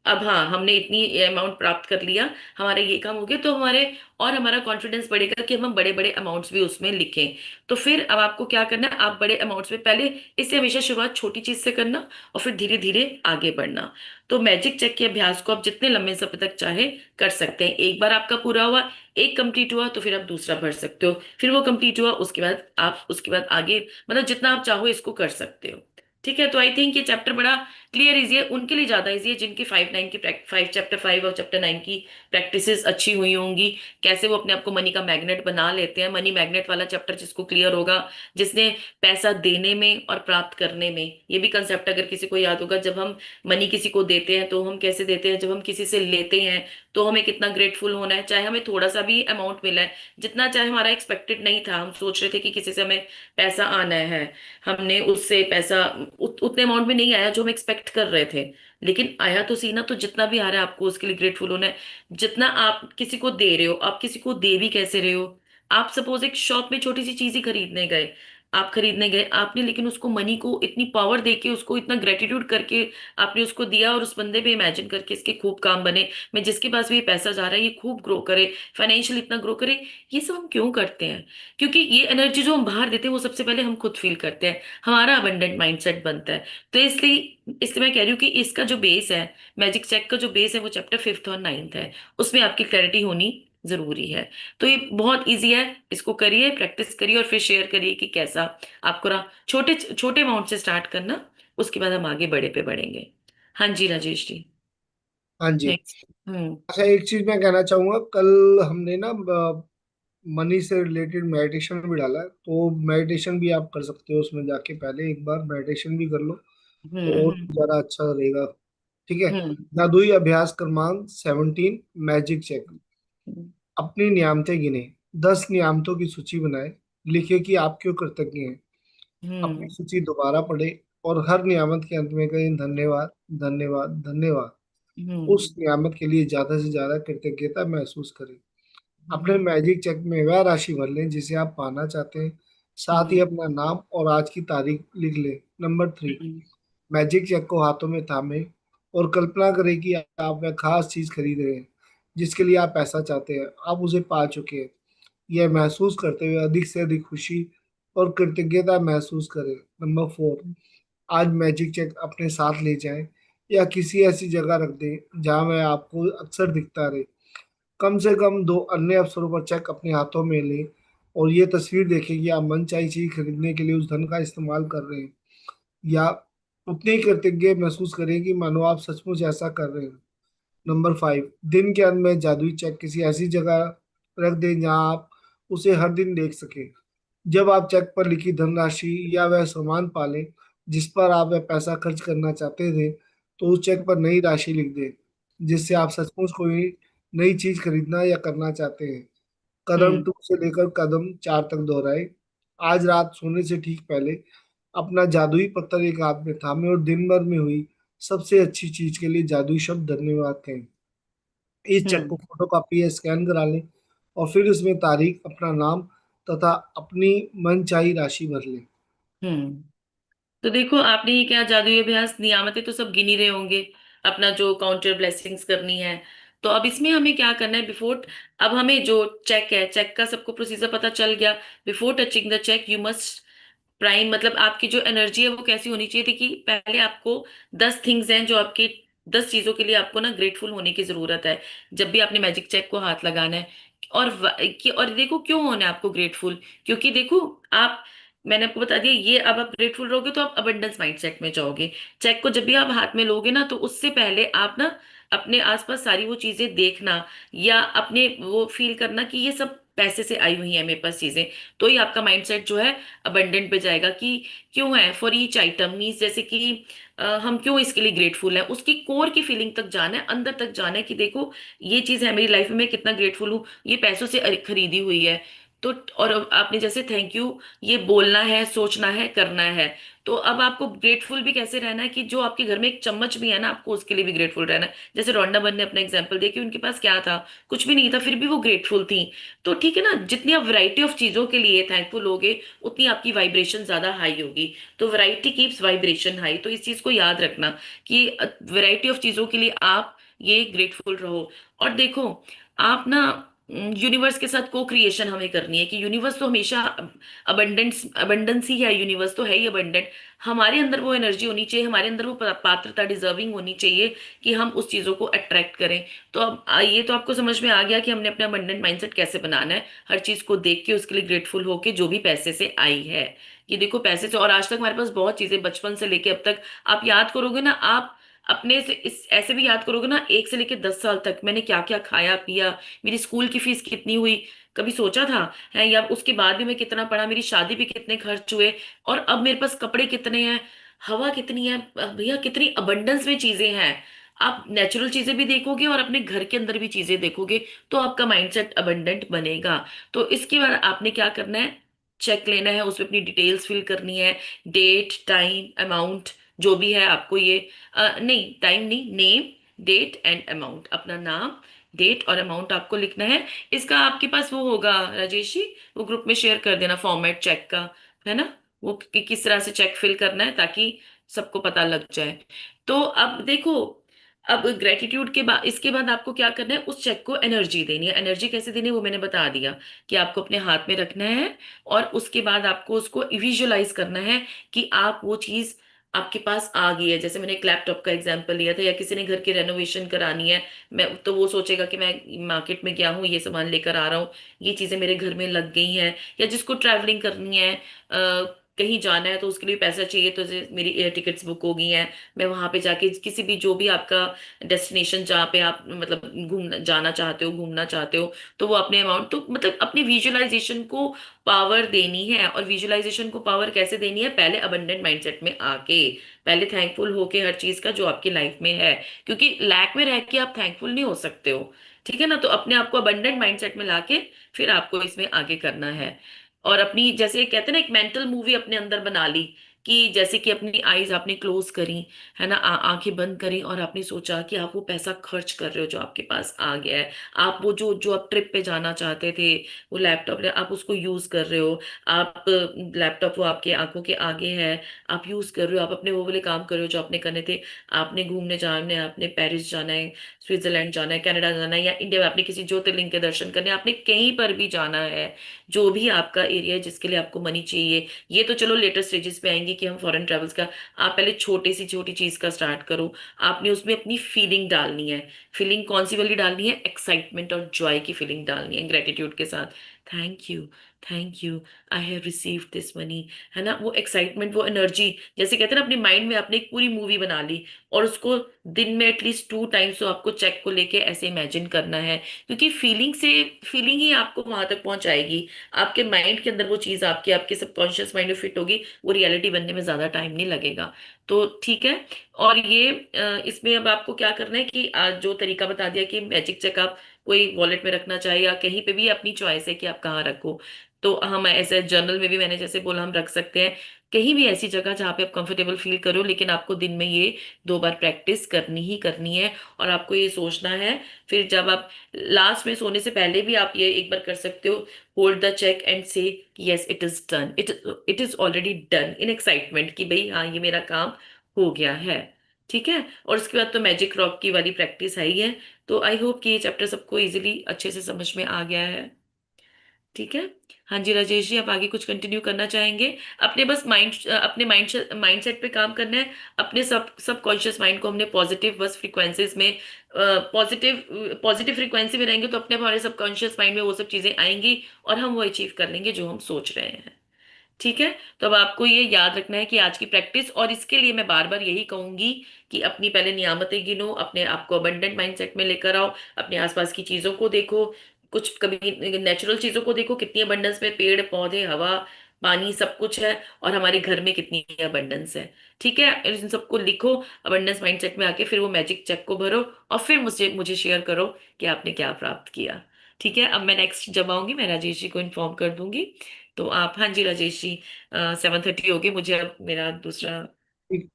अब हाँ, हमने इतनी अमाउंट प्राप्त कर लिया, हमारा ये काम हो गया, तो हमारा कॉन्फिडेंस बढ़ेगा कि हम बड़े बड़े अमाउंट्स भी उसमें लिखें। तो फिर अब आपको क्या करना है, आप बड़े अमाउंट्स में पहले, इससे हमेशा शुरुआत छोटी चीज से करना, और फिर धीरे धीरे आगे बढ़ना। तो मैजिक चेक के अभ्यास को आप जितने लंबे समय तक चाहे कर सकते हैं। एक बार आपका पूरा हुआ, एक कंप्लीट हुआ, तो फिर आप दूसरा भर सकते हो, फिर वो कंप्लीट हुआ, उसके बाद आप उसके बाद आगे, मतलब जितना आप चाहो इसको कर सकते हो। ठीक है, तो आई थिंक ये चैप्टर बड़ा क्लियर इजी है, उनके लिए ज्यादा इजी है जिनकी 5-9 की 5 चैप्टर 5 और चैप्टर 9 की प्रैक्टिसेस अच्छी हुई होंगी। कैसे वो अपने आप को मनी का मैग्नेट बना लेते हैं, मनी मैग्नेट वाला चैप्टर जिसको क्लियर होगा, जिसने पैसा देने में और प्राप्त करने में, ये भी कंसेप्ट अगर किसी को याद होगा, जब हम मनी किसी को देते हैं तो हम कैसे देते हैं, जब हम किसी से लेते हैं तो हमें कितना ग्रेटफुल होना है, चाहे हमें थोड़ा सा भी अमाउंट मिला है, जितना चाहे हमारा एक्सपेक्टेड नहीं था, हम सोच रहे थे कि किसी से हमें पैसा आना है, हमने उससे पैसा उतने अमाउंट में नहीं आया जो हम एक्सपेक्ट कर रहे थे, लेकिन आया तो सही ना। तो जितना भी आ रहा है आपको उसके लिए ग्रेटफुल होना है। जितना आप किसी को दे रहे हो, आप किसी को दे भी कैसे रहे हो? आप सपोज एक शॉप में छोटी सी चीज ही खरीदने गए, आप खरीदने गए आपने, लेकिन उसको मनी को इतनी पावर देके, उसको इतना ग्रेटिट्यूड करके आपने उसको दिया, और उस बंदे पे इमेजिन करके इसके खूब काम बने, मैं जिसके पास भी ये पैसा जा रहा है ये खूब ग्रो करे, फाइनेंशियल इतना ग्रो करे। ये सब हम क्यों करते हैं? क्योंकि ये एनर्जी जो हम बाहर देते हैं वो सबसे पहले हम खुद फील करते हैं, हमारा अबंडेंट माइंडसेट बनता है। तो इसलिए मैं कह रही हूँ कि इसका जो बेस है, मैजिक चेक का जो बेस है, वो चैप्टर 5th और 9th है, उसमें आपकी क्लैरिटी होनी जरूरी है। तो ये बहुत इजी है, इसको करिए, प्रैक्टिस करिए, और फिर शेयर करिए कि कैसा आपको रहा। छोटे छोटे अमाउंट से स्टार्ट करना, उसके बाद हम आगे बड़े पे बढ़ेंगे। हाँ जी, राजेश जी। हाँ जी। नेक्स्ट। हम्म। अच्छा, एक चीज मैं कहना चाहूंगा, कल हमने ना मनी से रिलेटेड मेडिटेशन भी डाला है, तो मेडिटेशन भी आप कर सकते हो, उसमें जाके पहले एक बार मेडिटेशन भी कर लो तो और हम्म। ज्यादा अच्छा रहेगा। ठीक है। हम्म। जादुई अभ्यास क्रमांक 17, मैजिक चेक। हम्म। अपनी नियामतें गिने, 10 नियामतों की सूची बनाए, लिखे कि आप क्यों कृतज्ञ हैं। अपनी हम्म। सूची दोबारा पढ़े और हर नियामत के अंत में कहें धन्यवाद, धन्यवाद, धन्यवाद। हम्म। उस नियामत के लिए ज्यादा से ज्यादा कृतज्ञता महसूस करें। अपने हम्म। मैजिक चेक में वह राशि भर लें जिसे आप पाना चाहते हैं, साथ ही हम्म। अपना नाम और आज की तारीख लिख लें। नंबर 3, हम्म। मैजिक चेक को हाथों में थामे और कल्पना करें कि आप वह खास चीज खरीद रहे हैं जिसके लिए आप पैसा चाहते हैं, आप उसे पा चुके हैं। यह महसूस करते हुए अधिक से अधिक खुशी और कृतज्ञता महसूस करें। नंबर 4, आज मैजिक चेक अपने साथ ले जाएं या किसी ऐसी जगह रख दें जहां वह आपको अक्सर दिखता रहे। कम से कम 2 अन्य अवसरों पर चेक अपने हाथों में लें और ये तस्वीर देखें कि आप मनचाही चीज खरीदने के लिए उस धन का इस्तेमाल कर रहे हैं, या उतने ही कृतज्ञ महसूस करें कि मानो आप सचमुच ऐसा कर रहे हैं। नंबर 5, दिन के अंत में जादुई चेक किसी ऐसी जगह रख दें जहां आप उसे हर दिन देख सकें। जब आप चेक पर लिखी धनराशि या वह सामान पालें जिस पर आप वह पैसा खर्च करना चाहते थे, तो उस चेक पर नई राशि लिख दें जिससे आप सचमुच कोई नई चीज खरीदना या करना चाहते हैं। कदम हम्म। 2 से लेकर कदम 4 तक दोहराएं। आज रात सोने से ठीक पहले अपना जादुई पत्थर एक हाथ में थामे और दिन भर में हुई सबसे अच्छी चीज के लिए जादुई शब्द धन्यवाद कहें। इस चेक को हम्म। फोटो कॉपी या स्कैन करा लें और फिर उसमें तारीख, अपना नाम तथा अपनी मनचाही राशि भर लें। हम्म। तो देखो, आपने ये क्या जादुई अभ्यास, नियामतें तो सब गिन ही रहे होंगे, अपना जो काउंटर ब्लेसिंग्स करनी है। तो अब इसमें हमें क्या करना है बिफोर, अब हमें जो चेक है, चेक का सबको प्रोसीजर पता चल गया। Before touching the cheque you must prime, मतलब आपकी जो एनर्जी है वो कैसी होनी चाहिए थी कि पहले आपको 10 थिंग्स हैं जो आपकी, 10 चीजों के लिए आपको ना ग्रेटफुल होने की जरूरत है जब भी आपने मैजिक चेक को हाथ लगाना है। और देखो क्यों होना है आपको ग्रेटफुल, क्योंकि देखो आप, मैंने आपको बता दिया ये, अब आप ग्रेटफुल रहोगे तो आप अबंडेंस माइंडसेट में जाओगे। चेक को जब भी आप हाथ में लोगे ना, तो उससे पहले आप ना अपने आसपास सारी वो चीजें देखना, या अपने वो फील करना कि ये सब पैसे से आई हुई है मेरे पास चीजें। तो ही आपका माइंडसेट जो है अबंडेंट पे जाएगा कि क्यों है, फॉर ईच आइटम मीन्स, जैसे कि हम क्यों इसके लिए ग्रेटफुल हैं, उसकी कोर की फीलिंग तक जाना है, अंदर तक जाना है कि देखो ये चीज है मेरी लाइफ में, मैं कितना ग्रेटफुल हूँ, ये पैसों से खरीदी हुई है। तो और आपने जैसे थैंक यू ये बोलना है, सोचना है, करना है। तो अब आपको ग्रेटफुल भी कैसे रहना है कि जो आपके घर में एक चम्मच भी है ना, आपको उसके लिए भी ग्रेटफुल रहना है। जैसे रोंडा बन ने अपना एग्जांपल दिया कि उनके पास क्या था, कुछ भी नहीं था, फिर भी वो ग्रेटफुल थी। तो ठीक है ना, जितनी आप वैरायटी ऑफ चीजों के लिए थैंकफुल होगे, उतनी आपकी वाइब्रेशन ज्यादा हाई होगी। तो वैरायटी कीप्स वाइब्रेशन हाई, तो इस चीज को याद रखना कि वैरायटी ऑफ चीजों के लिए आप ये ग्रेटफुल रहो। और देखो, आप ना यूनिवर्स के साथ को क्रिएशन हमें करनी है कि यूनिवर्स तो हमेशा अबंडेंस ही है, यूनिवर्स तो है ही अबंडेंट। हमारे अंदर वो एनर्जी होनी चाहिए, हमारे अंदर वो पात्रता, डिजर्विंग होनी चाहिए कि हम उस चीजों को अट्रैक्ट करें। तो अब ये तो आपको समझ में आ गया कि हमने अपना अबंडेंट माइंडसेट कैसे बनाना है, हर चीज को देख के उसके लिए ग्रेटफुल होके, जो भी पैसे से आई है। ये देखो पैसे से, और आज तक हमारे पास बहुत चीजें, बचपन से लेके अब तक, आप याद करोगे ना, आप अपने से इस ऐसे भी याद करोगे ना, 1 से लेके 10 साल तक मैंने क्या क्या खाया पिया, मेरी स्कूल की फीस कितनी हुई, कभी सोचा था है, या उसके बाद भी मैं कितना पढ़ा, मेरी शादी पे कितने खर्च हुए, और अब मेरे पास कपड़े कितने हैं, हवा कितनी है, भैया कितनी अबंडेंस में चीजें हैं। आप नेचुरल चीजें भी देखोगे और अपने घर के अंदर भी चीजें देखोगे, तो आपका माइंडसेट अबंडेंट बनेगा। तो इसके बाद आपने क्या करना है, चेक लेना है, उसमें अपनी डिटेल्स फिल करनी है, डेट, टाइम, अमाउंट, जो भी है आपको ये, नहीं टाइम नहीं, नेम, डेट एंड अमाउंट, अपना नाम, डेट और अमाउंट आपको लिखना है। इसका आपके पास वो होगा राजेश जी, वो ग्रुप में शेयर कर देना फॉर्मेट चेक का, है ना, वो किस तरह से चेक फिल करना है, ताकि सबको पता लग जाए। तो अब देखो, अब ग्रेटिट्यूड के बाद, इसके बाद आपको क्या करना है, उस चेक को एनर्जी देनी है। एनर्जी कैसे देनी है वो मैंने बता दिया, कि आपको अपने हाथ में रखना है, और उसके बाद आपको उसको विजुअलाइज करना है कि आप वो चीज आपके पास आ गई है। जैसे मैंने एक लैपटॉप का एग्जांपल लिया था, या किसी ने घर की रेनोवेशन करानी है, मैं तो वो सोचेगा कि मैं मार्केट में गया हूँ, ये सामान लेकर आ रहा हूँ, ये चीजें मेरे घर में लग गई हैं। या जिसको ट्रैवलिंग करनी है, कहीं जाना है, तो उसके लिए पैसा चाहिए, तो जैसे मेरी एयर टिकट्स बुक हो गई हैं, मैं वहां पे जाके किसी भी, जो भी आपका डेस्टिनेशन जहाँ पे आप मतलब घूमना जाना चाहते हो, घूमना चाहते हो, तो वो अपने अमाउंट, तो मतलब अपनी विजुअलाइजेशन को पावर देनी है। और विजुअलाइजेशन को पावर कैसे देनी है, पहले अबंडेंट माइंडसेट में आके, पहले थैंकफुल होके हर चीज का जो आपकी लाइफ में है, क्योंकि लैक में रह के आप थैंकफुल नहीं हो सकते हो। ठीक है ना, तो अपने आप को अबंडेंट माइंडसेट में लाके फिर आपको इसमें आगे करना है। और अपनी, जैसे कहते हैं ना, एक मेंटल मूवी अपने अंदर बना ली, कि जैसे कि अपनी आईज आपने क्लोज करी, है ना, आंखें बंद करी, और आपने सोचा कि आप वो पैसा खर्च कर रहे हो जो आपके पास आ गया है। आप वो जो जो आप ट्रिप पे जाना चाहते थे, वो लैपटॉप आप उसको यूज कर रहे हो। आप लैपटॉप वो आपके आंखों के आगे है, आप यूज कर रहे हो, आप अपने वो वाले काम कर रहे हो जो आपने करने थे। आपने घूमने जाना है, आपने पेरिस जाना है, स्विट्जरलैंड जाना है, कनाडा जाना है, या इंडिया में आपने किसी ज्योतिर्लिंग के दर्शन करने, आपने कहीं पर भी जाना है, जो भी आपका एरिया है जिसके लिए आपको मनी चाहिए। ये तो चलो लेटर स्टेजेस पे आएंगे कि हम फॉरेन ट्रेवल्स का, आप पहले छोटे सी छोटी चीज का स्टार्ट करो। आपने उसमें अपनी फीलिंग डालनी है। फीलिंग कौन सी वाली डालनी है, एक्साइटमेंट और जॉय की फीलिंग डालनी है, ग्रेटिट्यूड के साथ। Thank you, thank you, I have received this money, है ना, वो एक्साइटमेंट, वो एनर्जी, जैसे कहते हैं ना, अपने माइंड में आपने एक पूरी मूवी बना ली, और उसको दिन में एटलीस्ट 2 टाइम्स तो आपको चेक को लेके ऐसे इमेजिन करना है। क्योंकि फीलिंग से, फीलिंग ही आपको वहां तक पहुंचाएगी। आपके माइंड के अंदर वो चीज आपके आपके सबकॉन्शियस माइंड में फिट होगी, वो रियलिटी बनने में ज्यादा टाइम नहीं लगेगा। तो ठीक है। और ये इसमें अब आपको क्या करना है कि आज जो तरीका बता दिया कि मैजिक चेक आप कोई वॉलेट में रखना चाहे या कहीं पे भी, अपनी चॉइस है कि आप कहाँ रखो। तो हम ऐसे जर्नल में भी, मैंने जैसे बोला, हम रख सकते हैं। कहीं भी ऐसी जगह जहाँ पे आप कंफर्टेबल फील करो, लेकिन आपको दिन में ये 2 बार प्रैक्टिस करनी ही करनी है। और आपको ये सोचना है, फिर जब आप लास्ट में सोने से पहले भी आप ये एक बार कर सकते हो, होल्ड द चेक एंड से yes it is done, it is already done, in excitement कि भाई हाँ ये मेरा काम हो गया है। ठीक है। और उसके बाद तो मैजिक रॉक की वाली प्रैक्टिस है ही है। तो आई होप कि ये चैप्टर सबको इजीली अच्छे से समझ में आ गया है। ठीक है। हाँ जी राजेश जी, आप आगे कुछ कंटिन्यू करना चाहेंगे? अपने बस अपने माइंडसेट पे काम करना है। अपने सब कॉन्शियस माइंड को हमने पॉजिटिव बस फ्रीक्वेंसीज में, पॉजिटिव पॉजिटिव फ्रीक्वेंसी में रहेंगे तो अपने हमारे सबकॉन्शियस माइंड में वो सब चीजें आएंगी और हम वो अचीव कर लेंगे जो हम सोच रहे हैं। ठीक है। तो अब आपको ये याद रखना है कि आज की प्रैक्टिस, और इसके लिए मैं बार बार यही कहूंगी कि अपनी पहले नियामतें गिनो, अपने आप को अबंडेंट माइंडसेट में लेकर आओ, अपने आसपास की चीजों को देखो, कुछ कभी नेचुरल चीजों को देखो, कितनी अबंडेंस में पेड़ पौधे हवा पानी सब कुछ है, और हमारे घर में कितनी अबंडेंस है। ठीक है। इन सबको लिखो अबंडेंस माइंडसेट में आके, फिर वो मैजिक चेक को भरो और फिर मुझे मुझे शेयर करो कि आपने क्या प्राप्त किया। ठीक है। अब मैं नेक्स्ट जब आऊंगी मैं राजेश जी को इन्फॉर्म कर दूंगी। तो आप, हाँ जी राजेश जी, 7:30 हो गई, मुझे अब मेरा दूसरा ठीक।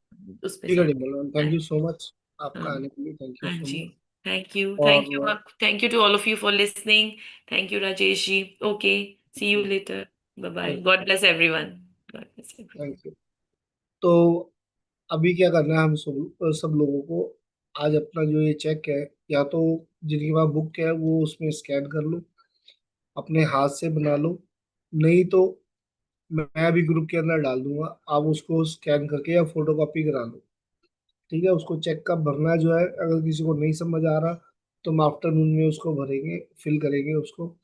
उसमें ठीक है जाना डिम्पल, है। थैंक यू सो मच हाँ। आपका आने के लिए, थैंक यू हाँ सो जी। मच। थैंक यू और thank you to all of you for listening. Thank you Rajesh ji. Okay. See you later. Bye bye. God bless everyone. God bless everyone. Thank you. तो अभी क्या करना है हम सब सब लोगों को, आज अपना जो ये चेक है, या तो जिनके पास बुक है वो उसमें स्कैन कर लो, अपने हाथ से बना लो, नहीं तो मैं अभी ग्रुप के अंदर डाल दूंगा, आप उसको स्कैन करके या फोटो कॉपी करा लो। ठीक है, उसको चेक का भरना जो है, अगर किसी को नहीं समझ आ रहा तो हम आफ्टरनून में उसको भरेंगे, फिल करेंगे उसको।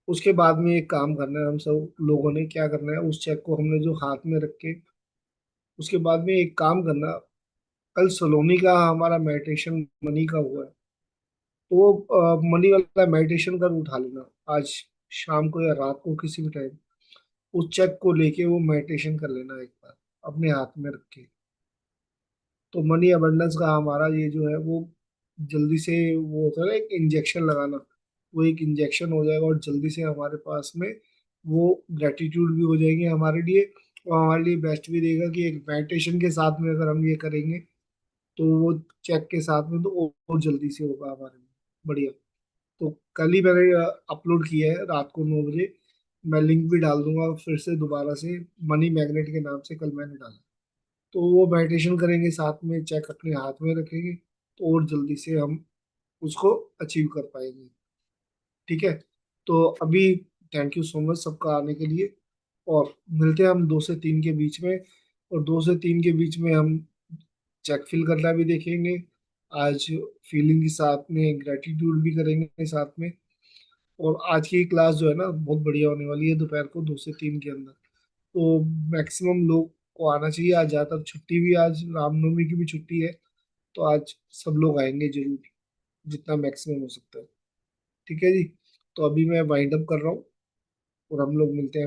उसके बाद में एक काम करना है, हम सब लोगों ने क्या करना है, उस चेक को हमने जो हाथ में रख के, उसके बाद में एक काम करना। कल सलोनी का हमारा मेडिटेशन मनी का हुआ है, तो वो मनी वाला मेडिटेशन कर उठा लेना आज शाम को या रात को किसी भी टाइम, उस चेक को लेके वो मेडिटेशन कर लेना एक बार अपने हाथ में रख के। तो मनी अबंडेंस का हमारा ये जो है वो जल्दी से, वो होता है ना एक इंजेक्शन लगाना, वो एक इंजेक्शन हो जाएगा और जल्दी से हमारे पास में वो ग्रेटिट्यूड भी हो जाएगी हमारे लिए, और हमारे लिए बेस्ट भी रहेगा कि एक मेडिटेशन के साथ में अगर हम ये करेंगे तो वो चेक के साथ में तो और जल्दी से होगा हमारे में। बढ़िया। तो कल ही मैंने अपलोड किया है रात को 9 बजे, मैं लिंक भी डाल दूंगा फिर से दोबारा से, मनी मैग्नेट के नाम से कल मैंने डाला। तो वो मेडिटेशन करेंगे साथ में, चेक अपने हाथ में रखेंगे, तो और जल्दी से हम उसको अचीव कर पाएंगे। ठीक है। तो अभी थैंक यू सो मच सबका आने के लिए, और मिलते हैं हम 2 से 3 के बीच में, और 2 से 3 के बीच में हम चेक फिल करना भी देखेंगे आज, फीलिंग के साथ में ग्रेटिट्यूड भी करेंगे साथ में। और आज की क्लास जो है ना बहुत बढ़िया होने वाली है, दोपहर को 2 से 3 के अंदर। तो मैक्सिमम लोग को आना चाहिए, आज ज़्यादातर छुट्टी भी, आज रामनवमी की भी छुट्टी है, तो आज सब लोग आएंगे जरूर, जितना मैक्सिमम हो सकता है। ठीक है जी। तो अभी मैं वाइंड अप कर रहा हूँ और हम लोग मिलते हैं।